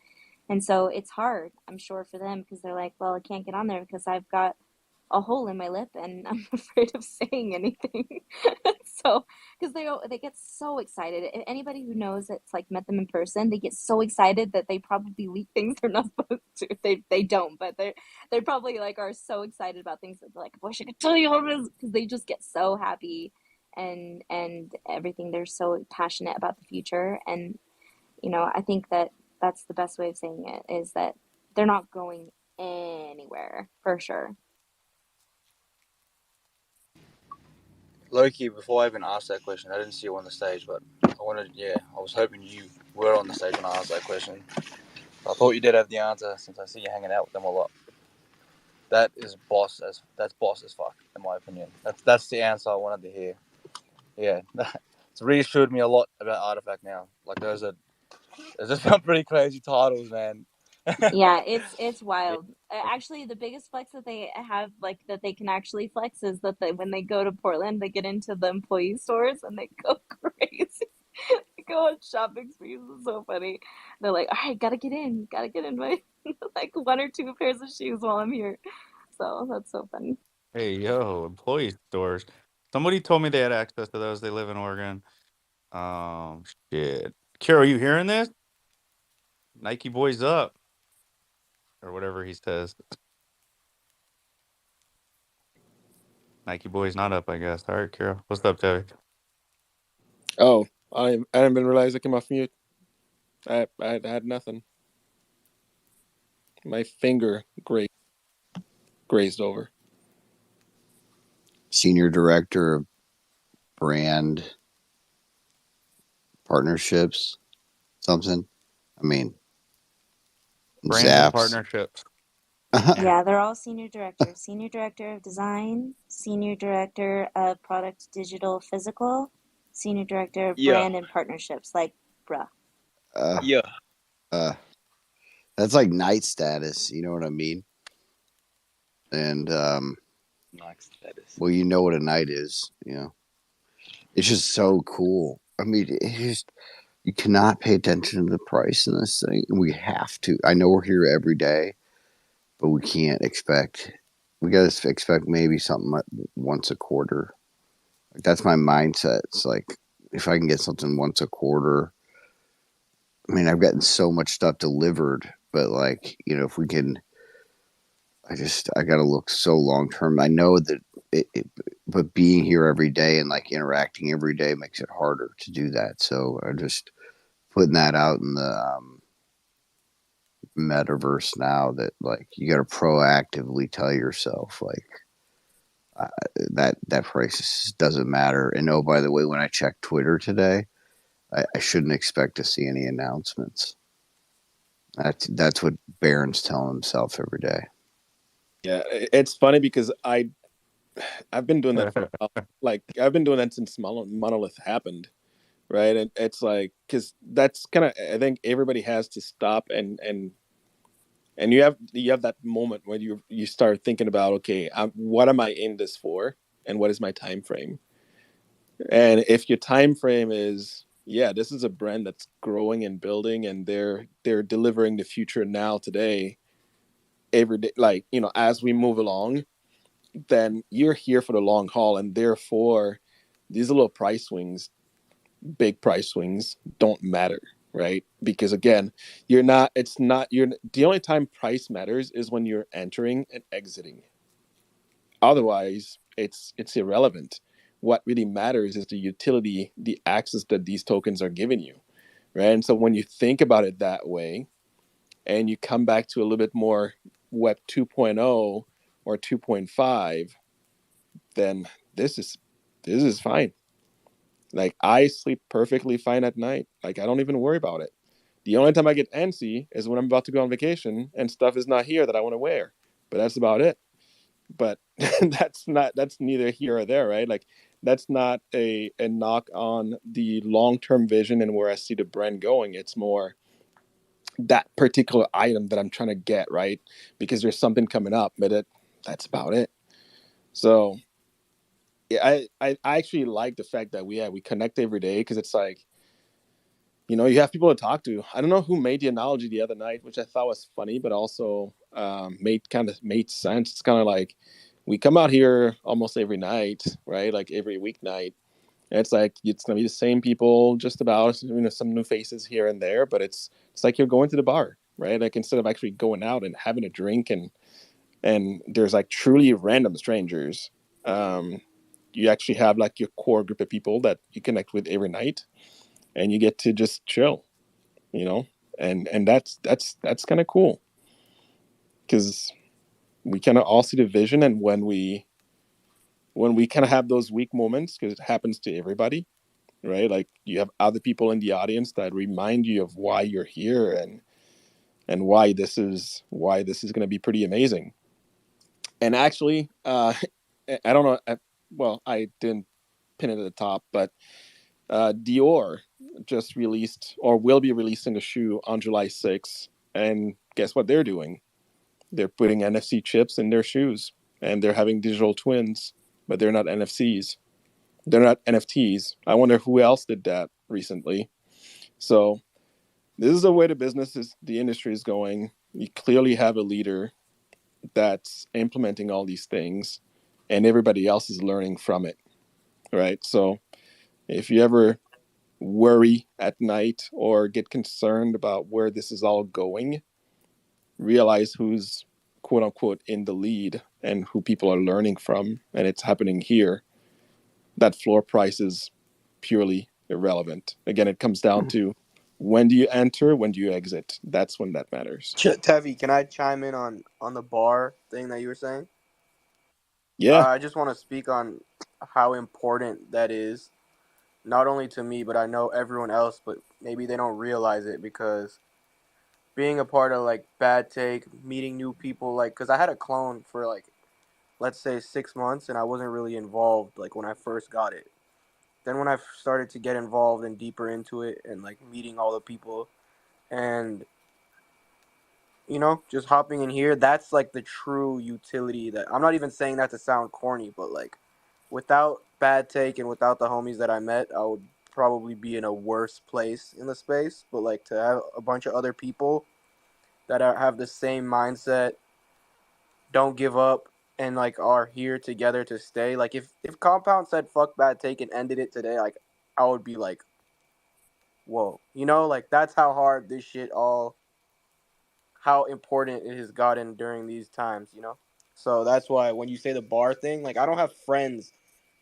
And so it's hard, I'm sure, for them because they're like, well, I can't get on there because I've got a hole in my lip and I'm afraid of saying anything. So, because they get so excited. Anybody who knows it's like met them in person, they get so excited that they probably leak things they're not supposed to. They don't, but they probably like are so excited about things that they're like, I wish I could tell you all this, because they just get so happy and everything. They're so passionate about the future, and I think that that's the best way of saying it, is that they're not going anywhere for sure. Loki, before I even asked that question, I didn't see you on the stage, but I was hoping you were on the stage when I asked that question. I thought you did have the answer since I see you hanging out with them a lot. That's boss as fuck, in my opinion. That's the answer I wanted to hear. Yeah, it's reassured me a lot about Artifact now. Like those just some pretty crazy titles, man. Yeah, it's wild. Actually, the biggest flex that they have, like that they can actually flex, is that when they go to Portland, they get into the employee stores and they go crazy. They go on shopping sprees. It's so funny. They're like, all right, gotta get in my like 1 or 2 pairs of shoes while I'm here. So that's so funny. Hey, yo, employee stores. Somebody told me they had access to those. They live in Oregon. Shit. Kira, are you hearing this? Nike boys up, or whatever he says. Nike boys not up, I guess. All right, Kira. What's up, Tabby? Oh, I didn't even realize I came off mute. I had nothing. My finger grazed over. Senior Director of Brand Partnerships, something. I mean, Brands and Zaps. partnerships. Yeah, they're all senior directors. Senior director of design, senior director of product digital physical, senior director of Yeah, brand and partnerships. Like, bruh. uh, yeah. uh, that's like night status. You know what I mean? And Nice status. well, you know what a night is. It's just so cool. I mean, you cannot pay attention to the price in this thing. We have to. I know we're here every day, but we can't expect. We got to expect maybe something like once a quarter. Like, that's my mindset. It's like if I can get something once a quarter. I mean, I've gotten so much stuff delivered, but like if we can, I got to look so long term. I know that but being here every day and like interacting every day makes it harder to do that. So I just putting that out in the metaverse now, that like you got to proactively tell yourself like that price doesn't matter. And oh, by the way, when I checked Twitter today, I shouldn't expect to see any announcements. That's what Barron's telling himself every day. Yeah, it's funny because I've been doing that for like I've been doing that since Monolith happened, right? And it's like because that's kind of I think everybody has to stop and you have that moment when you start thinking about, okay, what am I in this for, and what is my time frame? And if your time frame is, yeah, this is a brand that's growing and building, and they're delivering the future now today, every day, like as we move along, then you're here for the long haul, and therefore these little price swings, big price swings, don't matter, right? Because again, you're the only time price matters is when you're entering and exiting. Otherwise, it's irrelevant. What really matters is the utility, the access that these tokens are giving you, right? And so when you think about it that way, and you come back to a little bit more Web 2.0 or 2.5, then this is fine. Like I sleep perfectly fine at night. Like I don't even worry about it. The only time I get antsy is when I'm about to go on vacation and stuff is not here that I want to wear. But that's about it. But that's neither here or there, right? Like that's not a knock on the long-term vision and where I see the brand going. It's more that particular item that I'm trying to get, right? Because there's something coming up, but that's about it. So yeah, I actually like the fact that we connect every day, because it's like, you have people to talk to. I don't know who made the analogy the other night, which I thought was funny, but also made sense. It's kind of like we come out here almost every night, right? Like every weeknight, It's like it's gonna be the same people, just about, some new faces here and there, but it's like you're going to the bar, right? Like instead of actually going out and having a drink and there's like truly random strangers. You actually have like your core group of people that you connect with every night, and you get to just chill, you know, and that's kind of cool because we kind of all see the vision, and when we kind of have those weak moments, because it happens to everybody, right? Like you have other people in the audience that remind you of why you're here and why this is going to be pretty amazing. And actually, I don't know. Well, I didn't pin it at the top, but Dior just released or will be releasing a shoe on July 6th. And guess what they're doing? They're putting NFC chips in their shoes, and they're having digital twins, but they're not NFCs. They're not NFTs. I wonder who else did that recently. So this is the way the industry is going. You clearly have a leader that's implementing all these things, and everybody else is learning from it, right? So if you ever worry at night or get concerned about where this is all going, realize who's quote unquote in the lead and who people are learning from, and it's happening here. That floor price is purely irrelevant. Again, it comes down to when do you enter, when do you exit? That's when that matters. Tevi, can I chime in on the bar thing that you were saying? Yeah. I just want to speak on how important that is, not only to me, but I know everyone else, but maybe they don't realize it because being a part of like Bad Take, meeting new people, like, because I had a clone for like, let's say 6 months and I wasn't really involved like when I first got it. Then when I started to get involved and deeper into it and like meeting all the people and just hopping in here, that's like the true utility. That I'm not even saying that to sound corny, but like without Bad Take and without the homies that I met, I would probably be in a worse place in the space. But like to have a bunch of other people that have the same mindset, don't give up, and like are here together to stay. Like if Compound said fuck Bad Take and ended it today, like I would be like, whoa, like that's how hard this shit all, how important it has gotten during these times. So that's why when you say the bar thing, like I don't have friends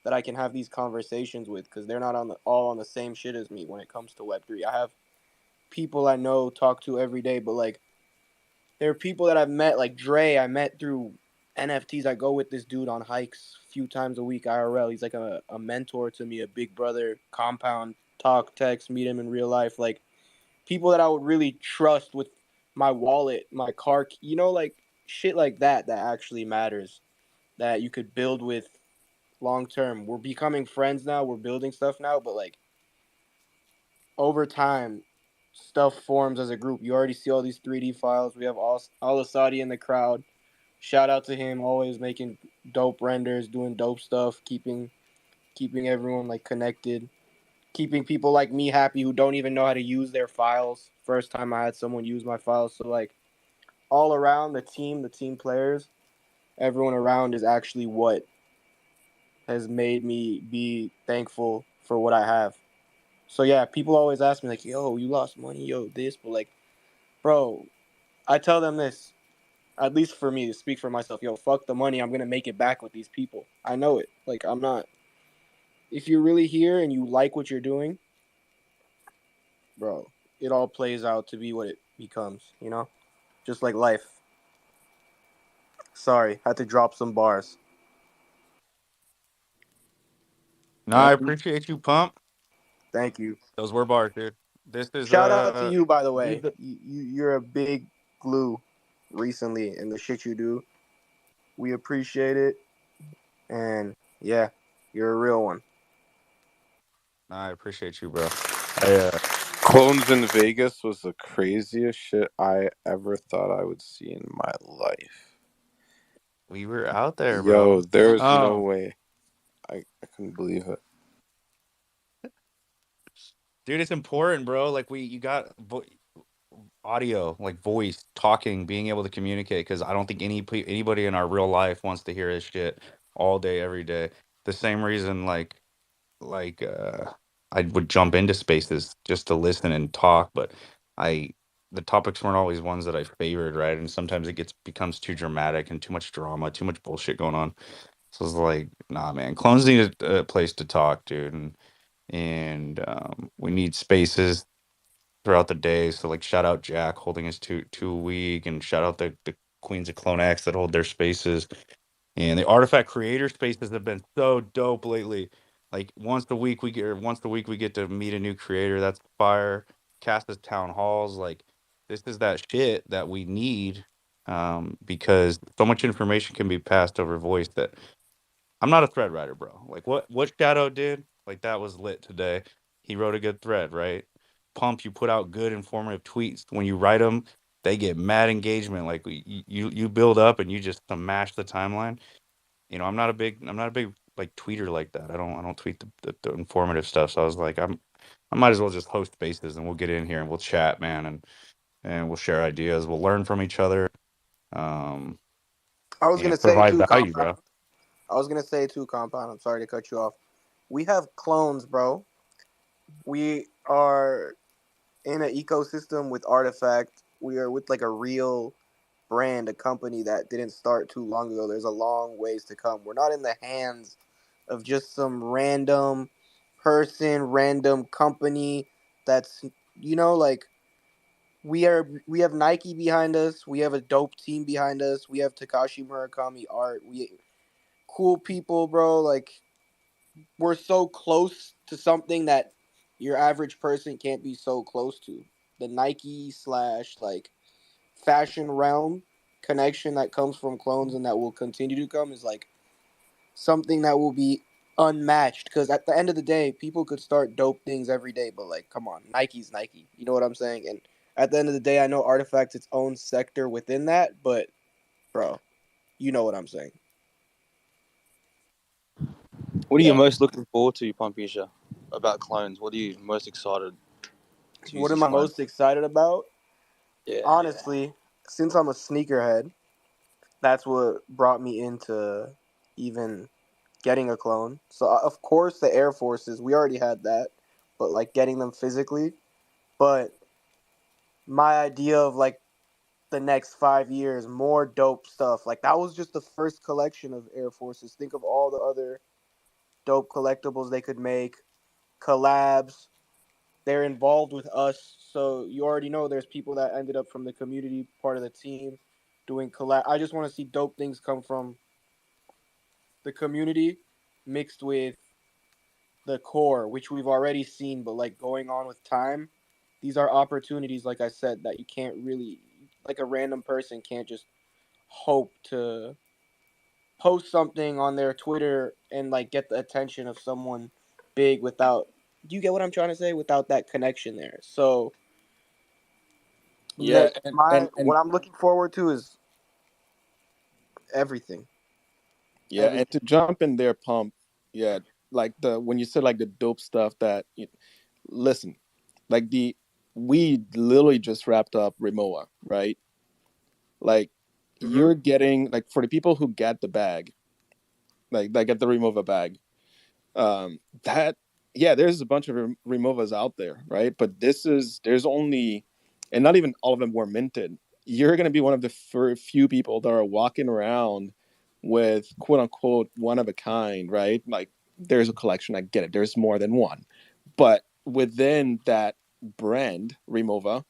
that I can have these conversations with because they're not all on the same shit as me when it comes to Web3. I have people I know, talk to every day, but like there are people that I've met, like Dre, I met through NFTs. I go with this dude on hikes a few times a week IRL. He's like a mentor to me, a big brother. Compound, talk, text, meet him in real life. Like people that I would really trust with my wallet, my car, like shit like that actually matters, that you could build with long term. We're becoming friends now. We're building stuff now, but like over time, stuff forms as a group. You already see all these 3D files. We have all Asadi in the crowd. Shout out to him, always making dope renders, doing dope stuff, keeping everyone like connected, keeping people like me happy who don't even know how to use their files. First time I had someone use my files, so like all around the team players, everyone around is actually what has made me be thankful for what I have. So yeah, people always ask me like, "Yo, you lost money, yo, this," but like, bro, I tell them this. At least for me, to speak for myself, yo, fuck the money. I'm gonna make it back with these people. I know it. Like I'm not. If you're really here and you like what you're doing, bro, it all plays out to be what it becomes. Just like life. Sorry, had to drop some bars. No, I appreciate you, Pump. Thank you. Those were bars, dude. This is Shout out to you, by the these way. You're a big glue recently in the shit you do. We appreciate it. And yeah, you're a real one. No, I appreciate you, bro. I Clones in Vegas was the craziest shit I ever thought I would see in my life. we were out there, Yo, bro. there was no Oh, way. I couldn't believe it. dude, it's important, bro. Like you got audio, like voice, talking, being able to communicate. Because I don't think anybody in our real life wants to hear this shit all day, every day. The same reason, like like I would jump into spaces just to listen and talk, but I the topics weren't always ones that I favored, right? And sometimes it becomes too dramatic and too much drama, too much bullshit going on. So it's like, nah, man, clones need a place to talk, dude, and we need spaces throughout the day. So like, shout out Jack holding his two a week, and shout out the Queens of CloneX that hold their spaces. And the artifact creator spaces have been so dope lately. Like once a week we get to meet a new creator. That's fire. Cast as town halls. Like this is that shit that we need. Because so much information can be passed over voice that I'm not a thread writer, bro. Like what Shadow did, like that was lit today. He wrote a good thread, right? Pump, you put out good informative tweets. When you write them, they get mad engagement. Like you build up and you just smash the timeline. I'm not a big like tweeter like that. I don't tweet the informative stuff. So I was like, I might as well just host spaces and we'll get in here and we'll chat, man, and we'll share ideas. We'll learn from each other. Um, I was gonna and say provide too, value, Compound. bro. I was gonna say too, Compound. I'm sorry to cut you off. We have clones, bro. We are in an ecosystem with Artifact. We are with like a real brand, a company that didn't start too long ago. There's a long ways to come. We're not in the hands of just some random person, random company that's like we have Nike behind us, we have a dope team behind us, we have Takashi Murakami art, we cool people, bro. Like we're so close to something that your average person can't be so close to. The Nike slash like fashion realm connection that comes from clones and that will continue to come is like something that will be unmatched, because at the end of the day people could start dope things every day, but like come on, Nike's Nike, you know what I'm saying? And at the end of the day, I know Artifact's its own sector within that, but bro, you know what I'm saying. What are you Yeah. most looking forward to, Pumpisha, about clones? What are you most excited to use What this am I clone? most excited about? Yeah. Honestly, since I'm a sneakerhead, that's what brought me into even getting a clone. So of course the Air Forces, we already had that, but like getting them physically. But my idea of like the next 5 years, more dope stuff. Like that was just the first collection of Air Forces. Think of all the other dope collectibles they could make, collabs. They're involved with us, so you already know there's people that ended up from the community part of the team doing collab. I just want to see dope things come from the community mixed with the core, which we've already seen, but like going on with time, these are opportunities, like I said, that you can't really, like a random person can't just hope to post something on their Twitter and like get the attention of someone big without, do you get what I'm trying to say? Without that connection there. So Yeah, and what I'm looking forward to is everything. yeah, and Everything. to jump in there, Pump. Yeah, like the when you said like the dope stuff that listen, like the we literally just wrapped up Rimowa, right? Like Mm-hmm. you're getting like for the people who get the bag, like that get the Remova bag, that yeah, there's a bunch of Removas out there, right? But there's only, and not even all of them were minted. You're gonna be one of the few people that are walking around with quote unquote one of a kind, right? Like there's a collection, I get it. There's more than one, but within that brand Remova,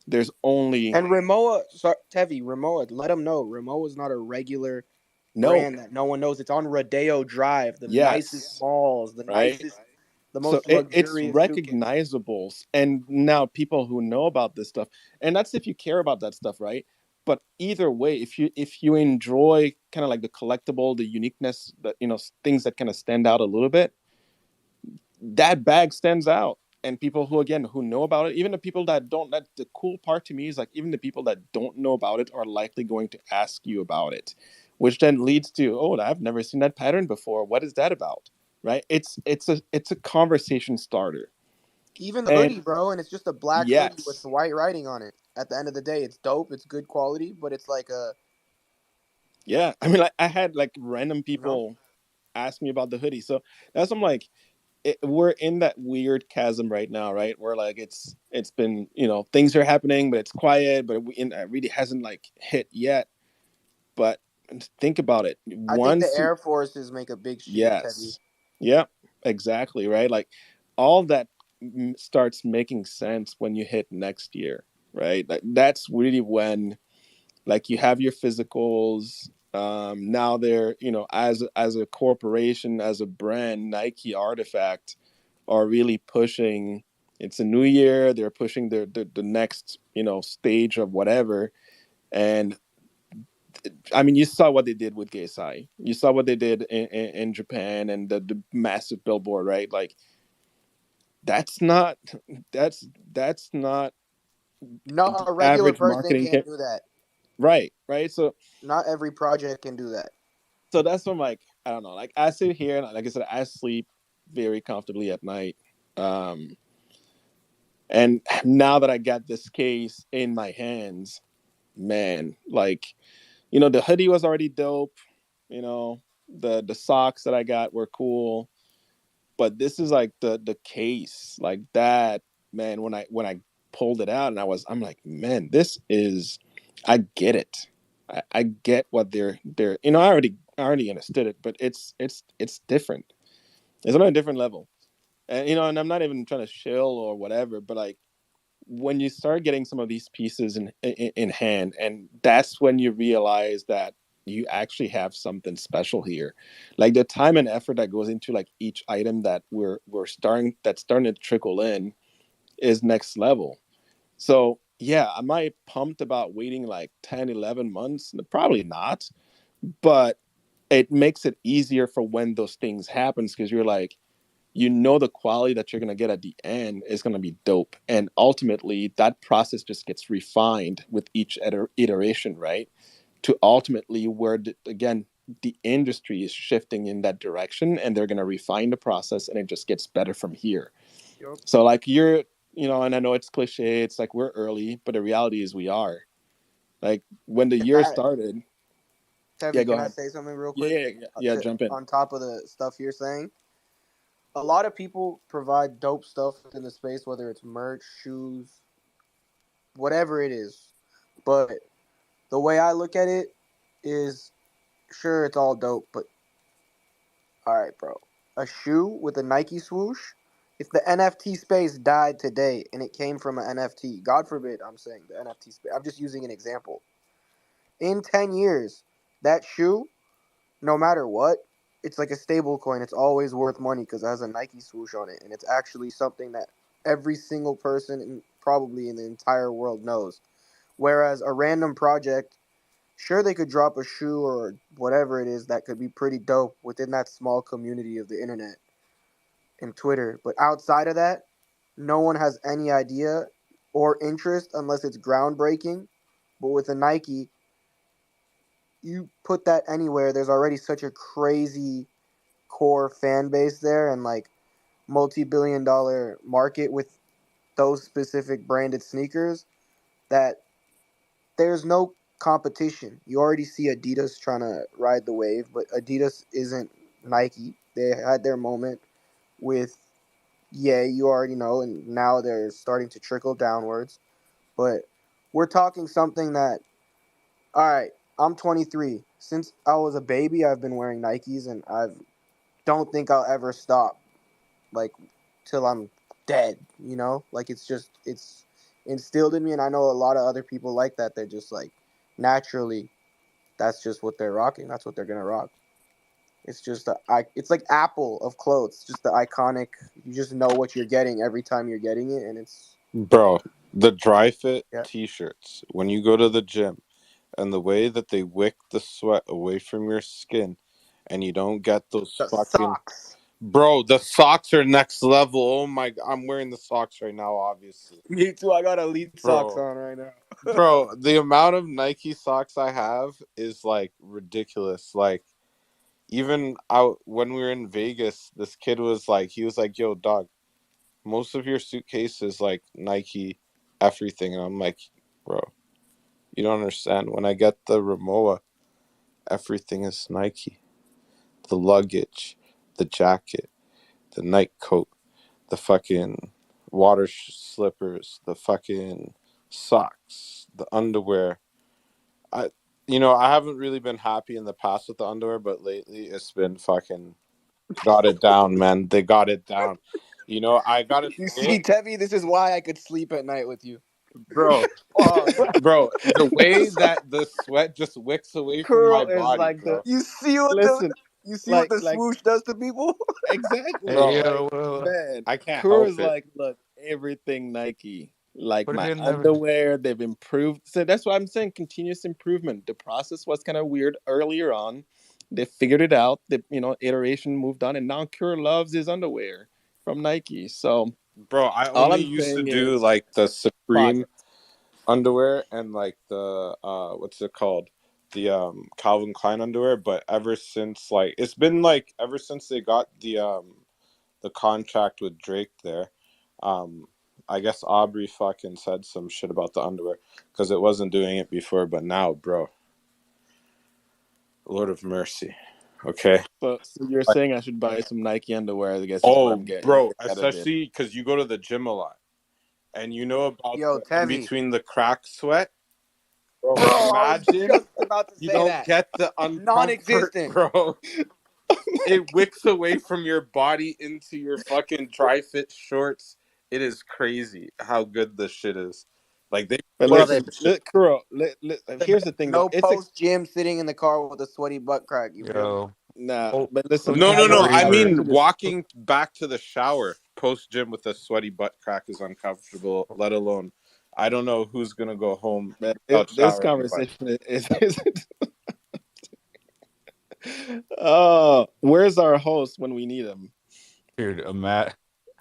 there's only And Rimowa, sorry, Tevi, Rimowa, let them know Rimowa is not a regular no, brand that no one knows. It's on Rodeo Drive, the nicest yes, malls, the right. nicest, the So most it's luxurious suitcase. recognizable, and now people who know about this stuff, and that's if you care about that stuff, right? But either way, if you enjoy kind of like the collectible, the uniqueness, that things that kind of stand out a little bit, that bag stands out. And people who again who know about it, even the people that don't, that the cool part to me is like even the people that don't know about it are likely going to ask you about it, which then leads to, oh, I've never seen that pattern before, what is that about, right? It's a conversation starter. Even the And hoodie, bro, and it's just a black hoodie with yes, the white writing on it. At the end of the day, it's dope. It's good quality, but it's like a, yeah, I mean, like I had like random you know, people ask me about the hoodie, so that's I'm like, we're in that weird chasm right now, right? Where like it's been, things are happening, but it's quiet, but it really hasn't like hit yet. But think about it. I think the Once, Air Forces make a big shift, heavy. yes, yeah, exactly, right? Like all that starts making sense when you hit next year, right? Like that's really when like you have your physicals. Now they're, as a corporation, as a brand, Nike Artifact are really pushing. It's a new year. They're pushing the next, stage of whatever. And I mean, you saw what they did with Geisai. You saw what they did in Japan and the massive billboard, right? Like that's not that's not Not the a regular average person marketing can't do that. right. So Not every project can do that. that's what I'm like, I don't know. Like I sit here and like I said, I sleep very comfortably at night. Um, and now that I got this case in my hands, man, like, the hoodie was already dope. You know, the socks that I got were cool, but this is like the case, like that, man. When I pulled it out and I'm like, man, this is, I get it. I get what they're. I already understood it, but it's different. It's on a different level, and I'm not even trying to shill or whatever, but like when you start getting some of these pieces in hand, and that's when you realize that you actually have something special here. Like the time and effort that goes into like each item that that's starting to trickle in is next level. So yeah, am I pumped about waiting like 10, 11 months? Probably not, but it makes it easier for when those things happens, because you're like, the quality that you're going to get at the end is going to be dope. And ultimately, that process just gets refined with each iteration, right? To ultimately where, again, the industry is shifting in that direction, and they're going to refine the process, and it just gets better from here. Yep. So, like, and I know it's cliche, it's like we're early, but the reality is we are. Like, when the year That started, yeah, Heavy, go can I ahead. say something real quick? Yeah, jump in. On top of the stuff you're saying, a lot of people provide dope stuff within the space, whether it's merch, shoes, whatever it is. But the way I look at it is, sure, it's all dope, but all right, bro. A shoe with a Nike swoosh. If the NFT space died today and it came from an NFT, God forbid, I'm saying the NFT space. I'm just using an example. In 10 years, that shoe, no matter what, it's like a stable coin. It's always worth money because it has a Nike swoosh on it, and it's actually something that every single person probably in the entire world knows. Whereas a random project, sure, they could drop a shoe or whatever it is that could be pretty dope within that small community of the internet and Twitter, but outside of that, no one has any idea or interest unless it's groundbreaking. But with a Nike, you put that anywhere, there's already such a crazy core fan base there, and like multi-billion-dollar market with those specific branded sneakers, that there's no competition. You already see Adidas trying to ride the wave, but Adidas isn't Nike. They had their moment with, yeah, you already know, and now they're starting to trickle downwards. But we're talking something that, all right, I'm 23. Since I was a baby, I've been wearing Nikes, and I don't think I'll ever stop, like, till I'm dead, Like, it's instilled in me, and I know a lot of other people like that. They're just, like, naturally, that's just what they're rocking. That's what they're going to rock. It's just it's like Apple of clothes, just the iconic. You just know what you're getting every time you're getting it, and it's, Bro, the dry fit yeah. t-shirts, when you go to the gym and the way that they wick the sweat away from your skin and you don't get those The fucking. socks. Bro, the socks are next level. Oh my, I'm wearing the socks right now, obviously. Me too. I got elite socks Bro, on right now. bro, the amount of Nike socks I have is like ridiculous. Like, even out when we were in Vegas, this kid was like, he was like, yo, dog, most of your suitcase is like Nike everything. And I'm like, bro, you don't understand. When I get the Rimowa, everything is Nike. The luggage, the jacket, the night coat, the fucking water slippers, the fucking socks, the underwear. I I haven't really been happy in the past with the underwear, but lately it's been fucking got it down, man. They got it down. I gotta You say, see, Tevi, this is why I could sleep at night with you. bro, bro, the way that the sweat just wicks away from my Curl is body, like the bro. You see what the listen, you see what like the like swoosh does to people? exactly. Hey, Bro, Like, yo, man, I can't Kuro help is it. like, look, everything Nike. Like put it my in the. underwear, they've improved. So that's why I'm saying continuous improvement. The process was kind of weird earlier on. They figured it out. The iteration moved on, and now Kuro loves his underwear from Nike. So Bro, I all only I'm used to saying do is like the Supreme progress. underwear and like the what's it called? The Calvin Klein underwear, but ever since like it's been like ever since they got the contract with Drake there, um I guess Aubrey fucking said some shit about the underwear because it wasn't doing it before, but now, bro, Lord of mercy. Okay. So you're Like, saying I should buy some Nike underwear? I guess is what oh, I'm getting bro, out of this. especially because you go to the gym a lot and you know about Yo, the in Tevi. between the crack sweat. Bro, Bro, I was imagine just about to you say don't that. get the uncomfort, Non-existent. bro. It wicks away from your body into your fucking dry fit shorts. It is crazy how good this shit is. Like they But What play are they? listen, some shit. Kuro, here's the thing though. No It's post gym sitting in the car with a sweaty butt crack. You feel me? Yo, nah, oh, but listen, No, no, I no. will I breather. answer mean, this. walking back to the shower post gym with a sweaty butt crack is uncomfortable. Let alone, I don't know who's gonna go home Man, without this showering. But conversation is oh, where's our host when we need him? Dude, Matt.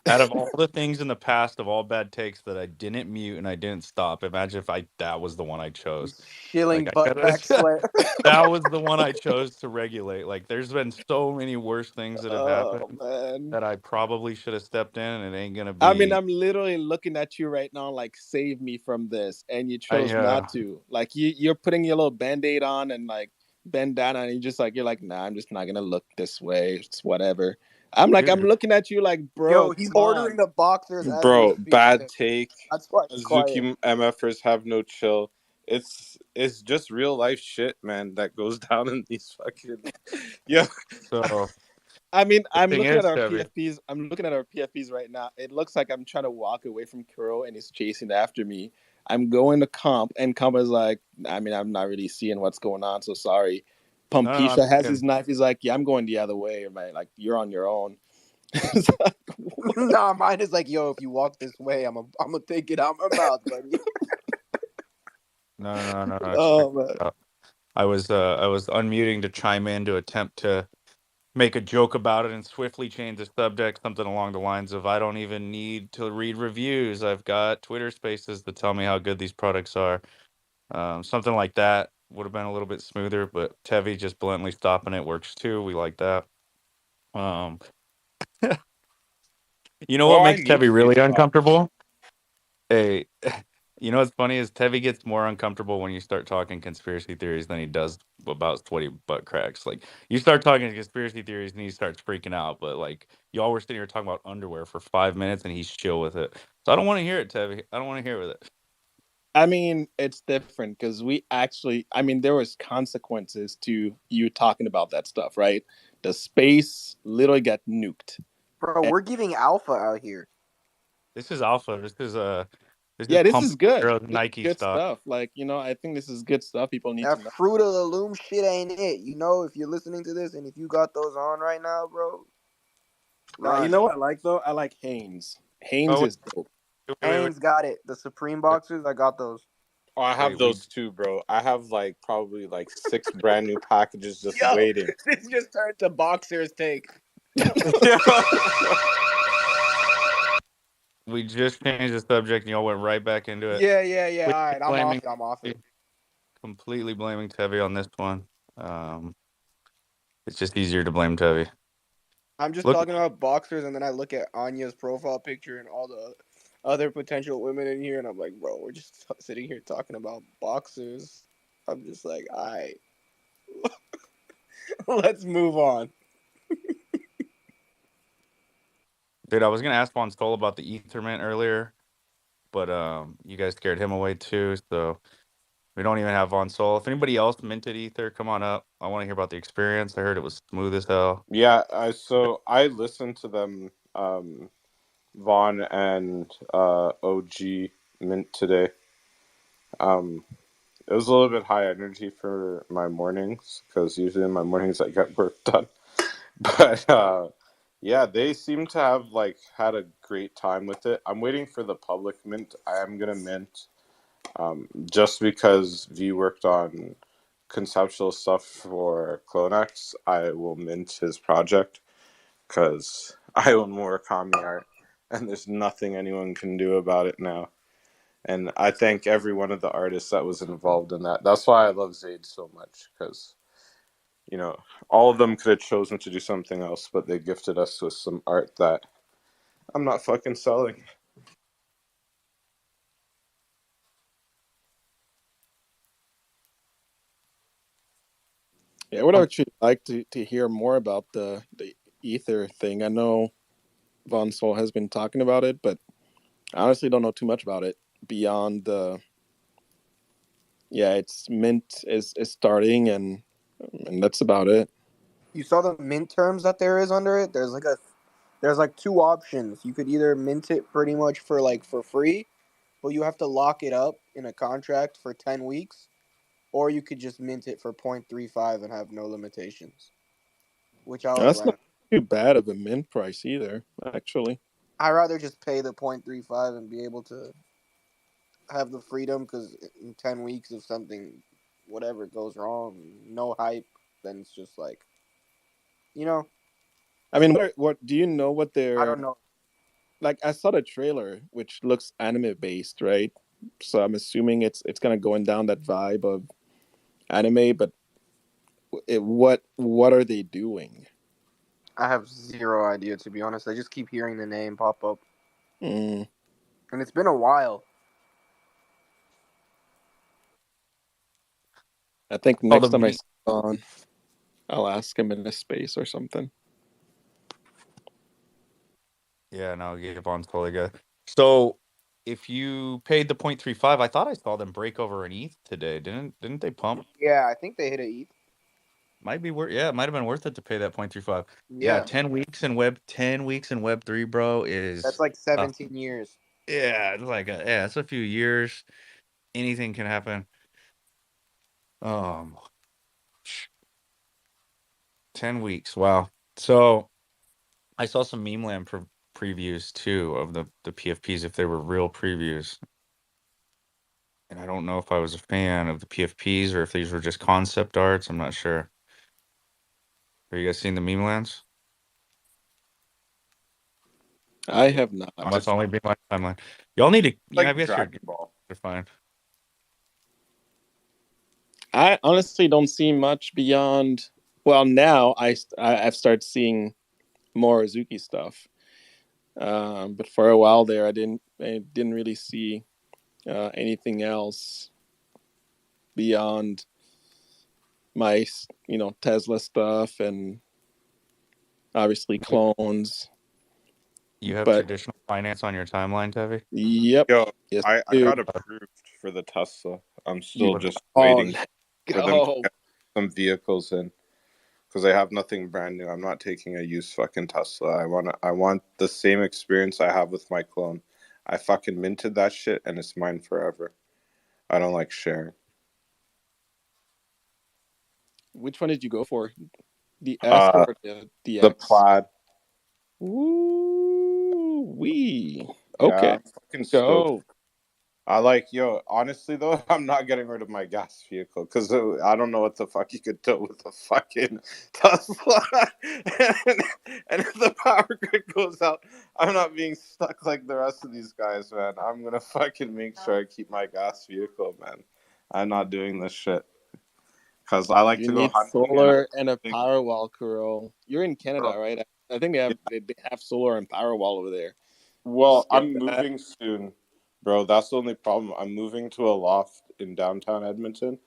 Out of all the things in the past of all bad takes that I didn't mute and I didn't stop, imagine if that was the one I chose. Shilling Like I butt crack gotta, sweat. that was the one I chose to regulate. Like there's been so many worse things that have Oh happened man. that I probably should have stepped in, and it ain't gonna I mean, be. I'm literally looking at you right now, like save me from this, and you I chose not to. Like you're putting your little band-aid on and like bend down, and you're like, nah, I'm just not gonna look this way. It's whatever. I'm dude. looking at you like, bro, Yo, he's come ordering on. the boxers as we bro, speak. bad take. That's why he's quiet. Azuki MFers have no chill. It's just real life shit, man, that goes down in these fucking yeah. So I mean, the I'm thing looking at is, our Chevy, PFPs. I'm looking at our PFPs right now. It looks like I'm trying to walk away from Kuro and he's chasing after me. I'm going to Comp, and Comp is like, I mean, I'm not really seeing what's going on, so sorry. no, I'm Pumpisha has his thinking, knife. He's like, yeah, I'm going the other way, man. Like, you're on your own. It's like, what? Nah, mine is like, yo, if you walk this way, I'm gonna take it out my mouth, buddy. no. Check Oh, man. it out. I was unmuting to chime in to attempt to make a joke about it and swiftly change the subject, something along the lines of I don't even need to read reviews. I've got Twitter spaces that tell me how good these products are. Something like that would have been a little bit smoother, but Tevi just bluntly stopping it works too. We like that. Um, you know what Oh, I makes need to Tevi be really stopped. uncomfortable? Hey, you know what's funny is Tevi gets more uncomfortable when you start talking conspiracy theories than he does about sweaty butt cracks. Like you start talking conspiracy theories and he starts freaking out. But like y'all were sitting here talking about underwear for 5 minutes and he's chill with it. So I don't want to hear it, Tevi. I don't want to hear with it. I mean, it's different because I mean, there was consequences to you talking about that stuff, right? The space literally got nuked. Bro, And we're giving alpha out here. This is alpha. This is yeah, this pump is good. girl This is Nike good stock. stuff. Like, I think this is good stuff people need That to know. Fruit of the Loom shit ain't it. You know, if you're listening to this and if you got those on right now, bro, Now, you run. know what I like though? I like Hanes. Hanes Oh is dope. Hanes got it. The Supreme boxers, I got those. Oh, I have wait, we those too, bro. I have like probably like 6 brand new packages just Yo, waiting. this just turned to boxers take. we just changed the subject and y'all went right back into it. Yeah. We All right, I'm off blaming it. I'm off it. completely blaming Tevi on this one. Um, it's just easier to blame Tevi. I'm just Look, talking about boxers, and then I look at Anya's profile picture and all the other potential women in here, and I'm like, bro, we're just sitting here talking about boxers. I'm just like, all right, let's move on. Dude, I was gonna ask Von Stoll about the Ethermint earlier, but you guys scared him away too, so we don't even have Von Stoll. If anybody else minted Ether, come on up. I want to hear about the experience. I heard it was smooth as hell. Yeah, I listened to them, Vaughn and OG Mint today. It was a little bit high energy for my mornings because usually in my mornings I get work done. But yeah, they seem to have like had a great time with it. I'm waiting for the public mint. I am gonna mint, just because V worked on conceptual stuff for CloneX. I will mint his project because I own Murakami art, and there's nothing anyone can do about it now. And I thank every one of the artists that was involved in that. That's why I love Zayd so much, because all of them could have chosen to do something else, but they gifted us with some art that I'm not fucking selling. Yeah, I would actually like to hear more about the ether thing. I know Von Sol has been talking about it, but I honestly don't know too much about it beyond the it's mint is starting and that's about it. You saw the mint terms that there is under it. There's like two options. You could either mint it pretty much for free, but you have to lock it up in a contract for 10 weeks, or you could just mint it for 0.35 and have no limitations. Which I was That's like, not too bad of a mint price either, actually. I'd rather just pay the 0.35 and be able to have the freedom, because in 10 weeks if something whatever goes wrong, no hype, then it's just like, I mean, what do you know what I they're don't know. like? I saw the trailer, which looks anime based, right? So I'm assuming it's kind of going down that vibe of anime, but what are they doing? I have zero idea, to be honest. I just keep hearing the name pop up, Mm, and it's been a while. I think Oh, the next time I meat. see him on, I'll ask him in a space or something. Yeah, no, give Von Stoll again. So if you paid the 0.35, I thought I saw them break over an ETH today. Didn't they pump? Yeah, I think they hit a ETH. Might be worth. Yeah, it might have been worth it to pay that 0.35. Yeah, Yeah, 10 weeks in Web3, bro, that's is like 17 years. yeah, it's like it's a few years. Anything can happen. Um, 10 weeks. Wow. So I saw some meme land previews too of the PFPs if they were real previews. And I don't know if I was a fan of the PFPs or if these were just concept arts. I'm not sure. Have you guys seen the meme lands? I have not. I must only be my timeline. Y'all need to. Yeah, I Like guess Dragon Ball. they're fine. I honestly don't see much beyond. Well, now I've started seeing more Azuki stuff, but for a while there, I didn't really see anything else beyond my Tesla stuff and obviously clones. You have But traditional finance on your timeline, Tevi? yep, Yo, yes, I dude. got approved for the Tesla. I'm You still just on waiting for them to go. get some vehicles in because I have nothing brand new. I'm not taking a used fucking Tesla. I want the same experience I have with my clone. I fucking minted that shit and it's mine forever. I don't like sharing. Which one did you go for? The S Uh, or the the X? plaid. Ooh, wee. Yeah, Okay, I'm fucking stoked. go. Honestly though, I'm not getting rid of my gas vehicle because I don't know what the fuck you could do with a fucking Tesla. and if the power grid goes out, I'm not being stuck like the rest of these guys, man. I'm gonna fucking make sure I keep my gas vehicle, man. I'm not doing this shit because I like You to go need hunting and solar and a things. power wall, Kuro. You're in Canada, Bro, right? I think they have solar and power wall over there. well, Just get I'm that. moving soon, bro. That's the only problem. I'm moving to a loft in downtown Edmonton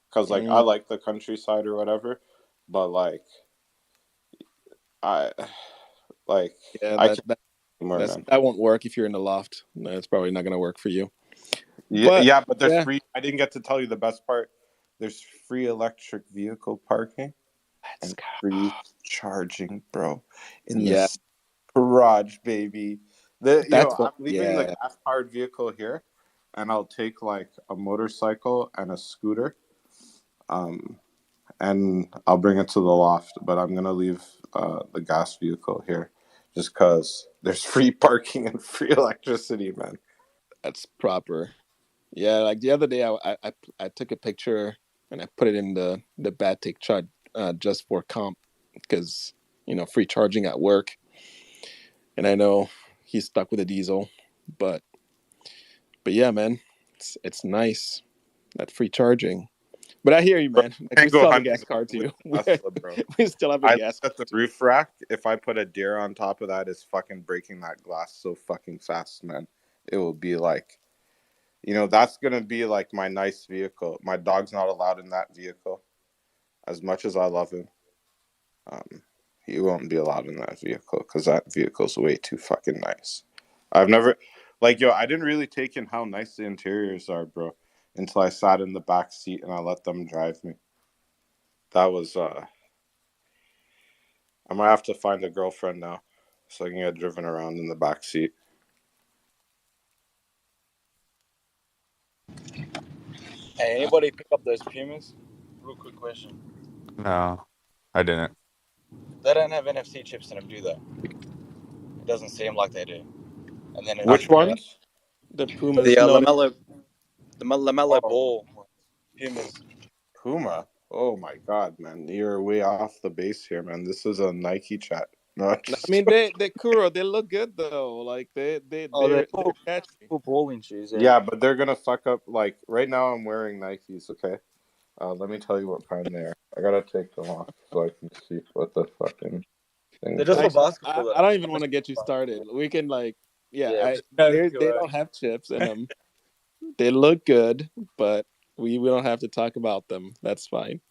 because, like, I Mm, like the countryside or whatever, but like, I like yeah, I that can that. man. That won't work if you're in the loft. That's probably not gonna work for you. Yeah, but there's yeah, free. I didn't get to tell you the best part. There's free electric vehicle parking let's and go. free charging, bro, in Yeah, this garage, baby. that's I'm what. leaving the Yeah, gas-powered vehicle here, and I'll take like a motorcycle and a scooter, and I'll bring it to the loft. But I'm gonna leave the gas vehicle here, just cause there's free parking and free electricity, man. that's proper. Yeah, like the other day, I took a picture and I put it in the Batik chart just for comp because free charging at work, and I know he's stuck with a diesel, but yeah, man, it's nice that free charging. But I hear you, Bro, man. Like we can't go still have a hunting gas car with too. a Tesla, bro. We still have a I gas looked car at the too. roof rack. If I put a deer on top of that, it's fucking breaking that glass so fucking fast, man. It will be like, that's gonna be like my nice vehicle. My dog's not allowed in that vehicle. As much as I love him, um, he won't be allowed in that vehicle because that vehicle's way too fucking nice. I've never, I didn't really take in how nice the interiors are, bro, until I sat in the back seat and I let them drive me. That was I might have to find a girlfriend now so I can get driven around in the back seat. Hey, anybody pick up those Pumas? Real quick question. No, I didn't. They don't have NFC chips in them, do they? It doesn't seem like they do. And then Not, it's Which ones? The the Pumas, no, Lamello Oh, Ball Pumas. Puma. Oh my god, man. You're way off the base here, man. This is a Nike chat. No, I just mean they Kuro, they look good though. Like Oh, they're they're catchy. cool balling shoes. Yeah. yeah, but they're gonna fuck up. Like right now, I'm wearing Nikes. Okay, let me tell you what kind they are. I gotta take them off so I can see what the fucking thing They're just for says. basketball I though. don't even want to get you started. We can like yeah, Yeah. they don't have chips in them. They look good, but we don't have to talk about them. That's fine.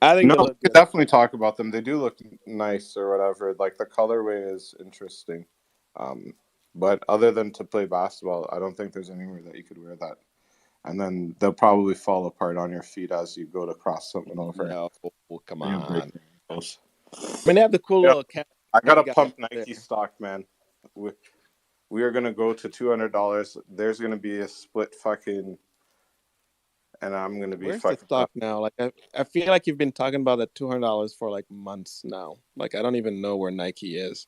I think No, they we look could good. definitely talk about them. They do look nice or whatever. Like the colorway is interesting. Um, but other than to play basketball, I don't think there's anywhere that you could wear that. And then they'll probably fall apart on your feet as you go to cross something over. No, come You're gonna break on. your ankles. I mean, they have the cool Yeah, little cap I they gotta got pump there. Nike stock, man. We are gonna go to $200. There's gonna be a split fucking, and I'm gonna be Where's the fucking stock up. now? Like I feel like you've been talking about that $200 for like months now. Like I don't even know where Nike is.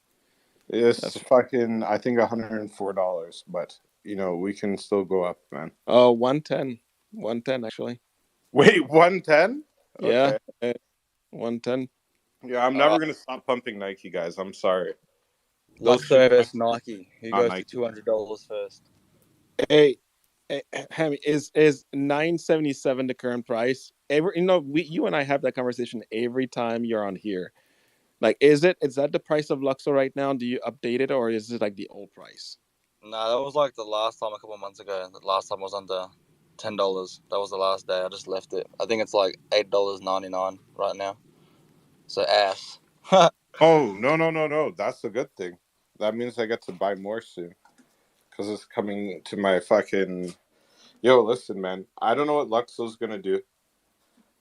It's That's fucking, I think $104, but we can still go up, man. 110. 110 actually. Wait, 110? Yeah, Okay. 110. Yeah, I'm Uh, never gonna stop pumping Nike, guys. I'm sorry. Those shoes Luxo are vs Nike. Who not goes to Nike. $200 first? Hey, Hammy, is 977 the current price? You and I have that conversation every time you're on here. Like, is that the price of Luxor right now? Do you update it or is it like the old price? No, that was like the last time a couple of months ago. The last time was under $10. That was the last day. I just left it. I think it's like $8.99 right now. So ass. Oh, no, no, no, no. That's a good thing. That means I get to buy more soon. Because it's coming to my fucking. Yo, listen, man. I don't know what Luxo's gonna do.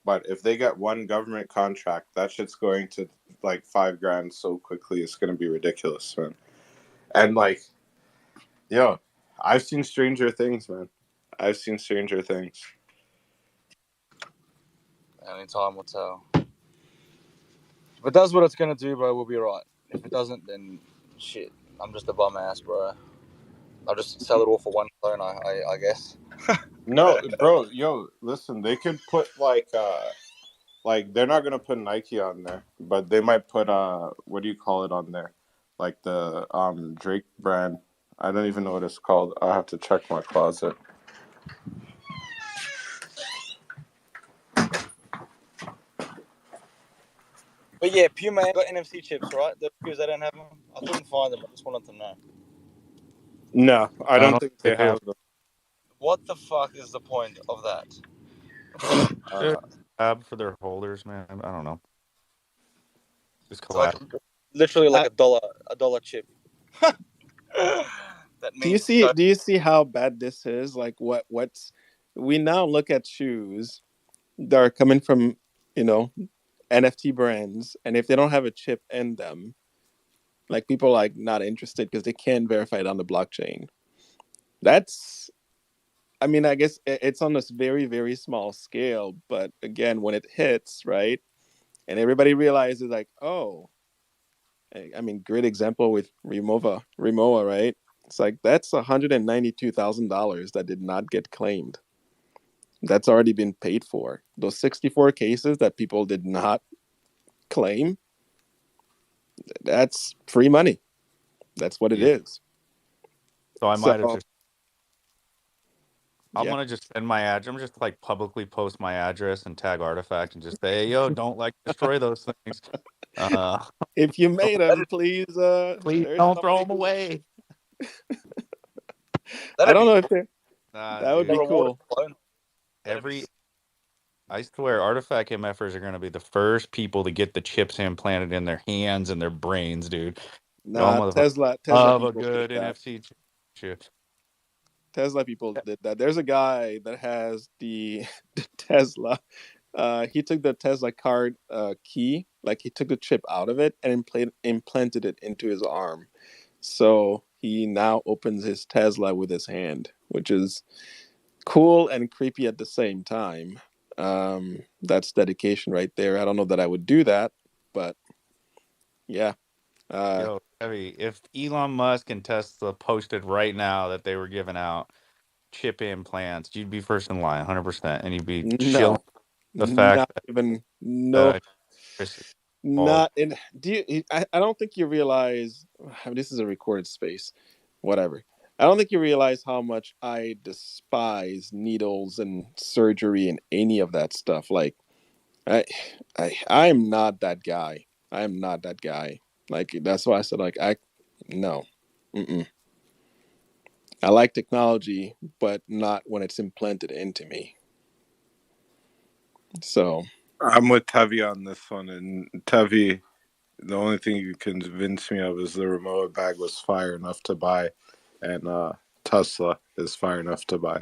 But if they get one government contract, that shit's going to like $5,000 so quickly. It's gonna be ridiculous, man. And yo, I've seen Stranger Things, man. I've seen Stranger Things. Only time will tell. If it does what it's gonna do, bro, we'll be right. If it doesn't, then shit. I'm just a bum ass, bro. I'll just sell it all for one clone, I guess. No, bro, yo, listen. They could put they're not gonna put Nike on there, but they might put what do you call it on there? Like the Drake brand. I don't even know what it's called. I have to check my closet. But yeah, Puma ain't got NFC chips, right? The because they don't have them. I couldn't find them. I just wanted to know. No, I I don't don't think think they they do. have them. What the fuck is the point of that? Uh, Tab for their holders, man. I don't know. Just It's like collab. literally like I, a dollar chip. That Do you means see? so. Do you see how bad this is? Like, what's we now look at shoes that are coming from, you know, NFT brands, and if they don't have a chip in them, like people are like not interested because they can't verify it on the blockchain. That's, I mean, I guess it's on this very, very small scale, but again, when it hits, right, and everybody realizes, like, oh, I mean, great example with Rimowa, right? It's like that's $192,000 that did not get claimed. That's already been paid for. Those 64 cases that people did not claim, that's free money. That's what it Yeah. is. So I So, might have just. I'm yeah, gonna just send my address. I'm just like publicly post my address and tag Artifact and just say, hey, yo, don't like destroy those things. Uh, if you made them, please, please there's don't throw somebody them who, away. I That'd don't be know if cool. they Nah, that would The be dude. reward cool. of clone. That'd be Every I swear, Artifact MFers are gonna be the first people to get the chips implanted in their hands and their brains, dude. Y'all Nah, motherfuckers Tesla love a people did good that. NFC chip. Tesla people did that. There's a guy that has the Tesla. He took the Tesla card key, like he took the chip out of it and implanted it into his arm. So he now opens his Tesla with his hand, which is cool and creepy at the same time. That's dedication right there. I don't know that I would do that, but yeah. Uh, Yo, Heavy, if Elon Musk and Tesla posted right now that they were giving out chip implants, you'd be first in line, 100%, and you'd be chilling no, the fact not even no. that Chris is all Not in. Do you? I don't think you realize. This is a recorded space. Whatever. I don't think you realize how much I despise needles and surgery and any of that stuff. Like I, I am not that guy. I am not that guy. Like that's why I said like I, no, mm-mm. I like technology, but not when it's implanted into me. So I'm with Tevi on this one, and Tevi, the only thing you convince me of is the remote bag was fire enough to buy, and Tesla is fire enough to buy.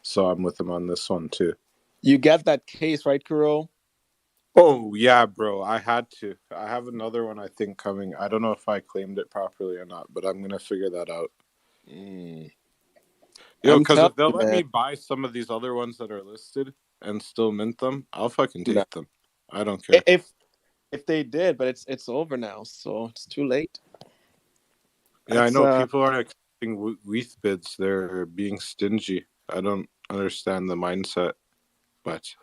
So I'm with him on this one too. you get that case right, Kuro? Oh yeah, bro, I had to. I have another one I think coming. I don't know if I claimed it properly or not, but I'm gonna figure that out. Mm. Yo, I'm because telling if they'll you, let man. me buy some of these other ones that are listed and still mint them, I'll fucking No. take them. I don't care. If they did, but it's over now, so it's too late. Yeah, I That's know people aren't accepting WETH bids. They're being stingy. I don't understand the mindset, but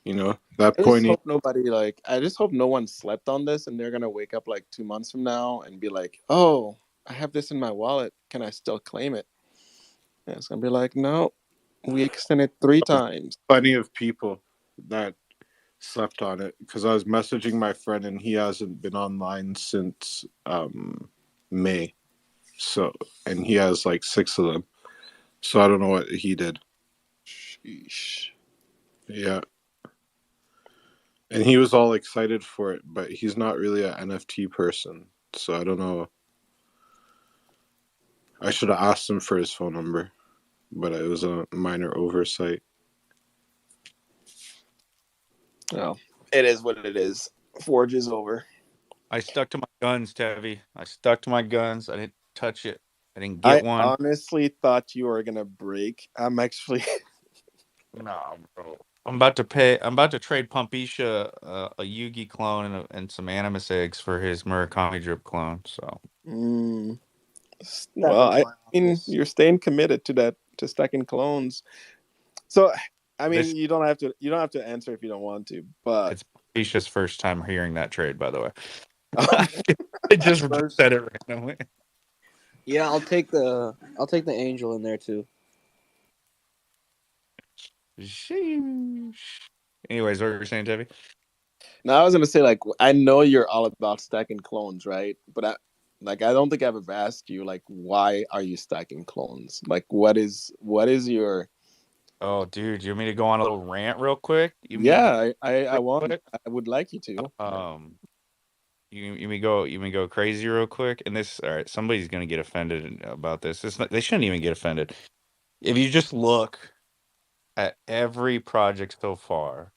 that I just pointy. hope nobody like I just hope no one slept on this and they're gonna wake up like 2 months from now and be like, oh, I have this in my wallet. Can I still claim it? And it's gonna be like, no, we extended 3 times. Plenty of people that slept on it because I was messaging my friend and he hasn't been online since May. So, and he has like 6 of them. So I don't know what he did. Sheesh. Yeah. And he was all excited for it, but he's not really an NFT person. So I don't know. I should have asked him for his phone number, but it was a minor oversight. Oh, it is what it is. Forge is over. I stuck to my guns, Tevi. I stuck to my guns. I didn't touch it. I didn't get I one. honestly thought you were gonna break. I'm actually Nah, bro. I'm about to pay. I'm about to trade Pumpisha a Yugi clone and some Animus eggs for his Murakami drip clone. So mm, That well, makes I my mean obvious. you're staying committed to that to stacking clones. So I mean this you don't have to answer if you don't want to, but it's Pumpisha's first time hearing that trade, by the way. I just First, said it randomly. yeah, I'll take the angel in there too. Sheesh. Anyways, what were you saying, Tevi? now I was gonna say like I know you're all about stacking clones, right? But I don't think I've ever asked you like why are you stacking clones? Like what is your Oh, dude, you want me to go on a little rant real quick? You mean yeah, I real want quick? I would like you to. Um, you may go crazy real quick. And this, all right, somebody's gonna get offended about this. They shouldn't even get offended. If you just look at every project so far,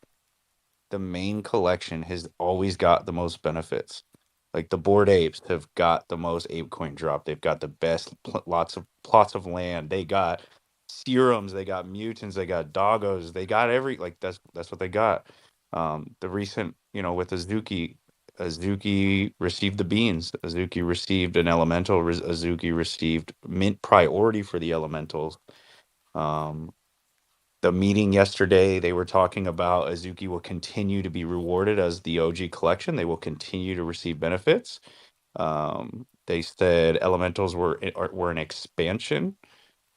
the main collection has always got the most benefits. Like the Bored Apes have got the most ape coin drop. They've got the best lots of plots of land. They got serums. They got mutants. They got doggos. They got that's what they got. The recent, with Azuki received the beans. Azuki received an elemental. Azuki received mint priority for the elementals. Um, the meeting yesterday, they were talking about Azuki will continue to be rewarded as the OG collection. They will continue to receive benefits. They said elementals were an expansion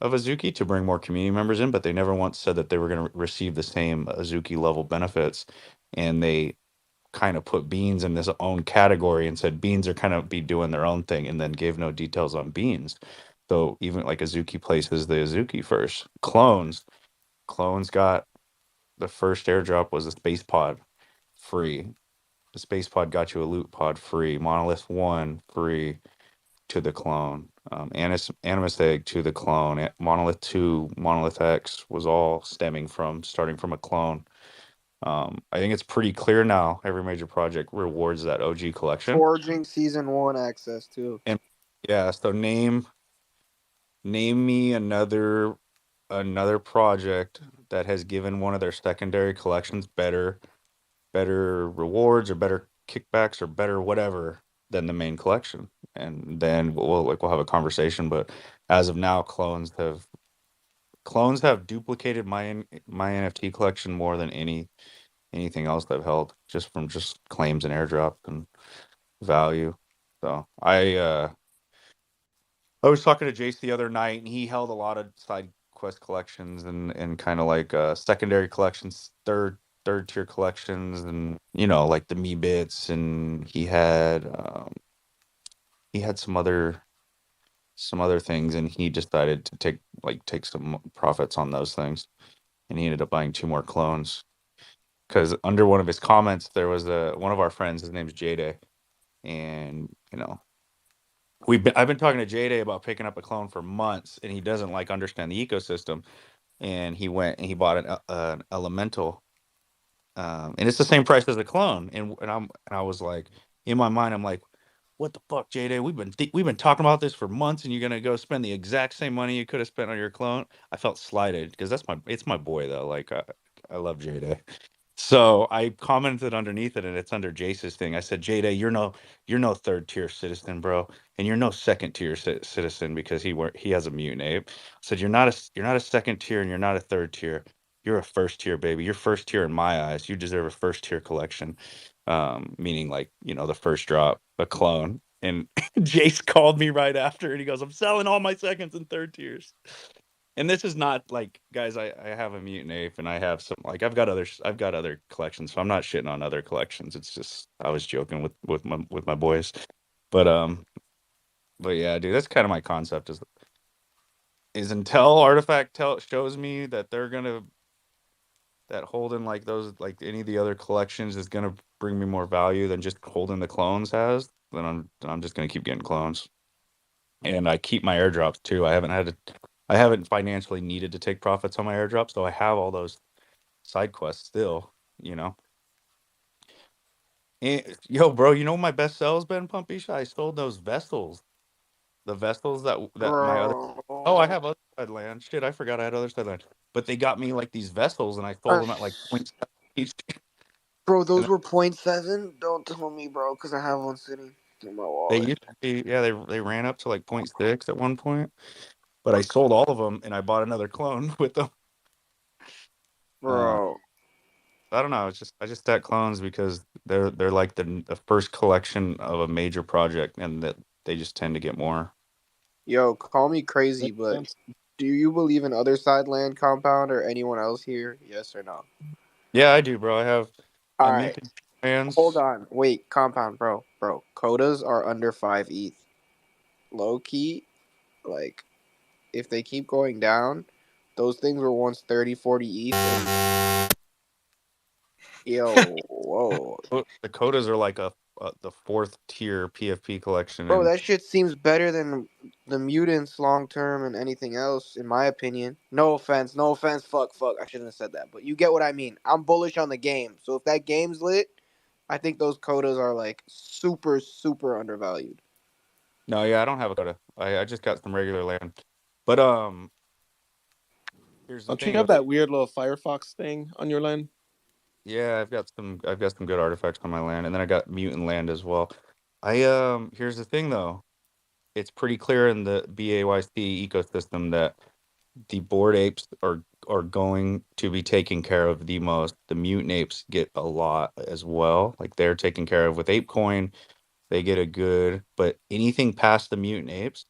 of Azuki to bring more community members in, but they never once said that they were going to receive the same Azuki level benefits. And they kind of put beans in this own category and said beans are kind of be doing their own thing, and then gave no details on beans. So even like Azuki places the Azuki first. Clones got the first airdrop was a space pod free. The space pod got you a loot pod free. Monolith 1 free to the clone. Animus Egg to the clone. Monolith 2, Monolith X was all starting from a clone. I think it's pretty clear now. Every major project rewards that OG collection. Forging Season 1 access too. And yeah, so name me another project that has given one of their secondary collections better rewards or better kickbacks or better whatever than the main collection. And then we'll have a conversation. But as of now, clones have duplicated my NFT collection more than anything else I've held, just from claims and airdrop and value. So I was talking to Jace the other night, and he held a lot of side quest collections and kind of like secondary collections, third tier collections, and like the me bits, and he had some other things, and he decided to take some profits on those things, and he ended up buying 2 more clones because under one of his comments there was one of our friends, his name's Jade, and I've been talking to Jade about picking up a clone for months, and he doesn't understand the ecosystem. And he went and he bought an elemental, and it's the same price as a clone. And I was like, in my mind, I'm like, what the fuck, Jade? We've been talking about this for months, and you're gonna go spend the exact same money you could have spent on your clone. I felt slighted because it's my boy though. Like I love Jade. So I commented underneath it, and it's under Jace's thing. I said, Jada, you're no third tier citizen, bro, and you're no second tier citizen because he has a mutant ape. I said you're not a second tier, and you're not a third tier. You're a first tier, baby. You're first tier in my eyes. You deserve a first tier collection, meaning the first drop, a clone. And Jace called me right after, and he goes, "I'm selling all my seconds and third tiers." And this is not guys, I have a mutant ape, and I have some I've got other collections, so I'm not shitting on other collections. It's just I was joking with my boys. But yeah, dude, that's kind of my concept is until Artifact shows me that they're gonna that holding those any of the other collections is gonna bring me more value than just holding the clones has, then I'm just gonna keep getting clones. And I keep my airdrops too. I haven't financially needed to take profits on my airdrops, so I have all those side quests still, you know. And, yo, bro, you know what my best sell's been, Pumpy? I sold those vessels. The vessels that my other I Bro, have other side land. Shit, I forgot I had other side land. But they got me these vessels, and I sold Uh, them at point each. bro, And those were .7. Don't tell me, bro, because I have one sitting in my they wallet. used to be, yeah, they ran up to point 0.6 at one point. But I sold all of them, and I bought another clone with them. Uh, Bro, I don't know. I just stack clones because they're like the first collection of a major project, and that they just tend to get more. yo, call me crazy, but do you believe in other side land compound or anyone else here? Yes or no? Yeah, I do, bro. I All right, minted hold lands. on. Wait, compound, bro. Codas are under 5 ETH. Low key, like, if they keep going down, those things were once 30, 40 ETH. And, yo, whoa. The quotas are like the fourth tier PFP collection, Bro, and that shit seems better than the mutants long term and anything else, in my opinion. No offense, no offense. Fuck. I shouldn't have said that, but you get what I mean. I'm bullish on the game, so if that game's lit, I think those codas are like super, super undervalued. no, yeah, I don't have a coda. I just got some regular land, but here's the Don't you thing though. have that weird little Firefox thing on your land? Yeah, I've got some good artifacts on my land, and then I got mutant land as well. Here's the thing though. It's pretty clear in the BAYC ecosystem that the bored apes are going to be taken care of the most. The mutant apes get a lot as well. Like they're taken care of with ApeCoin, they get a good, but anything past the mutant apes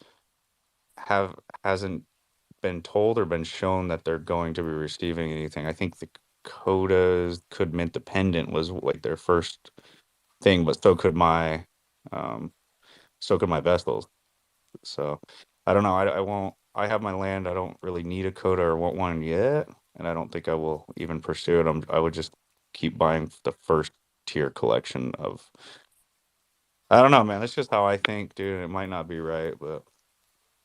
have hasn't been told or been shown that they're going to be receiving anything. I think the Codas could mint the pendant was like their first thing, but um so could my vessels. So I don't know. I won't. I have my land. I don't really need a coda or want one yet, and I don't think I will even pursue it. I would just keep buying the first tier collection of. I don't know, man. That's just how I think, dude. It might not be right, but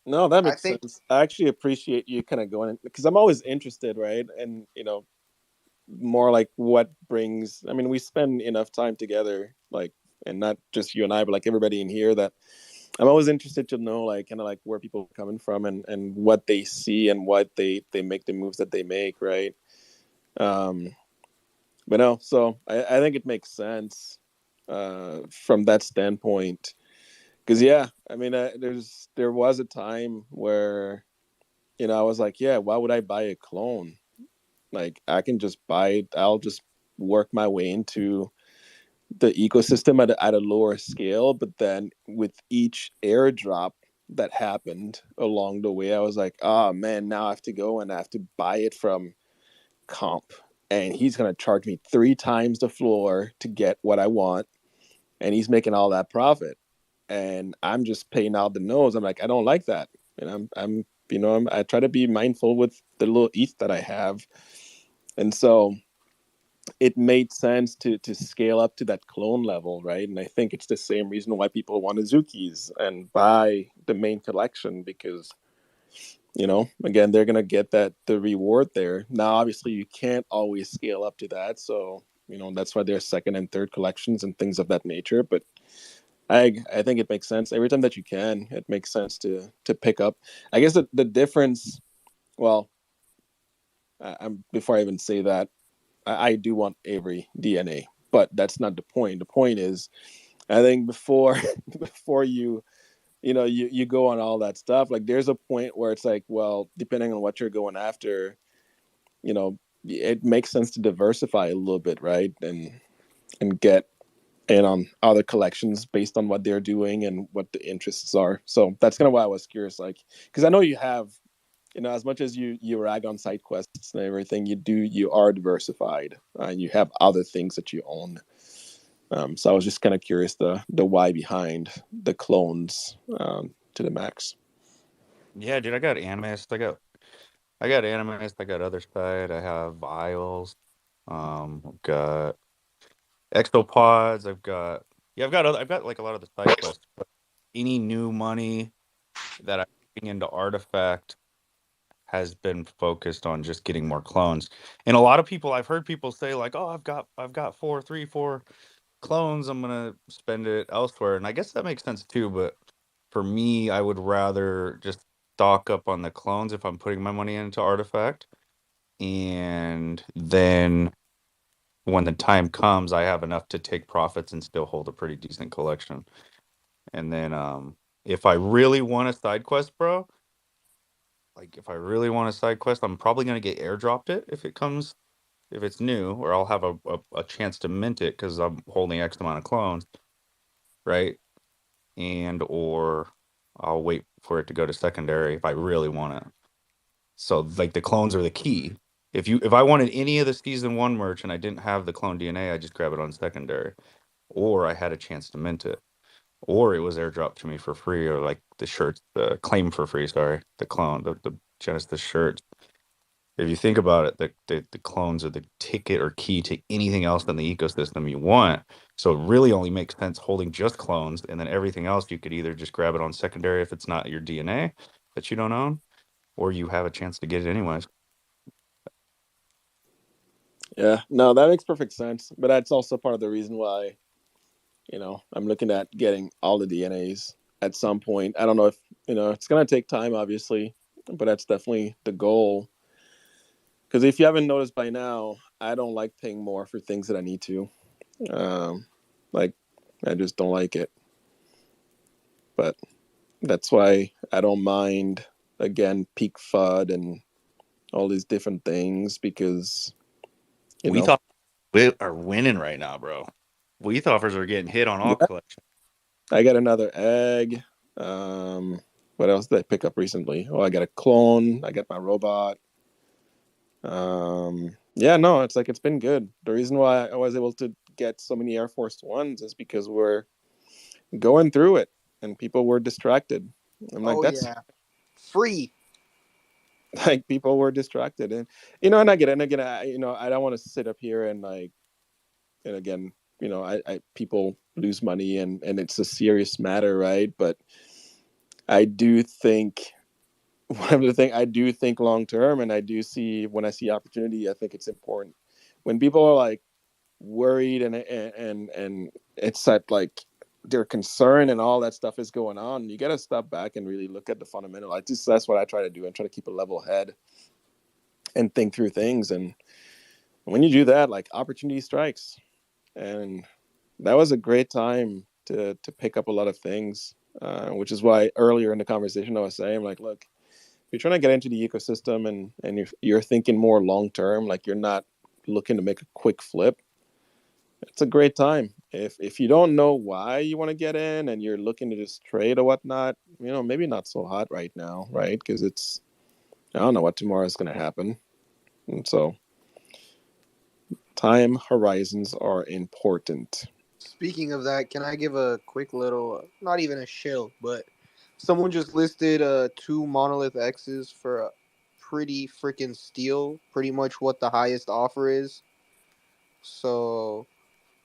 No, that I makes think sense. I actually appreciate you kind of going because I'm always interested, right? And more like what brings. I mean, we spend enough time together, like, and not just you and I, but like everybody in here. That I'm always interested to know, like, kind of like where people are coming from and what they see and what they make the moves that they make, right? Um, but no, so I think it makes sense from that standpoint. Because yeah, I mean, there was a time where I was like, yeah, why would I buy a clone? Like, I can just buy it. I'll just work my way into the ecosystem at a lower scale. But then with each airdrop that happened along the way, I was like, oh man, now I have to go and I have to buy it from comp. And he's going to charge me 3 times the floor to get what I want. And he's making all that profit. And I'm just paying out the nose. I'm like, I don't like that. And I try to be mindful with the little ETH that I have. And so it made sense to scale up to that clone level, right? And I think it's the same reason why people want Azukis and buy the main collection because again, they're gonna get the reward there. Now, obviously, you can't always scale up to that, so that's why there's second and third collections and things of that nature. But I think it makes sense every time that you can. It makes sense to pick up. I guess the difference. Well, I'm before I even say that, I do want Avery DNA, but that's not the point. The point is, I think before before you go on all that stuff, like there's a point where it's like, well, depending on what you're going after, it makes sense to diversify a little bit, right? And get in on other collections based on what they're doing and what the interests are. So that's kind of why I was curious, like, because I know you have, as much as you rag on side quests and everything, you are diversified and you have other things that you own. So I was just kind of curious the why behind the clones to the max. yeah, dude, I got animist. I got animist. I got other side. I have vials. I've got exopods. I've got like a lot of the side quests. But any new money that I'm putting into artifact has been focused on just getting more clones. And a lot of people, I've heard people say like, "Oh, I've got four clones. I'm gonna spend it elsewhere." And I guess that makes sense too. But for me, I would rather just stock up on the clones if I'm putting my money into artifact, and then when the time comes, I have enough to take profits and still hold a pretty decent collection. And then if I really want a side quest, bro, like if I really want a side quest, I'm probably gonna get airdropped it if it comes, if it's new, or I'll have a chance to mint it because I'm holding X amount of clones, right? And or I'll wait for it to go to secondary if I really want it. So like the clones are the key. If I wanted any of the season one merch and I didn't have the clone DNA, I just grab it on secondary. Or I had a chance to mint it. Or it was airdropped to me for free, or like the shirts, the claim for free, sorry, the clone, the Genesis shirts. if you think about it, the clones are the ticket or key to anything else in the ecosystem you want. So it really only makes sense holding just clones, and then everything else you could either just grab it on secondary if it's not your DNA that you don't own, or you have a chance to get it anyways. Yeah, no, that makes perfect sense. But that's also part of the reason why, I'm looking at getting all the DNAs at some point. I don't know if, it's going to take time, obviously, but that's definitely the goal. Because if you haven't noticed by now, I don't like paying more for things that I need to. Um, like, I just don't like it. But that's why I don't mind, again, peak FUD and all these different things because, We thought we are winning right now, bro. We offers are getting hit on all yeah, collections. I got another egg. What else did I pick up recently? Oh, I got a clone. I got my robot. Yeah, no, it's been good. The reason why I was able to get so many Air Force Ones is because we're going through it and people were distracted. I'm like, Oh that's yeah, free. like people were distracted, and I get it. And again, I don't want to sit up here and and again, I people lose money and it's a serious matter, right? But I do think one of the things I do think long term, and I do see when I see opportunity, I think it's important when people are like worried and it's like they're concerned and all that stuff is going on. You got to step back and really look at the fundamental. That's what I try to do. I try to keep a level head and think through things. And when you do that, like opportunity strikes, and that was a great time to pick up a lot of things. Which is why earlier in the conversation I was saying, like, look, if you're trying to get into the ecosystem and you're thinking more long term, like you're not looking to make a quick flip, it's a great time. If you don't know why you want to get in and you're looking to just trade or whatnot, maybe not so hot right now, right? Because I don't know what tomorrow is going to happen, and so time horizons are important. Speaking of that, can I give a quick little, not even a shill, but someone just listed 2 Monolith X's for a pretty freaking steal, pretty much what the highest offer is. So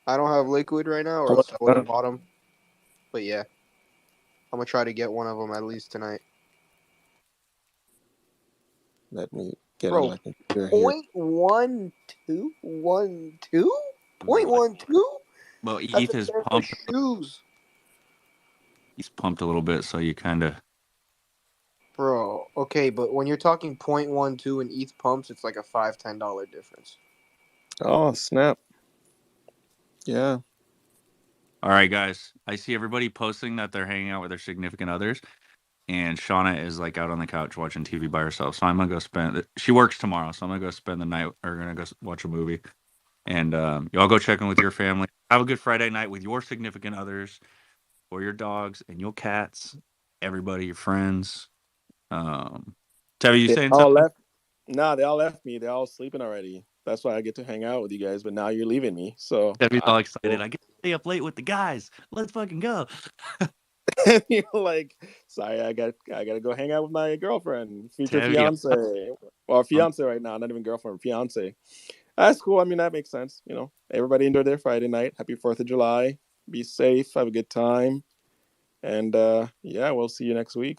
I don't have liquid right now, or else I would have bought them. But yeah, I'm gonna try to get one of them at least tonight. Let me get on Bro, my computer here. 0.1212? 0.12? Well, That's ETH a is pair of pumped. shoes. He's pumped a little bit, so you kind of. Bro, okay, but when you're talking 0.12 and ETH pumps, it's like a $5-10 difference. Oh, snap. Yeah. All right, guys. I see everybody posting that they're hanging out with their significant others, and Shauna is like out on the couch watching TV by herself. So I'm gonna go spend. She works tomorrow, so I'm gonna go spend the night, or gonna go watch a movie. And y'all go check in with your family. Have a good Friday night with your significant others, or your dogs and your cats. Everybody, your friends. Tevi, you They saying all something? left. Nah, they all left me. They're all sleeping already. That's why I get to hang out with you guys. But now you're leaving me. So Tevi's all excited. I get to stay up late with the guys. Let's fucking go. you're like, sorry, I gotta go hang out with my girlfriend, future Tevi, fiance. Well, fiance right now, not even girlfriend, fiance. That's cool. I mean, that makes sense. Everybody enjoy their Friday night. Happy 4th of July. Be safe. Have a good time. And yeah, we'll see you next week.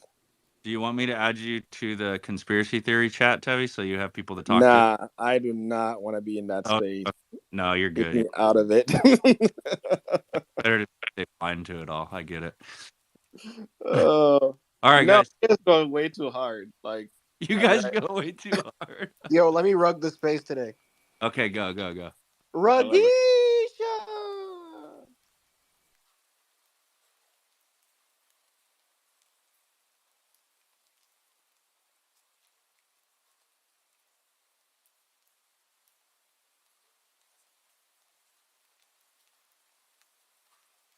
do you want me to add you to the conspiracy theory chat, Tevi, so you have people to talk to? Nah, I do not want to be in that Oh, space. no, you're Get good. me out of it. Better to stay blind to it all. I get it. uh, All right, no, guys. it's going way too hard. Like, You I guys got go way too hard. Yo, let me rug the space today. Okay, go. Ruggy!